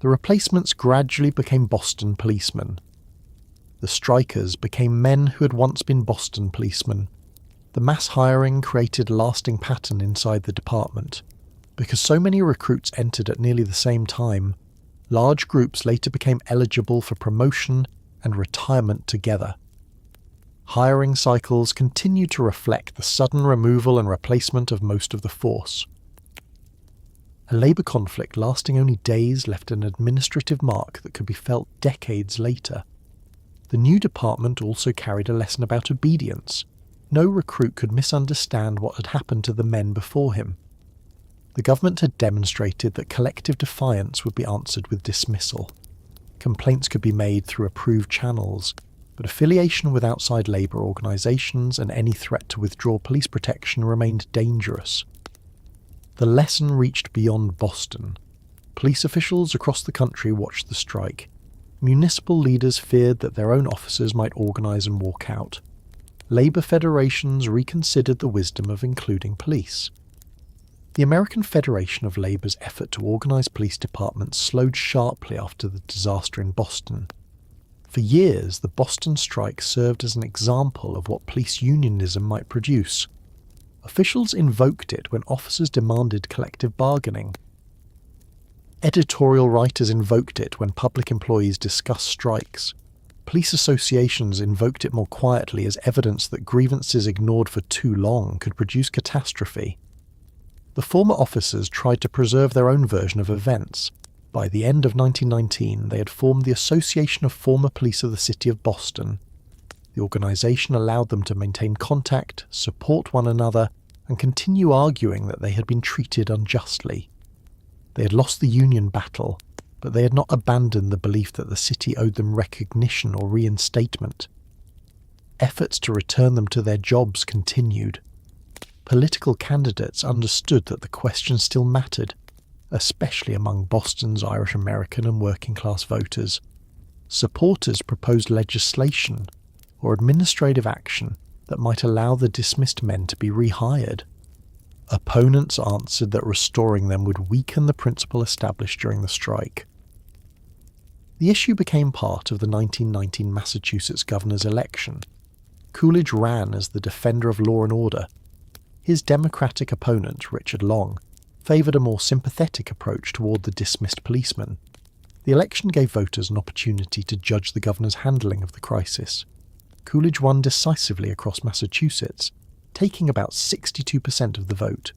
The replacements gradually became Boston policemen. The strikers became men who had once been Boston policemen. The mass hiring created a lasting pattern inside the department. Because so many recruits entered at nearly the same time, large groups later became eligible for promotion and retirement together. Hiring cycles continued to reflect the sudden removal and replacement of most of the force. A labour conflict lasting only days left an administrative mark that could be felt decades later. The new department also carried a lesson about obedience. No recruit could misunderstand what had happened to the men before him. The government had demonstrated that collective defiance would be answered with dismissal. Complaints could be made through approved channels, but affiliation with outside labour organisations and any threat to withdraw police protection remained dangerous. The lesson reached beyond Boston. Police officials across the country watched the strike. Municipal leaders feared that their own officers might organise and walk out. Labour federations reconsidered the wisdom of including police. The American Federation of Labour's effort to organise police departments slowed sharply after the disaster in Boston. For years, the Boston strike served as an example of what police unionism might produce. Officials invoked it when officers demanded collective bargaining. Editorial writers invoked it when public employees discussed strikes. Police associations invoked it more quietly as evidence that grievances ignored for too long could produce catastrophe. The former officers tried to preserve their own version of events. By the end of 1919, they had formed the Association of Former Police of the City of Boston. The organisation allowed them to maintain contact, support one another, and continue arguing that they had been treated unjustly. They had lost the Union battle. but they had not abandoned the belief that the city owed them recognition or reinstatement. Efforts to return them to their jobs continued. Political candidates understood that the question still mattered, especially among Boston's Irish American and working class voters. Supporters proposed legislation or administrative action that might allow the dismissed men to be rehired. Opponents answered that restoring them would weaken the principle established during the strike. The issue became part of the 1919 Massachusetts governor's election. Coolidge ran as the defender of law and order. His Democratic opponent, Richard Long, favoured a more sympathetic approach toward the dismissed policemen. The election gave voters an opportunity to judge the governor's handling of the crisis. Coolidge won decisively across Massachusetts, taking about 62% of the vote.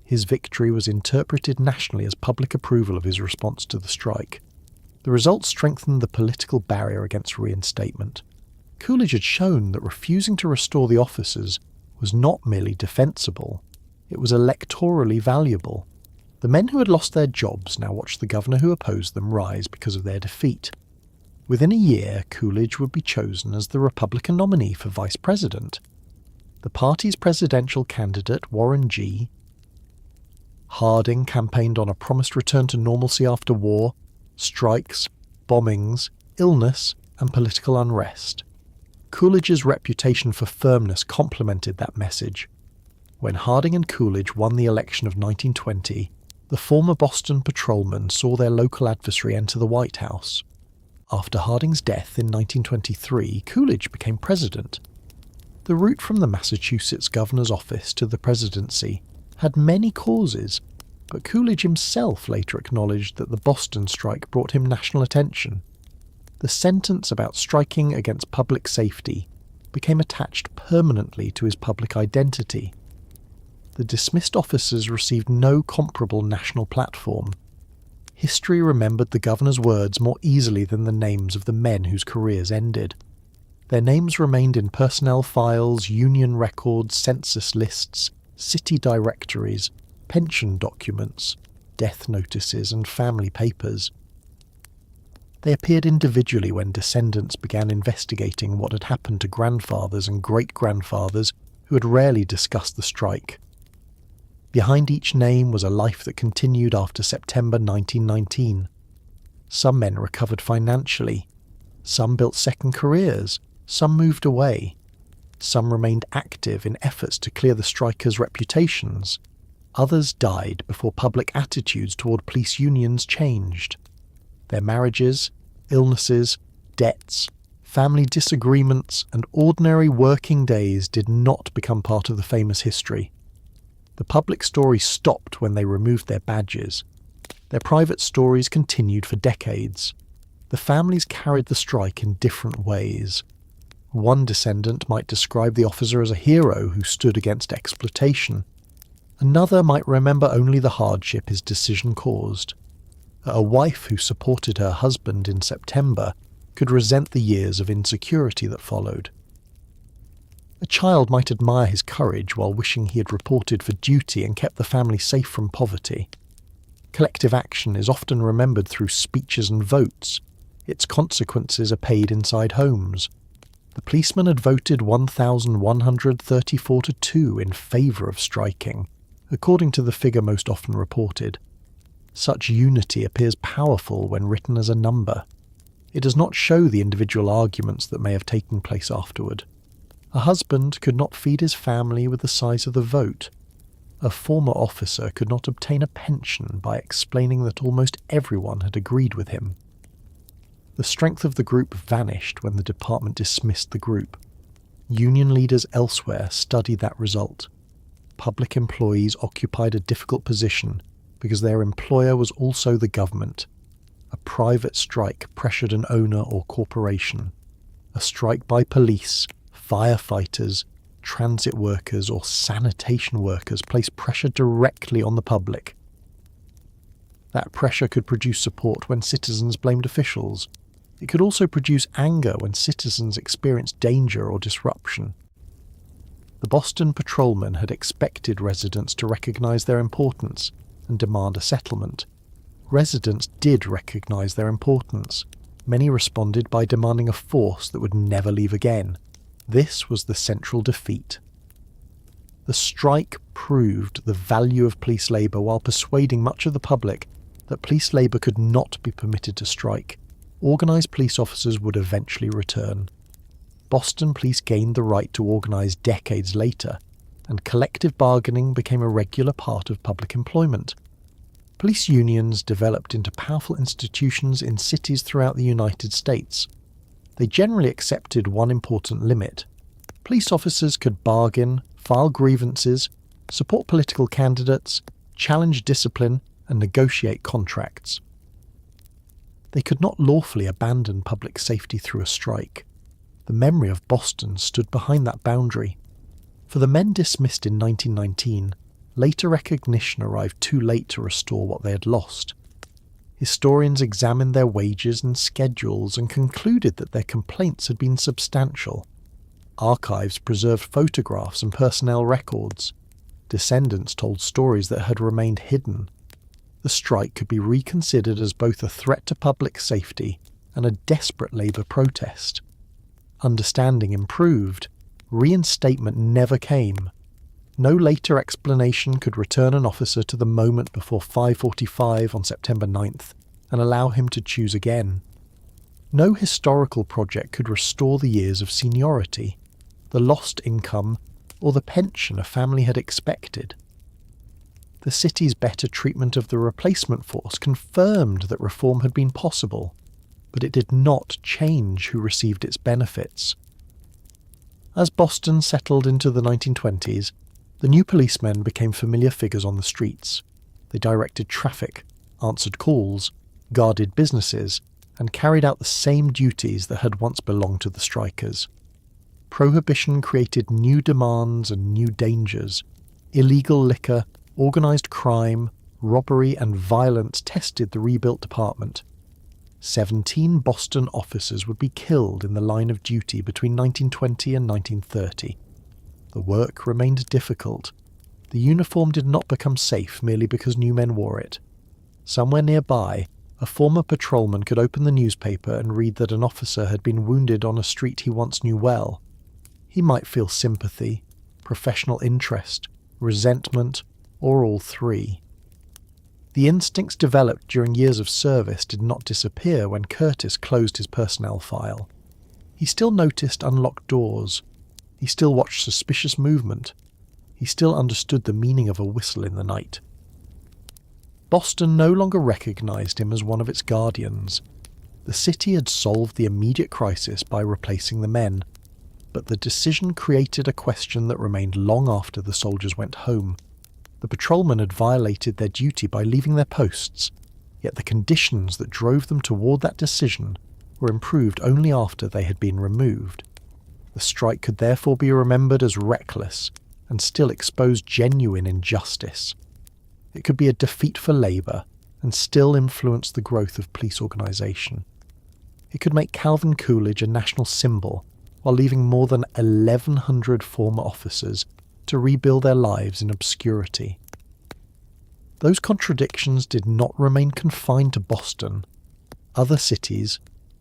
His victory was interpreted nationally as public approval of his response to the strike. The result strengthened the political barrier against reinstatement. Coolidge had shown that refusing to restore the officers was not merely defensible, it was electorally valuable. The men who had lost their jobs now watched the governor who opposed them rise because of their defeat. Within a year, Coolidge would be chosen as the Republican nominee for vice president. The party's presidential candidate, Warren G. Harding, campaigned on a promised return to normalcy after war, strikes, bombings, illness, and political unrest. Coolidge's reputation for firmness complemented that message. When Harding and Coolidge won the election of 1920, the former Boston patrolmen saw their local adversary enter the White House. After Harding's death in 1923, Coolidge became president. The route from the Massachusetts governor's office to the presidency had many causes, but Coolidge himself later acknowledged that the Boston strike brought him national attention. The sentence about striking against public safety became attached permanently to his public identity. The dismissed officers received no comparable national platform. History remembered the governor's words more easily than the names of the men whose careers ended. Their names remained in personnel files, union records, census lists, city directories, pension documents, death notices, and family papers. They appeared individually when descendants began investigating what had happened to grandfathers and great-grandfathers who had rarely discussed the strike. Behind each name was a life that continued after September 1919. Some men recovered financially. Some built second careers. Some moved away. Some remained active in efforts to clear the strikers' reputations. Others died before public attitudes toward police unions changed. Their marriages, illnesses, debts, family disagreements, and ordinary working days did not become part of the famous history. The public story stopped when they removed their badges. Their private stories continued for decades. The families carried the strike in different ways. One descendant might describe the officer as a hero who stood against exploitation. Another might remember only the hardship his decision caused. A wife who supported her husband in September could resent the years of insecurity that followed. A child might admire his courage while wishing he had reported for duty and kept the family safe from poverty. Collective action is often remembered through speeches and votes. Its consequences are paid inside homes. The policemen had voted 1,134 to 2 in favour of striking, according to the figure most often reported. Such unity appears powerful when written as a number. It does not show the individual arguments that may have taken place afterward. A husband could not feed his family with the size of the vote. A former officer could not obtain a pension by explaining that almost everyone had agreed with him. The strength of the group vanished when the department dismissed the group. Union leaders elsewhere studied that result. Public employees occupied a difficult position because their employer was also the government. A private strike pressured an owner or corporation. A strike by police, firefighters, transit workers, or sanitation workers placed pressure directly on the public. That pressure could produce support when citizens blamed officials. It could also produce anger when citizens experienced danger or disruption. The Boston patrolmen had expected residents to recognize their importance and demand a settlement. residents did recognise their importance. Many responded by demanding a force that would never leave again. This was the central defeat. The strike proved the value of police labour while persuading much of the public that police labour could not be permitted to strike. Organised police officers would eventually return. Boston police gained the right to organise decades later, and collective bargaining became a regular part of public employment. Police unions developed into powerful institutions in cities throughout the United States. They generally accepted one important limit. Police officers could bargain, file grievances, support political candidates, challenge discipline, and negotiate contracts. They could not lawfully abandon public safety through a strike. The memory of Boston stood behind that boundary. For the men dismissed in 1919, later recognition arrived too late to restore what they had lost. Historians examined their wages and schedules and concluded that their complaints had been substantial. Archives preserved photographs and personnel records. Descendants told stories that had remained hidden. The strike could be reconsidered as both a threat to public safety and a desperate labour protest. Understanding improved. Reinstatement never came. No later explanation could return an officer to the moment before 5:45 on September 9th and allow him to choose again. No historical project could restore the years of seniority, the lost income, or the pension a family had expected. The city's better treatment of the replacement force confirmed that reform had been possible, but it did not change who received its benefits. As Boston settled into the 1920s, the new policemen became familiar figures on the streets. They directed traffic, answered calls, guarded businesses, and carried out the same duties that had once belonged to the strikers. Prohibition created new demands and new dangers. Illegal liquor, organised crime, robbery, and violence tested the rebuilt department. 17 Boston officers would be killed in the line of duty between 1920 and 1930. The work remained difficult. The uniform did not become safe merely because new men wore it. Somewhere nearby, a former patrolman could open the newspaper and read that an officer had been wounded on a street he once knew well. He might feel sympathy, professional interest, resentment, or all three. The instincts developed during years of service did not disappear when Curtis closed his personnel file. He still noticed unlocked doors. He still watched suspicious movement. He still understood the meaning of a whistle in the night. Boston no longer recognized him as one of its guardians. The city had solved the immediate crisis by replacing the men, but the decision created a question that remained long after the soldiers went home. The patrolmen had violated their duty by leaving their posts, yet the conditions that drove them toward that decision were improved only after they had been removed. The strike could therefore be remembered as reckless and still expose genuine injustice. It could be a defeat for labour and still influence the growth of police organisation. It could make Calvin Coolidge a national symbol while leaving more than 1,100 former officers to rebuild their lives in obscurity. Those contradictions did not remain confined to Boston. Other cities,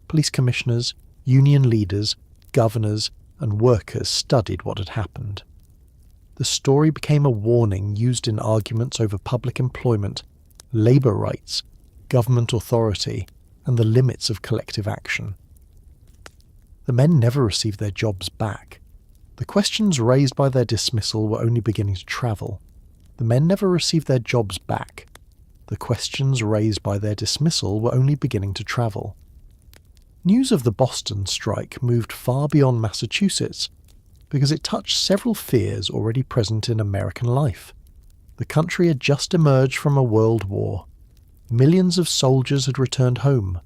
police commissioners, union leaders, governors, and workers studied what had happened. The story became a warning used in arguments over public employment, labour rights, government authority, and the limits of collective action. The men never received their jobs back. The questions raised by their dismissal were only beginning to travel. The men never received their jobs back. The questions raised by their dismissal were only beginning to travel. News of the Boston strike moved far beyond Massachusetts because it touched several fears already present in American life. The country had just emerged from a world war. Millions of soldiers had returned home.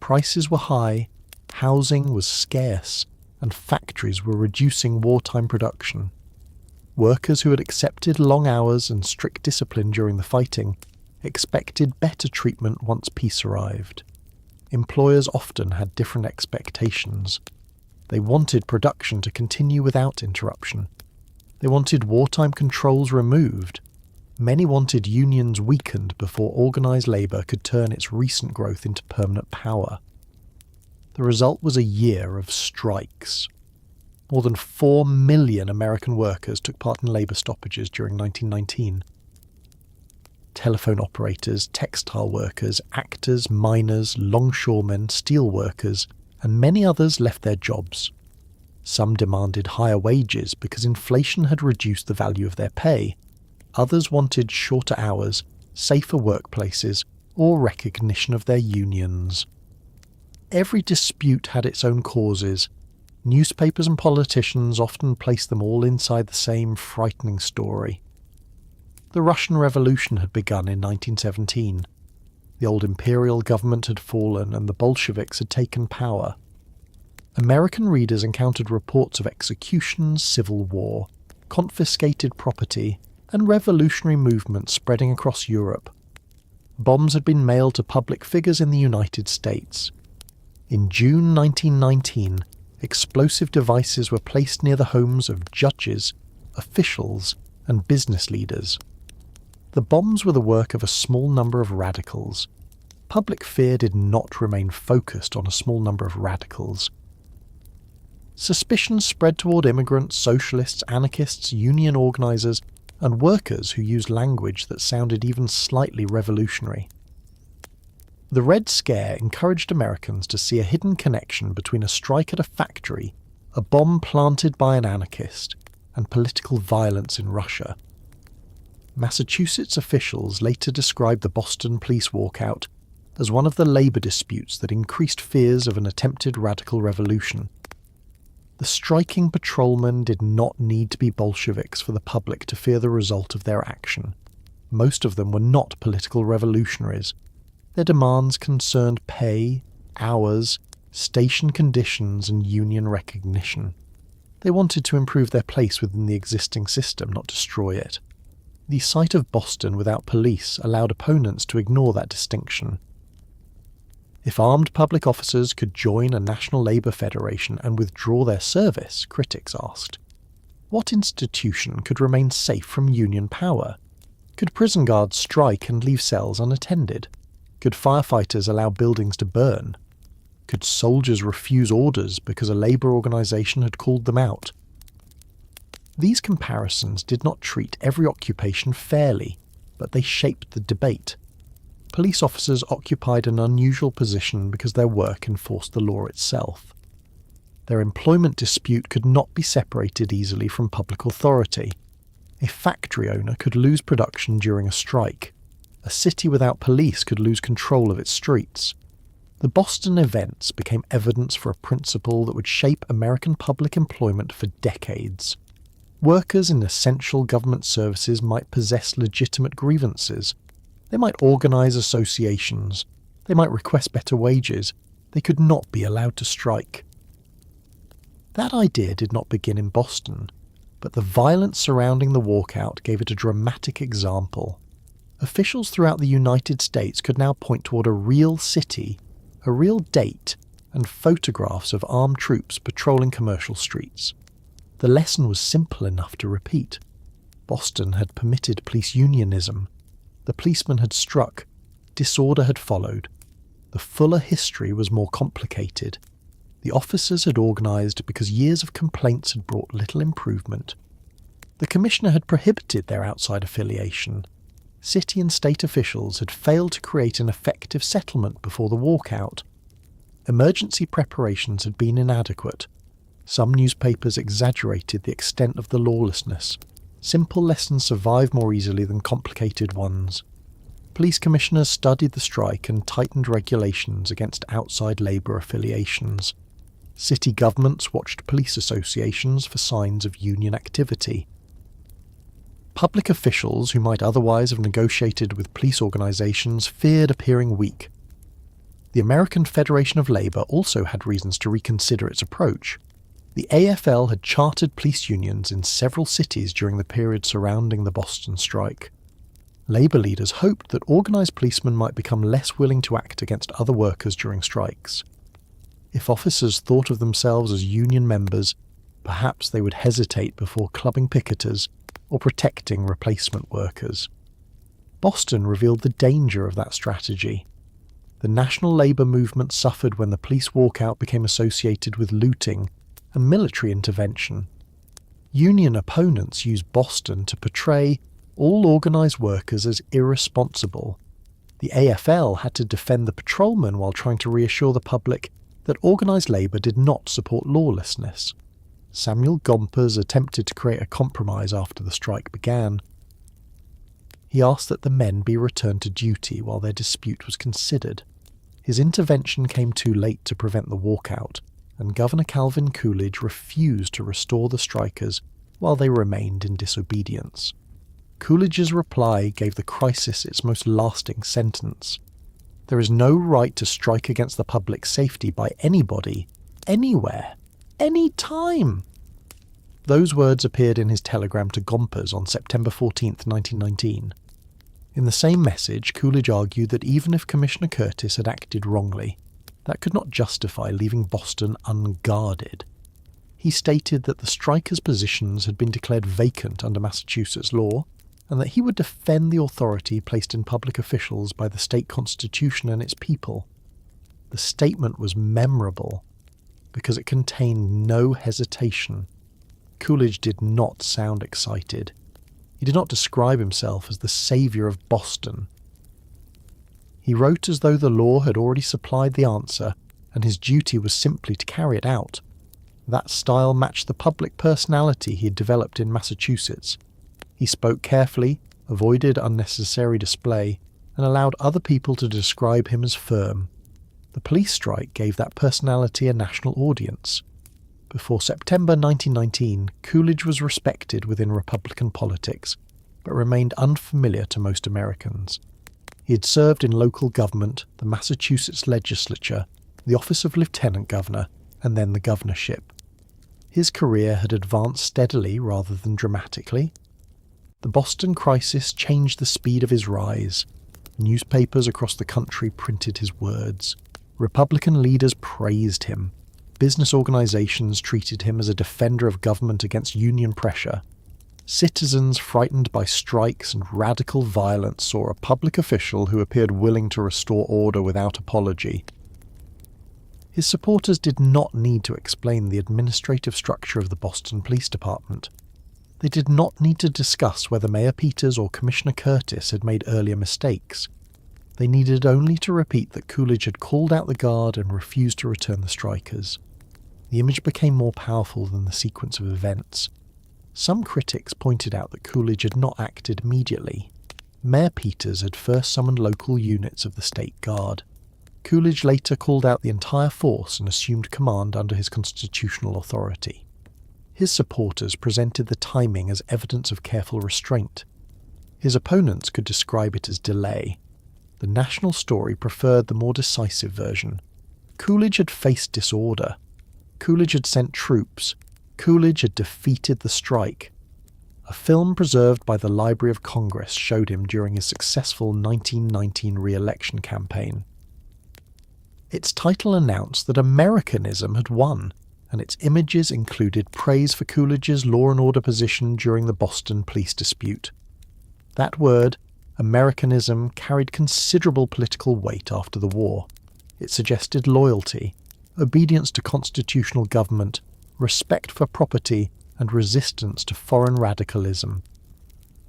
Prices were high, housing was scarce, and factories were reducing wartime production. Workers who had accepted long hours and strict discipline during the fighting expected better treatment once peace arrived. Employers often had different expectations. They wanted production to continue without interruption. They wanted wartime controls removed. Many wanted unions weakened before organised labour could turn its recent growth into permanent power. The result was a year of strikes. More than 4 million American workers took part in labour stoppages during 1919. Telephone operators, textile workers, actors, miners, longshoremen, steel workers, and many others left their jobs. Some demanded higher wages because inflation had reduced the value of their pay. Others wanted shorter hours, safer workplaces, or recognition of their unions. Every dispute had its own causes. Newspapers and politicians often placed them all inside the same frightening story. The Russian Revolution had begun in 1917. The old imperial government had fallen and the Bolsheviks had taken power. American readers encountered reports of executions, civil war, confiscated property, and revolutionary movements spreading across Europe. Bombs had been mailed to public figures in the United States. In June 1919, explosive devices were placed near the homes of judges, officials, and business leaders. The bombs were the work of a small number of radicals. Public fear did not remain focused on a small number of radicals. Suspicion spread toward immigrants, socialists, anarchists, union organisers, and workers who used language that sounded even slightly revolutionary. The Red Scare encouraged Americans to see a hidden connection between a strike at a factory, a bomb planted by an anarchist, and political violence in Russia. Massachusetts officials later described the Boston police walkout as one of the labour disputes that increased fears of an attempted radical revolution. The striking patrolmen did not need to be Bolsheviks for the public to fear the result of their action. Most of them were not political revolutionaries. Their demands concerned pay, hours, station conditions, and union recognition. They wanted to improve their place within the existing system, not destroy it. The sight of Boston without police allowed opponents to ignore that distinction. If armed public officers could join a national labour federation and withdraw their service, critics asked, what institution could remain safe from union power? Could prison guards strike and leave cells unattended? Could firefighters allow buildings to burn? Could soldiers refuse orders because a labour organisation had called them out? These comparisons did not treat every occupation fairly, but they shaped the debate. Police officers occupied an unusual position because their work enforced the law itself. Their employment dispute could not be separated easily from public authority. A factory owner could lose production during a strike. A city without police could lose control of its streets. The Boston events became evidence for a principle that would shape American public employment for decades. Workers in essential government services might possess legitimate grievances. They might organise associations. They might request better wages. They could not be allowed to strike. That idea did not begin in Boston, but the violence surrounding the walkout gave it a dramatic example. Officials throughout the United States could now point toward a real city, a real date, and photographs of armed troops patrolling commercial streets. The lesson was simple enough to repeat. Boston had permitted police unionism. The policemen had struck. Disorder had followed. The fuller history was more complicated. The officers had organised because years of complaints had brought little improvement. The commissioner had prohibited their outside affiliation. City and state officials had failed to create an effective settlement before the walkout. Emergency preparations had been inadequate. Some newspapers exaggerated the extent of the lawlessness. Simple lessons survive more easily than complicated ones. Police commissioners studied the strike and tightened regulations against outside labour affiliations. City governments watched police associations for signs of union activity. Public officials who might otherwise have negotiated with police organisations feared appearing weak. The American Federation of Labour also had reasons to reconsider its approach. The AFL had chartered police unions in several cities during the period surrounding the Boston strike. Labour leaders hoped that organised policemen might become less willing to act against other workers during strikes. If officers thought of themselves as union members, perhaps they would hesitate before clubbing picketers or protecting replacement workers. Boston revealed the danger of that strategy. The national labour movement suffered when the police walkout became associated with looting and military intervention. Union opponents used Boston to portray all organised workers as irresponsible. The AFL had to defend the patrolmen while trying to reassure the public that organised labour did not support lawlessness. Samuel Gompers attempted to create a compromise after the strike began. He asked that the men be returned to duty while their dispute was considered. His intervention came too late to prevent the walkout, and Governor Calvin Coolidge refused to restore the strikers while they remained in disobedience. Coolidge's reply gave the crisis its most lasting sentence. There is no right to strike against the public safety by anybody, anywhere, any time. Those words appeared in his telegram to Gompers on September 14, 1919. In the same message, Coolidge argued that even if Commissioner Curtis had acted wrongly, that could not justify leaving Boston unguarded. He stated that the strikers' positions had been declared vacant under Massachusetts law, and that he would defend the authority placed in public officials by the state constitution and its people. The statement was memorable because it contained no hesitation. Coolidge did not sound excited. He did not describe himself as the saviour of Boston. He wrote as though the law had already supplied the answer, and his duty was simply to carry it out. That style matched the public personality he had developed in Massachusetts. He spoke carefully, avoided unnecessary display, and allowed other people to describe him as firm. The police strike gave that personality a national audience. Before September 1919, Coolidge was respected within Republican politics, but remained unfamiliar to most Americans. He had served in local government, the Massachusetts legislature, the office of lieutenant governor, and then the governorship. His career had advanced steadily rather than dramatically. The Boston crisis changed the speed of his rise. Newspapers across the country printed his words. Republican leaders praised him. Business organizations treated him as a defender of government against union pressure. Citizens frightened by strikes and radical violence saw a public official who appeared willing to restore order without apology. His supporters did not need to explain the administrative structure of the Boston Police Department. They did not need to discuss whether Mayor Peters or Commissioner Curtis had made earlier mistakes. They needed only to repeat that Coolidge had called out the guard and refused to return the strikers. The image became more powerful than the sequence of events. Some critics pointed out that Coolidge had not acted immediately. Mayor Peters had first summoned local units of the State Guard. Coolidge later called out the entire force and assumed command under his constitutional authority. His supporters presented the timing as evidence of careful restraint. His opponents could describe it as delay. The national story preferred the more decisive version. Coolidge had faced disorder. Coolidge had sent troops. Coolidge had defeated the strike. A film preserved by the Library of Congress showed him during his successful 1919 re-election campaign. Its title announced that Americanism had won, and its images included praise for Coolidge's law and order position during the Boston police dispute. That word, Americanism, carried considerable political weight after the war. It suggested loyalty, obedience to constitutional government, respect for property, and resistance to foreign radicalism.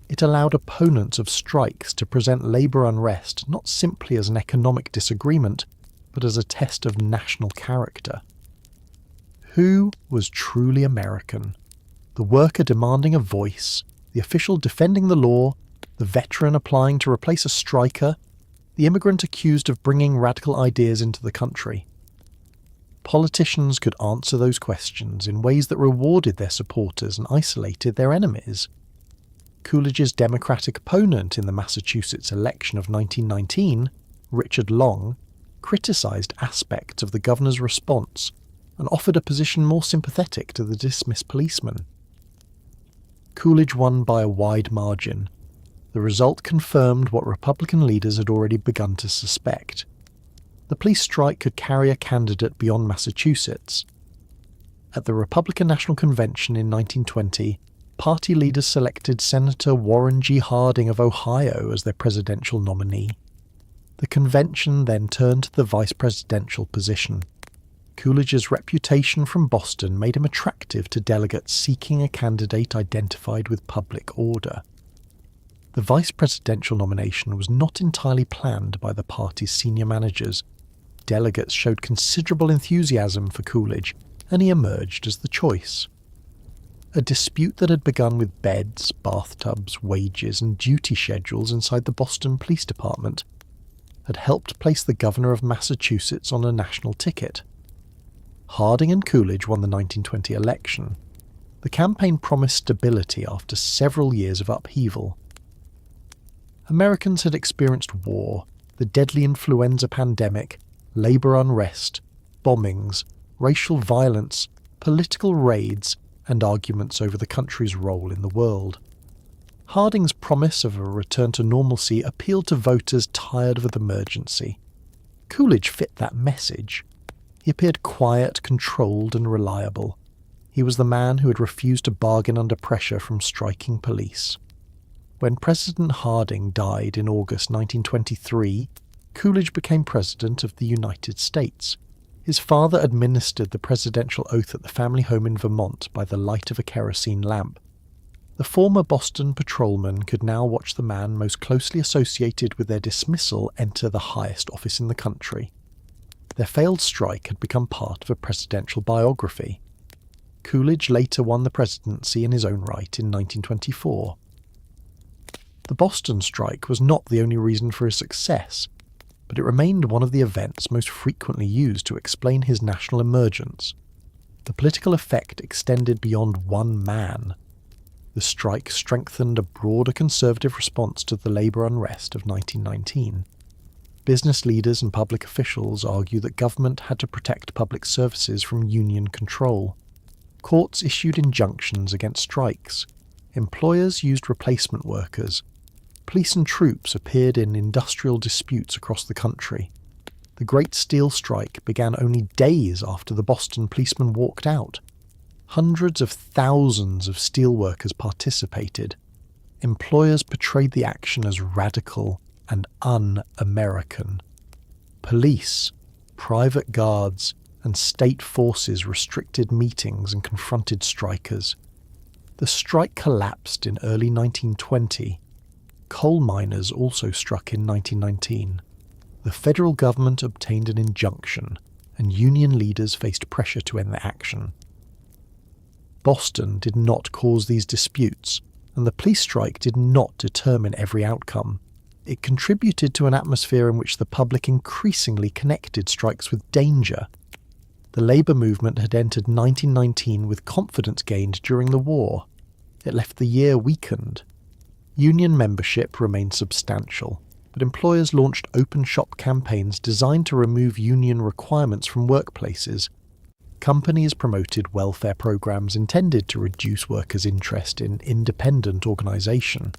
It allowed opponents of strikes to present labour unrest not simply as an economic disagreement, but as a test of national character. Who was truly American? The worker demanding a voice, the official defending the law, the veteran applying to replace a striker, the immigrant accused of bringing radical ideas into the country. Politicians could answer those questions in ways that rewarded their supporters and isolated their enemies. Coolidge's Democratic opponent in the Massachusetts election of 1919, Richard Long, criticised aspects of the governor's response and offered a position more sympathetic to the dismissed policeman. Coolidge won by a wide margin. The result confirmed what Republican leaders had already begun to suspect. The police strike could carry a candidate beyond Massachusetts. At the Republican National Convention in 1920, party leaders selected Senator Warren G. Harding of Ohio as their presidential nominee. The convention then turned to the vice presidential position. Coolidge's reputation from Boston made him attractive to delegates seeking a candidate identified with public order. The vice presidential nomination was not entirely planned by the party's senior managers. Delegates showed considerable enthusiasm for Coolidge, and he emerged as the choice. A dispute that had begun with beds, bathtubs, wages, and duty schedules inside the Boston Police Department had helped place the governor of Massachusetts on a national ticket. Harding and Coolidge won the 1920 election. The campaign promised stability after several years of upheaval. Americans had experienced war, the deadly influenza pandemic, labor unrest, bombings, racial violence, political raids, and arguments over the country's role in the world. Harding's promise of a return to normalcy appealed to voters tired of the emergency. Coolidge fit that message. He appeared quiet, controlled, and reliable. He was the man who had refused to bargain under pressure from striking police. When President Harding died in August 1923, Coolidge became President of the United States. His father administered the presidential oath at the family home in Vermont by the light of a kerosene lamp. The former Boston patrolman could now watch the man most closely associated with their dismissal enter the highest office in the country. Their failed strike had become part of a presidential biography. Coolidge later won the presidency in his own right in 1924. The Boston strike was not the only reason for his success, but it remained one of the events most frequently used to explain his national emergence. The political effect extended beyond one man. The strike strengthened a broader conservative response to the labor unrest of 1919. Business leaders and public officials argue that government had to protect public services from union control. Courts issued injunctions against strikes. Employers used replacement workers. Police and troops appeared in industrial disputes across the country. The Great Steel Strike began only days after the Boston policemen walked out. Hundreds of thousands of steelworkers participated. Employers portrayed the action as radical and un-American. Police, private guards, and state forces restricted meetings and confronted strikers. The strike collapsed in early 1920. Coal miners also struck in 1919. The federal government obtained an injunction, and union leaders faced pressure to end the action. Boston did not cause these disputes, and the police strike did not determine every outcome. It contributed to an atmosphere in which the public increasingly connected strikes with danger. The labor movement had entered 1919 with confidence gained during the war. It left the year weakened. Union membership remained substantial, but employers launched open-shop campaigns designed to remove union requirements from workplaces. Companies promoted welfare programs intended to reduce workers' interest in independent organization.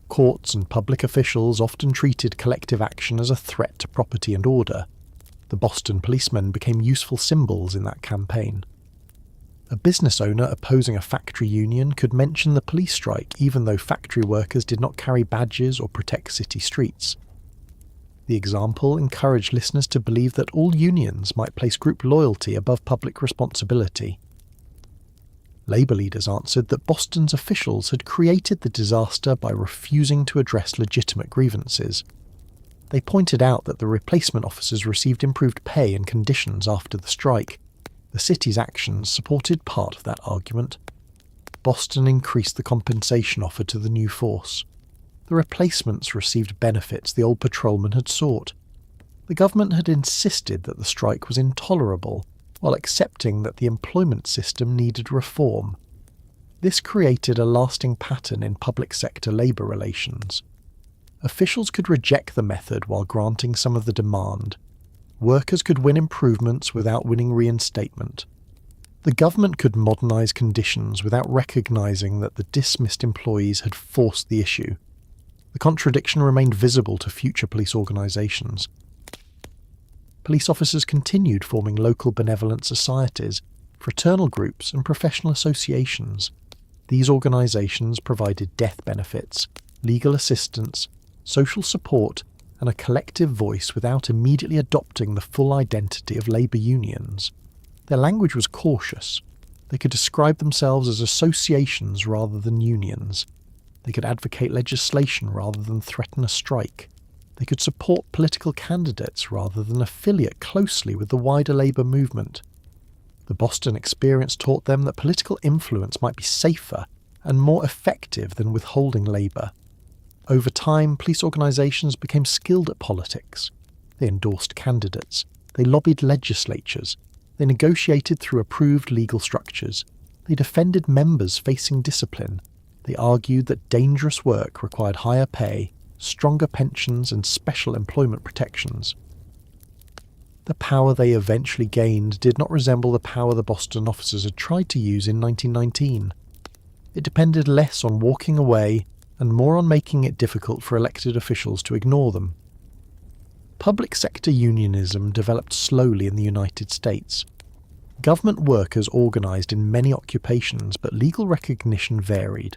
Courts and public officials often treated collective action as a threat to property and order. The Boston policemen became useful symbols in that campaign. A business owner opposing a factory union could mention the police strike even though factory workers did not carry badges or protect city streets. The example encouraged listeners to believe that all unions might place group loyalty above public responsibility. Labour leaders answered that Boston's officials had created the disaster by refusing to address legitimate grievances. They pointed out that the replacement officers received improved pay and conditions after the strike. The city's actions supported part of that argument. Boston increased the compensation offered to the new force. The replacements received benefits the old patrolmen had sought. The government had insisted that the strike was intolerable, while accepting that the employment system needed reform. This created a lasting pattern in public sector labour relations. Officials could reject the method while granting some of the demand. Workers could win improvements without winning reinstatement. The government could modernise conditions without recognising that the dismissed employees had forced the issue. The contradiction remained visible to future police organisations. Police officers continued forming local benevolent societies, fraternal groups and professional associations. These organisations provided death benefits, legal assistance, social support, and a collective voice without immediately adopting the full identity of labour unions. Their language was cautious. They could describe themselves as associations rather than unions. They could advocate legislation rather than threaten a strike. They could support political candidates rather than affiliate closely with the wider labour movement. The Boston experience taught them that political influence might be safer and more effective than withholding labour. Over time, police organisations became skilled at politics. They endorsed candidates. They lobbied legislatures. They negotiated through approved legal structures. They defended members facing discipline. They argued that dangerous work required higher pay, stronger pensions, and special employment protections. The power they eventually gained did not resemble the power the Boston officers had tried to use in 1919. It depended less on walking away and more on making it difficult for elected officials to ignore them. Public sector unionism developed slowly in the United States. Government workers organised in many occupations, but legal recognition varied.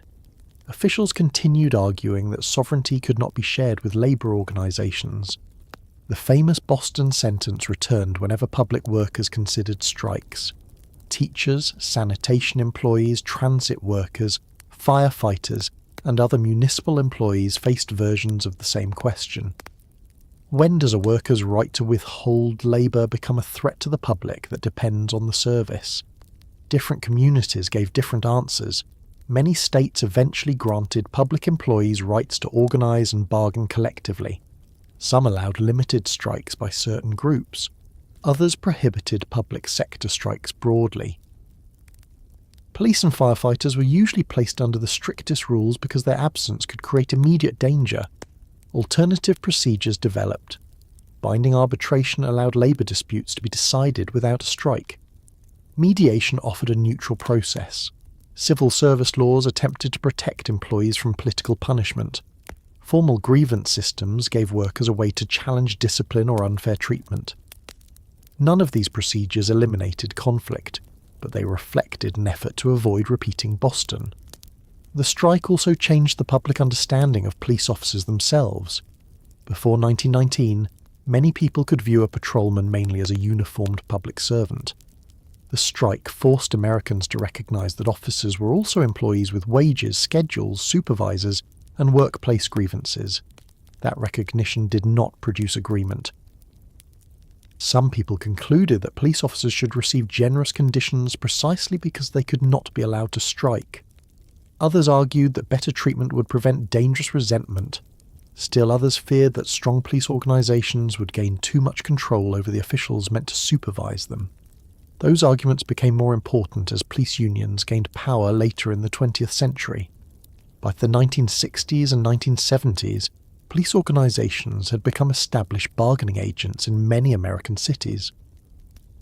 Officials continued arguing that sovereignty could not be shared with labour organisations. The famous Boston sentence returned whenever public workers considered strikes. Teachers, sanitation employees, transit workers, firefighters, and other municipal employees faced versions of the same question. When does a worker's right to withhold labour become a threat to the public that depends on the service? Different communities gave different answers. Many states eventually granted public employees rights to organise and bargain collectively. Some allowed limited strikes by certain groups. Others prohibited public sector strikes broadly. Police and firefighters were usually placed under the strictest rules because their absence could create immediate danger. Alternative procedures developed. Binding arbitration allowed labour disputes to be decided without a strike. Mediation offered a neutral process. Civil service laws attempted to protect employees from political punishment. Formal grievance systems gave workers a way to challenge discipline or unfair treatment. None of these procedures eliminated conflict, but they reflected an effort to avoid repeating Boston. The strike also changed the public understanding of police officers themselves. Before 1919, many people could view a patrolman mainly as a uniformed public servant. The strike forced Americans to recognise that officers were also employees with wages, schedules, supervisors, and workplace grievances. That recognition did not produce agreement. Some people concluded that police officers should receive generous conditions precisely because they could not be allowed to strike. Others argued that better treatment would prevent dangerous resentment. Still others feared that strong police organisations would gain too much control over the officials meant to supervise them. Those arguments became more important as police unions gained power later in the 20th century. By the 1960s and 1970s, police organisations had become established bargaining agents in many American cities.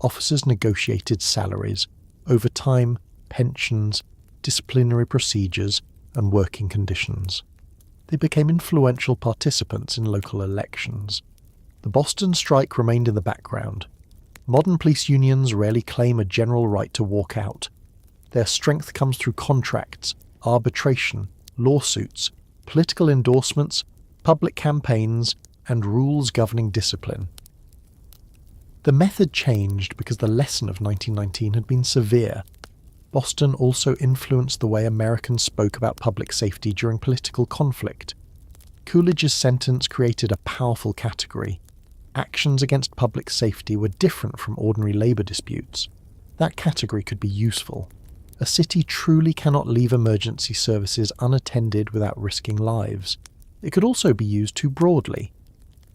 Officers negotiated salaries, overtime, pensions, disciplinary procedures, and working conditions. They became influential participants in local elections. The Boston strike remained in the background. Modern police unions rarely claim a general right to walk out. Their strength comes through contracts, arbitration, lawsuits, political endorsements, public campaigns, and rules governing discipline. The method changed because the lesson of 1919 had been severe. Boston also influenced the way Americans spoke about public safety during political conflict. Coolidge's sentence created a powerful category. Actions against public safety were different from ordinary labour disputes. That category could be useful. A city truly cannot leave emergency services unattended without risking lives. It could also be used too broadly.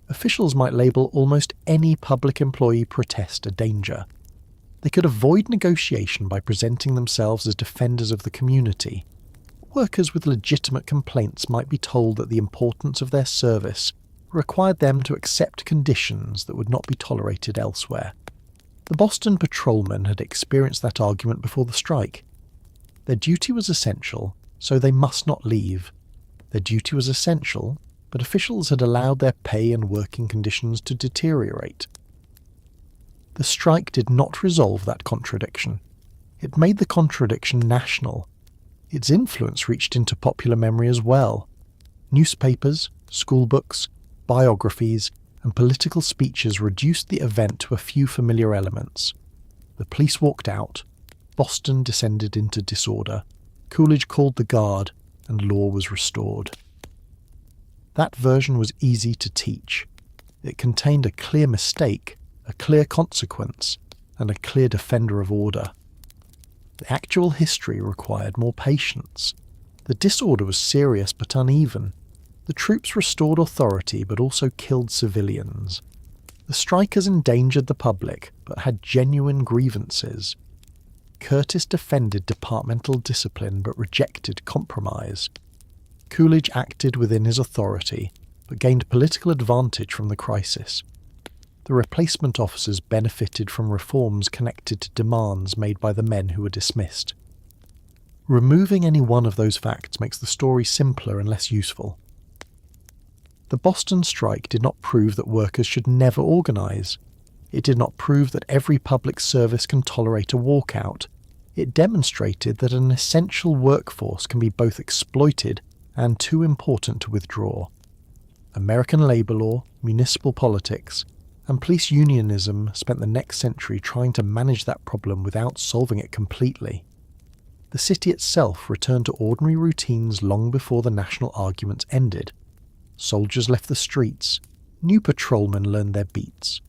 Officials might label almost any public employee protest a danger. They could avoid negotiation by presenting themselves as defenders of the community. Workers with legitimate complaints might be told that the importance of their service required them to accept conditions that would not be tolerated elsewhere. The Boston patrolmen had experienced that argument before the strike. Their duty was essential, so they must not leave. Their duty was essential, but officials had allowed their pay and working conditions to deteriorate. The strike did not resolve that contradiction. It made the contradiction national. Its influence reached into popular memory as well. Newspapers, schoolbooks, biographies, and political speeches reduced the event to a few familiar elements. The police walked out, Boston descended into disorder, Coolidge called the guard, and law was restored. That version was easy to teach. It contained a clear mistake, a clear consequence, and a clear defender of order. The actual history required more patience. The disorder was serious but uneven. The troops restored authority but also killed civilians. The strikers endangered the public but had genuine grievances. Curtis defended departmental discipline but rejected compromise. Coolidge acted within his authority but gained political advantage from the crisis. The replacement officers benefited from reforms connected to demands made by the men who were dismissed. Removing any one of those facts makes the story simpler and less useful. The Boston strike did not prove that workers should never organise. It did not prove that every public service can tolerate a walkout. It demonstrated that an essential workforce can be both exploited and too important to withdraw. American labour law, municipal politics, and police unionism spent the next century trying to manage that problem without solving it completely. The city itself returned to ordinary routines long before the national arguments ended. Soldiers left the streets, new patrolmen learned their beats,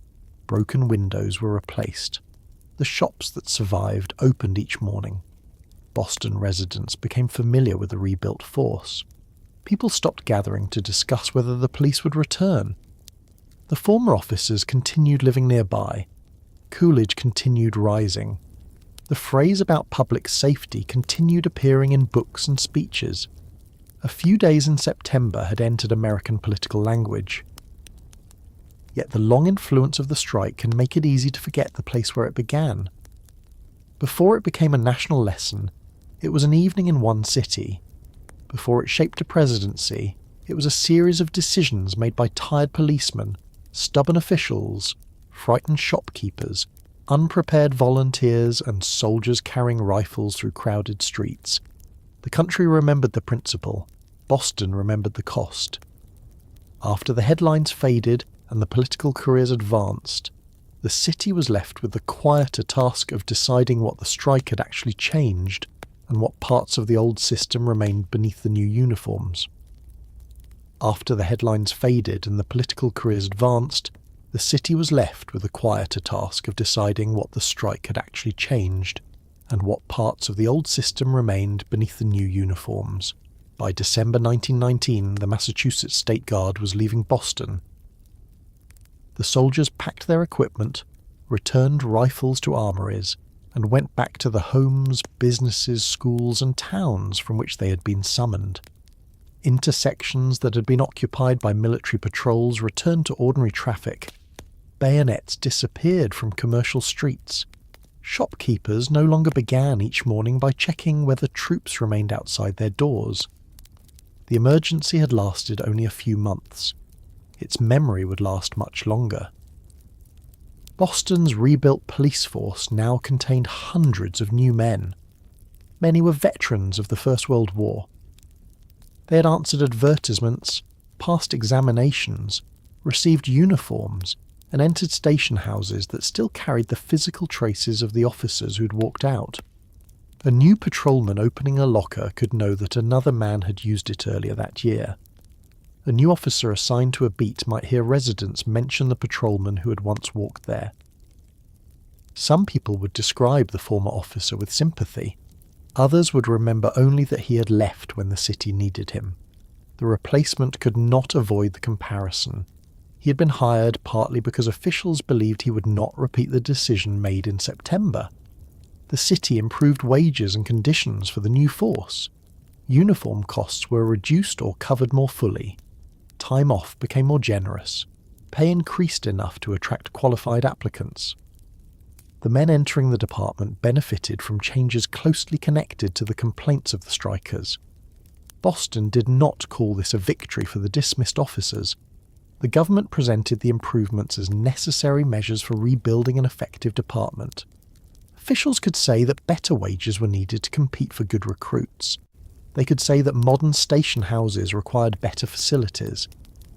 broken windows were replaced, the shops that survived opened each morning. Boston residents became familiar with the rebuilt force. People stopped gathering to discuss whether the police would return. The former officers continued living nearby. Coolidge continued rising. The phrase about public safety continued appearing in books and speeches. A few days in September had entered American political language. Yet the long influence of the strike can make it easy to forget the place where it began. Before it became a national lesson, it was an evening in one city. Before it shaped a presidency, it was a series of decisions made by tired policemen, stubborn officials, frightened shopkeepers, unprepared volunteers, and soldiers carrying rifles through crowded streets. The country remembered the principle. Boston remembered the cost. After the headlines faded and the political careers advanced, the city was left with the quieter task of deciding what the strike had actually changed and what parts of the old system remained beneath the new uniforms. After the headlines faded and the political careers advanced, the city was left with the quieter task of deciding what the strike had actually changed and what parts of the old system remained beneath the new uniforms. By December 1919, the Massachusetts State Guard was leaving Boston. The soldiers packed their equipment, returned rifles to armories, and went back to the homes, businesses, schools, and towns from which they had been summoned. Intersections that had been occupied by military patrols returned to ordinary traffic. Bayonets disappeared from commercial streets. Shopkeepers no longer began each morning by checking whether troops remained outside their doors. The emergency had lasted only a few months. Its memory would last much longer. Boston's rebuilt police force now contained hundreds of new men. Many were veterans of the First World War. They had answered advertisements, passed examinations, received uniforms, and entered station houses that still carried the physical traces of the officers who'd walked out. A new patrolman opening a locker could know that another man had used it earlier that year. A new officer assigned to a beat might hear residents mention the patrolman who had once walked there. Some people would describe the former officer with sympathy. Others would remember only that he had left when the city needed him. The replacement could not avoid the comparison. He had been hired partly because officials believed he would not repeat the decision made in September. The city improved wages and conditions for the new force. Uniform costs were reduced or covered more fully. Time off became more generous. Pay increased enough to attract qualified applicants. The men entering the department benefited from changes closely connected to the complaints of the strikers. Boston did not call this a victory for the dismissed officers. The government presented the improvements as necessary measures for rebuilding an effective department. Officials could say that better wages were needed to compete for good recruits. They could say that modern station houses required better facilities.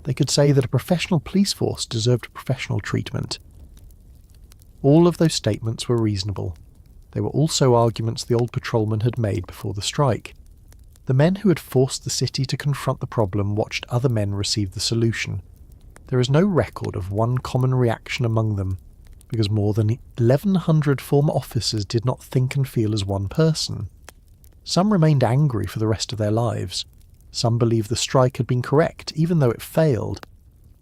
They could say that a professional police force deserved professional treatment. All of those statements were reasonable. They were also arguments the old patrolman had made before the strike. The men who had forced the city to confront the problem watched other men receive the solution. There is no record of one common reaction among them, because more than 1,100 former officers did not think and feel as one person. Some remained angry for the rest of their lives. Some believed the strike had been correct, even though it failed.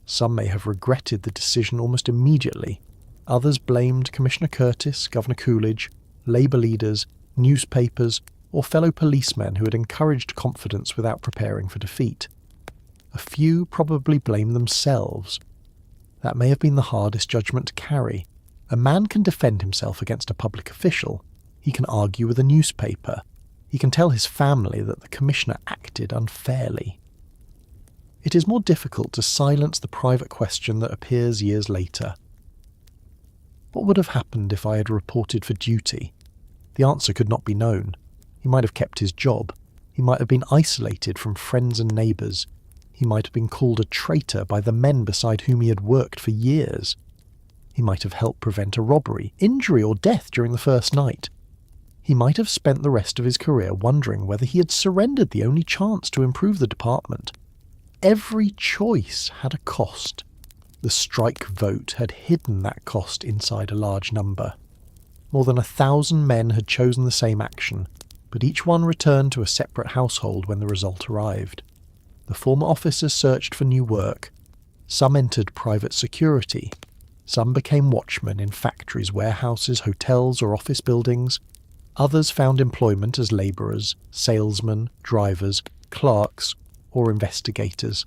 Some may have regretted the decision almost immediately. Others blamed Commissioner Curtis, Governor Coolidge, Labour leaders, newspapers, or fellow policemen who had encouraged confidence without preparing for defeat. A few probably blamed themselves. That may have been the hardest judgment to carry. A man can defend himself against a public official. He can argue with a newspaper. He can tell his family that the commissioner acted unfairly. It is more difficult to silence the private question that appears years later. What would have happened if I had reported for duty? The answer could not be known. He might have kept his job. He might have been isolated from friends and neighbours. He might have been called a traitor by the men beside whom he had worked for years. He might have helped prevent a robbery, injury or death during the first night. He might have spent the rest of his career wondering whether he had surrendered the only chance to improve the department. Every choice had a cost. The strike vote had hidden that cost inside a large number. More than 1,000 men had chosen the same action, but each one returned to a separate household when the result arrived. The former officers searched for new work. Some entered private security. Some became watchmen in factories, warehouses, hotels, or office buildings. Others found employment as labourers, salesmen, drivers, clerks, or investigators.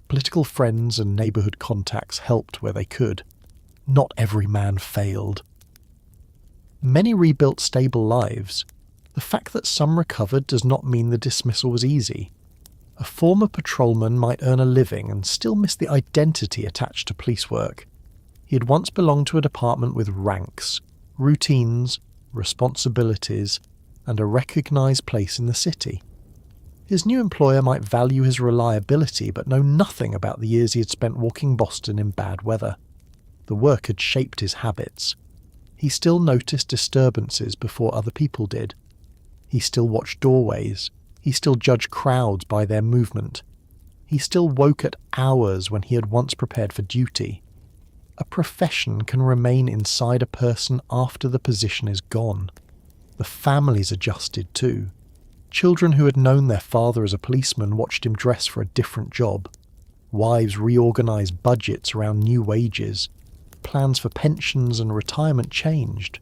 Political friends and neighbourhood contacts helped where they could. Not every man failed. Many rebuilt stable lives. The fact that some recovered does not mean the dismissal was easy. A former patrolman might earn a living and still miss the identity attached to police work. He had once belonged to a department with ranks, routines, responsibilities, and a recognised place in the city. His new employer might value his reliability but know nothing about the years he had spent walking Boston in bad weather. The work had shaped his habits. He still noticed disturbances before other people did. He still watched doorways. He still judged crowds by their movement. He still woke at hours when he had once prepared for duty. A profession can remain inside a person after the position is gone. The families adjusted too. Children who had known their father as a policeman watched him dress for a different job. Wives reorganised budgets around new wages. Plans for pensions and retirement changed.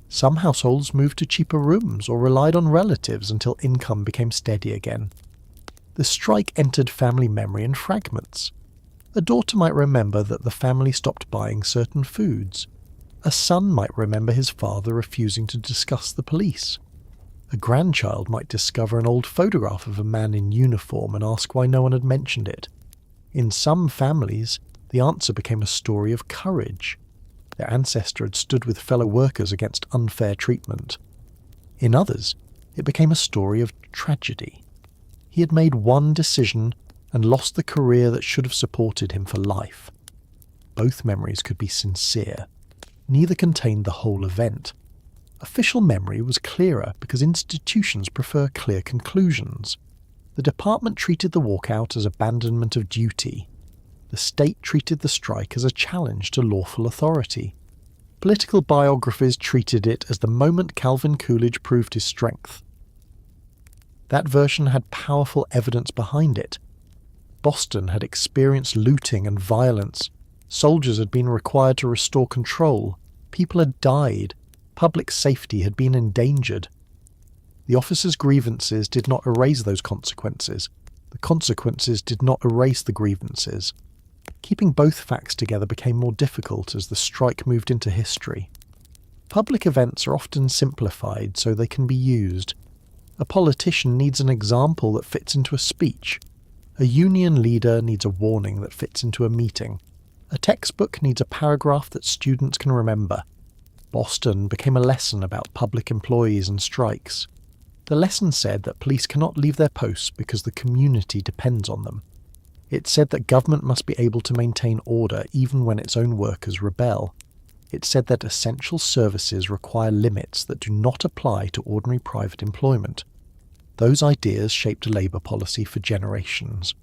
Some households moved to cheaper rooms or relied on relatives until income became steady again. The strike entered family memory in fragments. A daughter might remember that the family stopped buying certain foods. A son might remember his father refusing to discuss the police. A grandchild might discover an old photograph of a man in uniform and ask why no one had mentioned it. In some families, the answer became a story of courage. Their ancestor had stood with fellow workers against unfair treatment. In others, it became a story of tragedy. He had made one decision and lost the career that should have supported him for life. Both memories could be sincere. Neither contained the whole event. Official memory was clearer because institutions prefer clear conclusions. The department treated the walkout as abandonment of duty. The state treated the strike as a challenge to lawful authority. Political biographies treated it as the moment Calvin Coolidge proved his strength. That version had powerful evidence behind it. Boston had experienced looting and violence. Soldiers had been required to restore control. People had died. Public safety had been endangered. The officers' grievances did not erase those consequences. The consequences did not erase the grievances. Keeping both facts together became more difficult as the strike moved into history. Public events are often simplified so they can be used. A politician needs an example that fits into a speech. A union leader needs a warning that fits into a meeting. A textbook needs a paragraph that students can remember. Boston became a lesson about public employees and strikes. The lesson said that police cannot leave their posts because the community depends on them. It said that government must be able to maintain order even when its own workers rebel. It said that essential services require limits that do not apply to ordinary private employment. Those ideas shaped Labour policy for generations.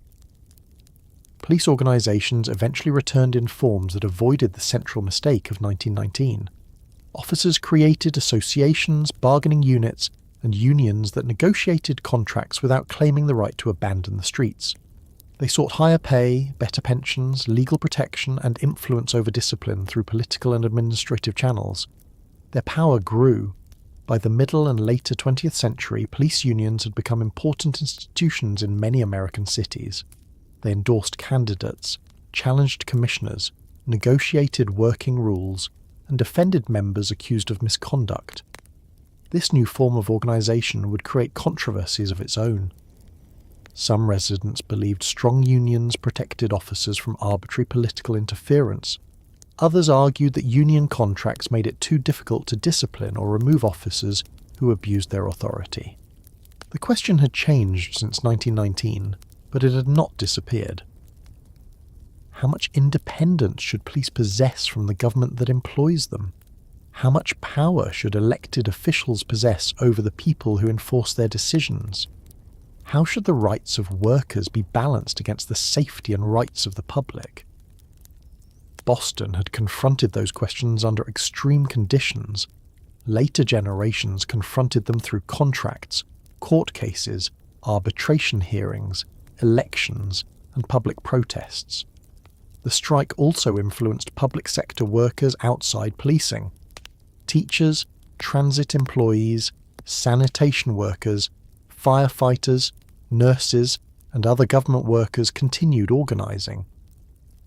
Police organisations eventually returned in forms that avoided the central mistake of 1919. Officers created associations, bargaining units, and unions that negotiated contracts without claiming the right to abandon the streets. They sought higher pay, better pensions, legal protection, and influence over discipline through political and administrative channels. Their power grew. By the middle and later 20th century, police unions had become important institutions in many American cities. They endorsed candidates, challenged commissioners, negotiated working rules, and defended members accused of misconduct. This new form of organisation would create controversies of its own. Some residents believed strong unions protected officers from arbitrary political interference. Others argued that union contracts made it too difficult to discipline or remove officers who abused their authority. The question had changed since 1919, but it had not disappeared. How much independence should police possess from the government that employs them? How much power should elected officials possess over the people who enforce their decisions? How should the rights of workers be balanced against the safety and rights of the public? Boston had confronted those questions under extreme conditions. Later generations confronted them through contracts, court cases, arbitration hearings, elections, and public protests. The strike also influenced public sector workers outside policing. Teachers, transit employees, sanitation workers, firefighters, nurses, and other government workers continued organising.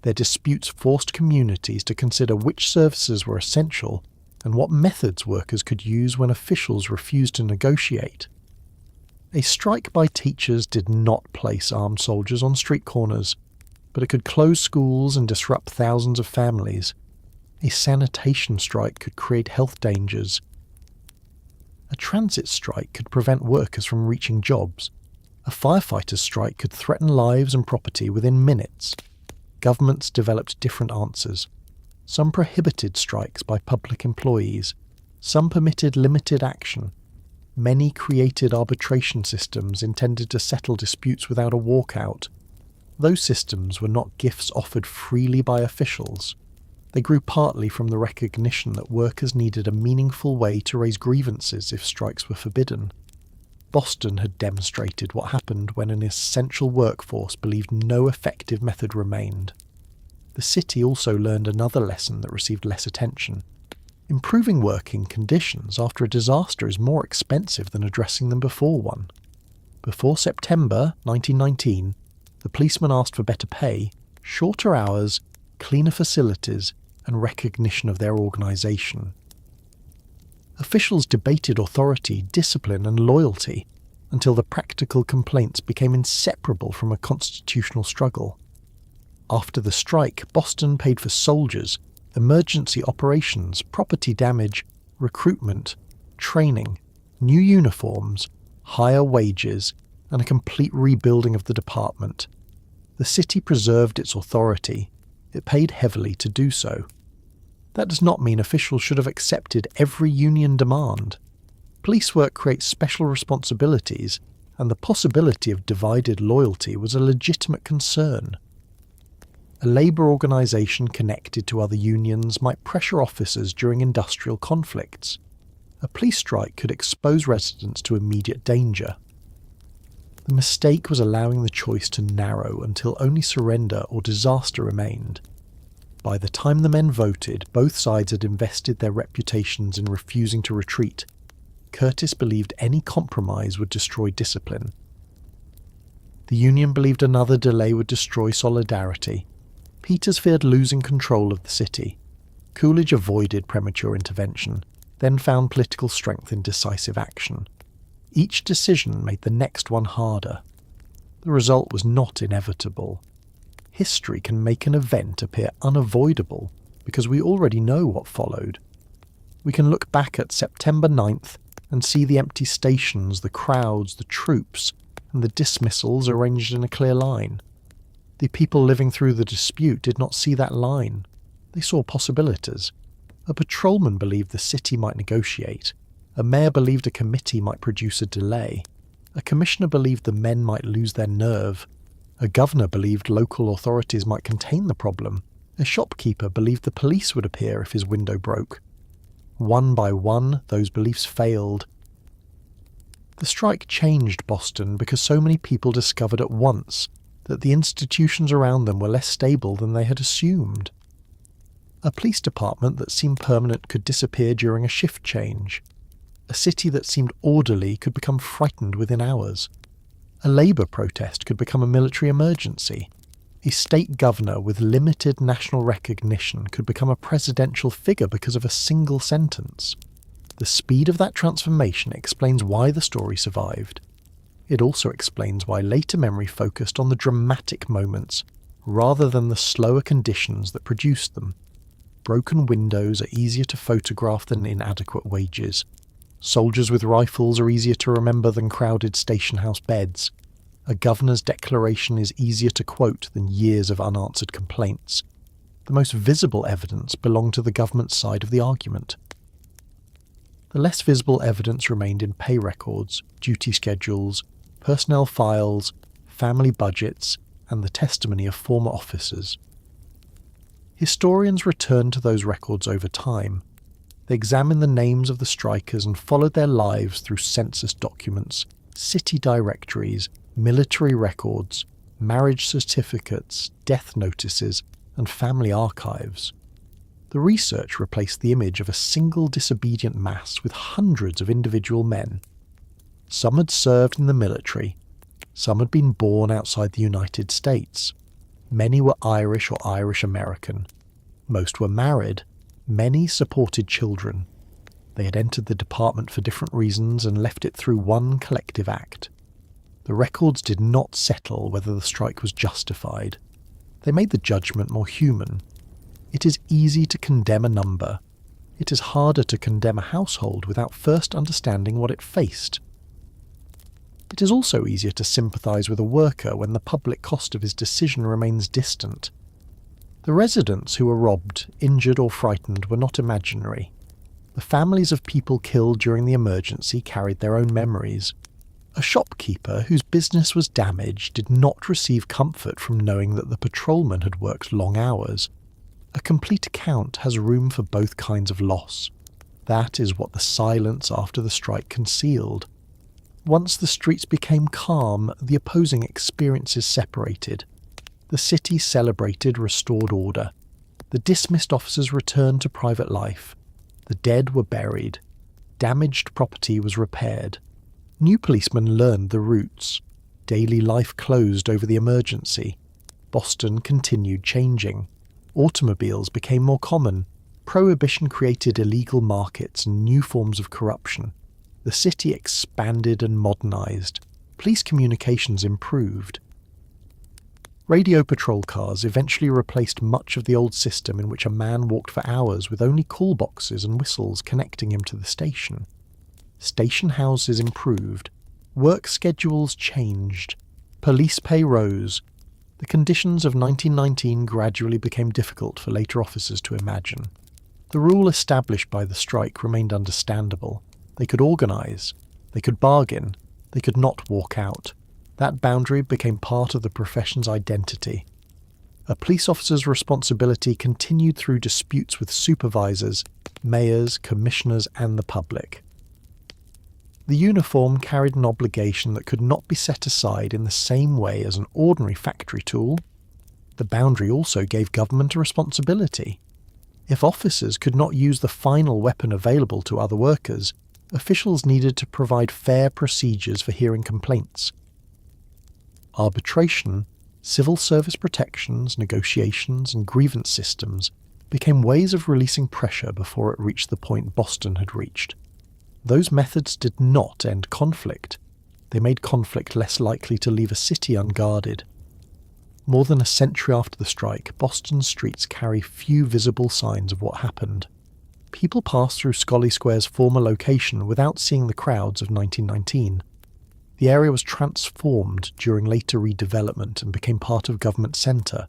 Their disputes forced communities to consider which services were essential and what methods workers could use when officials refused to negotiate. A strike by teachers did not place armed soldiers on street corners, but it could close schools and disrupt thousands of families. A sanitation strike could create health dangers. A transit strike could prevent workers from reaching jobs. A firefighter's strike could threaten lives and property within minutes. Governments developed different answers. Some prohibited strikes by public employees. Some permitted limited action. Many created arbitration systems intended to settle disputes without a walkout. Those systems were not gifts offered freely by officials. They grew partly from the recognition that workers needed a meaningful way to raise grievances if strikes were forbidden. Boston had demonstrated what happened when an essential workforce believed no effective method remained. The city also learned another lesson that received less attention. Improving working conditions after a disaster is more expensive than addressing them before one. Before September 1919, the policemen asked for better pay, shorter hours, cleaner facilities, and recognition of their organisation. Officials debated authority, discipline, and loyalty until the practical complaints became inseparable from a constitutional struggle. After the strike, Boston paid for soldiers, emergency operations, property damage, recruitment, training, new uniforms, higher wages, and a complete rebuilding of the department. The city preserved its authority. It paid heavily to do so. That does not mean officials should have accepted every union demand. Police work creates special responsibilities, and the possibility of divided loyalty was a legitimate concern. A labour organisation connected to other unions might pressure officers during industrial conflicts. A police strike could expose residents to immediate danger. The mistake was allowing the choice to narrow until only surrender or disaster remained. By the time the men voted, both sides had invested their reputations in refusing to retreat. Curtis believed any compromise would destroy discipline. The Union believed another delay would destroy solidarity. Peters feared losing control of the city. Coolidge avoided premature intervention, then found political strength in decisive action. Each decision made the next one harder. The result was not inevitable. History can make an event appear unavoidable because we already know what followed. We can look back at September 9th, and see the empty stations, the crowds, the troops, and the dismissals arranged in a clear line. The people living through the dispute did not see that line. They saw possibilities. A patrolman believed the city might negotiate. A mayor believed a committee might produce a delay. A commissioner believed the men might lose their nerve. A governor believed local authorities might contain the problem. A shopkeeper believed the police would appear if his window broke. One by one, those beliefs failed. The strike changed Boston because so many people discovered at once that the institutions around them were less stable than they had assumed. A police department that seemed permanent could disappear during a shift change. A city that seemed orderly could become frightened within hours. A labour protest could become a military emergency. A state governor with limited national recognition could become a presidential figure because of a single sentence. The speed of that transformation explains why the story survived. It also explains why later memory focused on the dramatic moments rather than the slower conditions that produced them. Broken windows are easier to photograph than inadequate wages. Soldiers with rifles are easier to remember than crowded station house beds. A governor's declaration is easier to quote than years of unanswered complaints. The most visible evidence belonged to the government's side of the argument. The less visible evidence remained in pay records, duty schedules, personnel files, family budgets, and the testimony of former officers. Historians returned to those records over time. They examined the names of the strikers and followed their lives through census documents, city directories, military records, marriage certificates, death notices, and family archives. The research replaced the image of a single disobedient mass with hundreds of individual men. Some had served in the military. Some had been born outside the United States. Many were Irish or Irish American. Most were married. Many supported children. They had entered the department for different reasons and left it through one collective act. The records did not settle whether the strike was justified. They made the judgment more human. It is easy to condemn a number. It is harder to condemn a household without first understanding what it faced. It is also easier to sympathise with a worker when the public cost of his decision remains distant. The residents who were robbed, injured or frightened were not imaginary. The families of people killed during the emergency carried their own memories. A shopkeeper whose business was damaged did not receive comfort from knowing that the patrolman had worked long hours. A complete account has room for both kinds of loss. That is what the silence after the strike concealed. Once the streets became calm, the opposing experiences separated. The city celebrated restored order. The dismissed officers returned to private life. The dead were buried. Damaged property was repaired. New policemen learned the routes. Daily life closed over the emergency. Boston continued changing. Automobiles became more common. Prohibition created illegal markets and new forms of corruption. The city expanded and modernized. Police communications improved. Radio patrol cars eventually replaced much of the old system in which a man walked for hours with only call boxes and whistles connecting him to the station. Station houses improved. Work schedules changed. Police pay rose. The conditions of 1919 gradually became difficult for later officers to imagine. The rule established by the strike remained understandable. They could organise. They could bargain. They could not walk out. That boundary became part of the profession's identity. A police officer's responsibility continued through disputes with supervisors, mayors, commissioners, and the public. The uniform carried an obligation that could not be set aside in the same way as an ordinary factory tool. The boundary also gave government a responsibility. If officers could not use the final weapon available to other workers, officials needed to provide fair procedures for hearing complaints. Arbitration, civil service protections, negotiations, and grievance systems became ways of releasing pressure before it reached the point Boston had reached. Those methods did not end conflict. They made conflict less likely to leave a city unguarded. More than a century after the strike, Boston's streets carry few visible signs of what happened. People pass through Scully Square's former location without seeing the crowds of 1919. The area was transformed during later redevelopment and became part of Government Centre.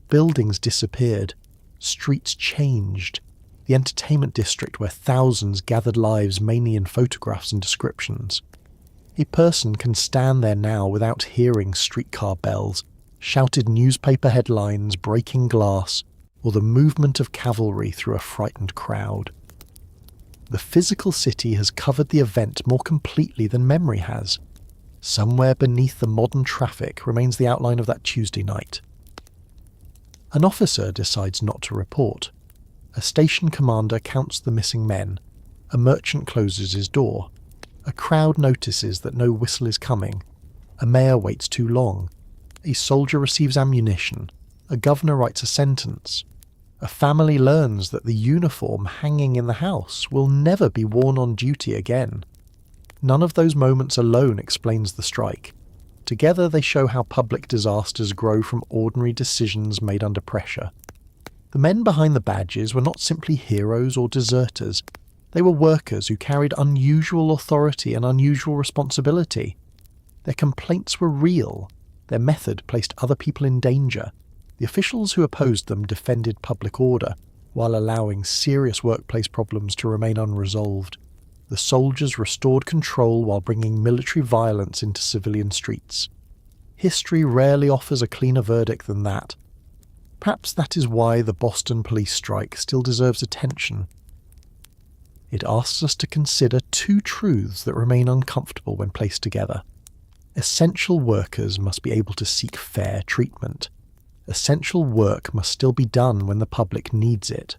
Buildings disappeared, streets changed, the entertainment district where thousands gathered lives mainly in photographs and descriptions. A person can stand there now without hearing streetcar bells, shouted newspaper headlines, breaking glass, or the movement of cavalry through a frightened crowd. The physical city has covered the event more completely than memory has. Somewhere beneath the modern traffic remains the outline of that Tuesday night. An officer decides not to report. A station commander counts the missing men. A merchant closes his door. A crowd notices that no whistle is coming. A mayor waits too long. A soldier receives ammunition. A governor writes a sentence. A family learns that the uniform hanging in the house will never be worn on duty again. None of those moments alone explains the strike. Together they show how public disasters grow from ordinary decisions made under pressure. The men behind the badges were not simply heroes or deserters. They were workers who carried unusual authority and unusual responsibility. Their complaints were real. Their method placed other people in danger. The officials who opposed them defended public order, while allowing serious workplace problems to remain unresolved. The soldiers restored control while bringing military violence into civilian streets. History rarely offers a cleaner verdict than that. Perhaps that is why the Boston police strike still deserves attention. It asks us to consider two truths that remain uncomfortable when placed together. Essential workers must be able to seek fair treatment. Essential work must still be done when the public needs it.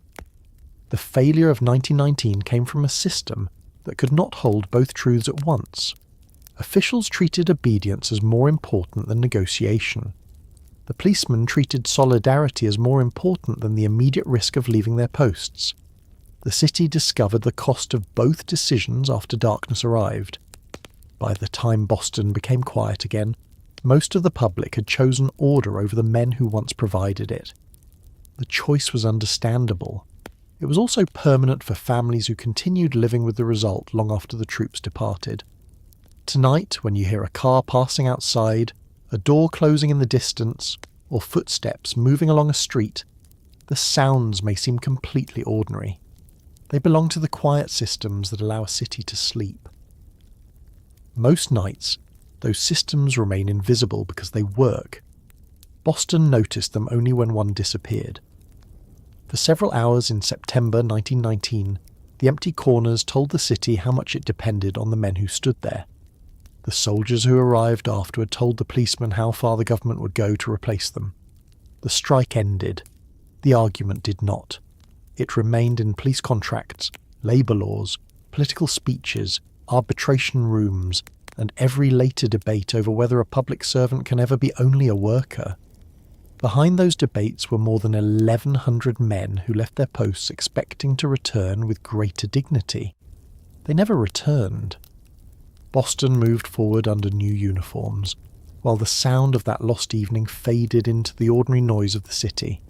The failure of 1919 came from a system that could not hold both truths at once. Officials treated obedience as more important than negotiation. The policemen treated solidarity as more important than the immediate risk of leaving their posts. The city discovered the cost of both decisions after darkness arrived. By the time Boston became quiet again, most of the public had chosen order over the men who once provided it. The choice was understandable. It was also permanent for families who continued living with the result long after the troops departed. Tonight, when you hear a car passing outside, a door closing in the distance, or footsteps moving along a street, the sounds may seem completely ordinary. They belong to the quiet systems that allow a city to sleep. Most nights, those systems remain invisible because they work. Boston noticed them only when one disappeared. For several hours in September 1919, the empty corners told the city how much it depended on the men who stood there. The soldiers who arrived afterward told the policemen how far the government would go to replace them. The strike ended. The argument did not. It remained in police contracts, labour laws, political speeches, arbitration rooms, and every later debate over whether a public servant can ever be only a worker. Behind those debates were more than 1,100 men who left their posts expecting to return with greater dignity. They never returned. Boston moved forward under new uniforms, while the sound of that lost evening faded into the ordinary noise of the city.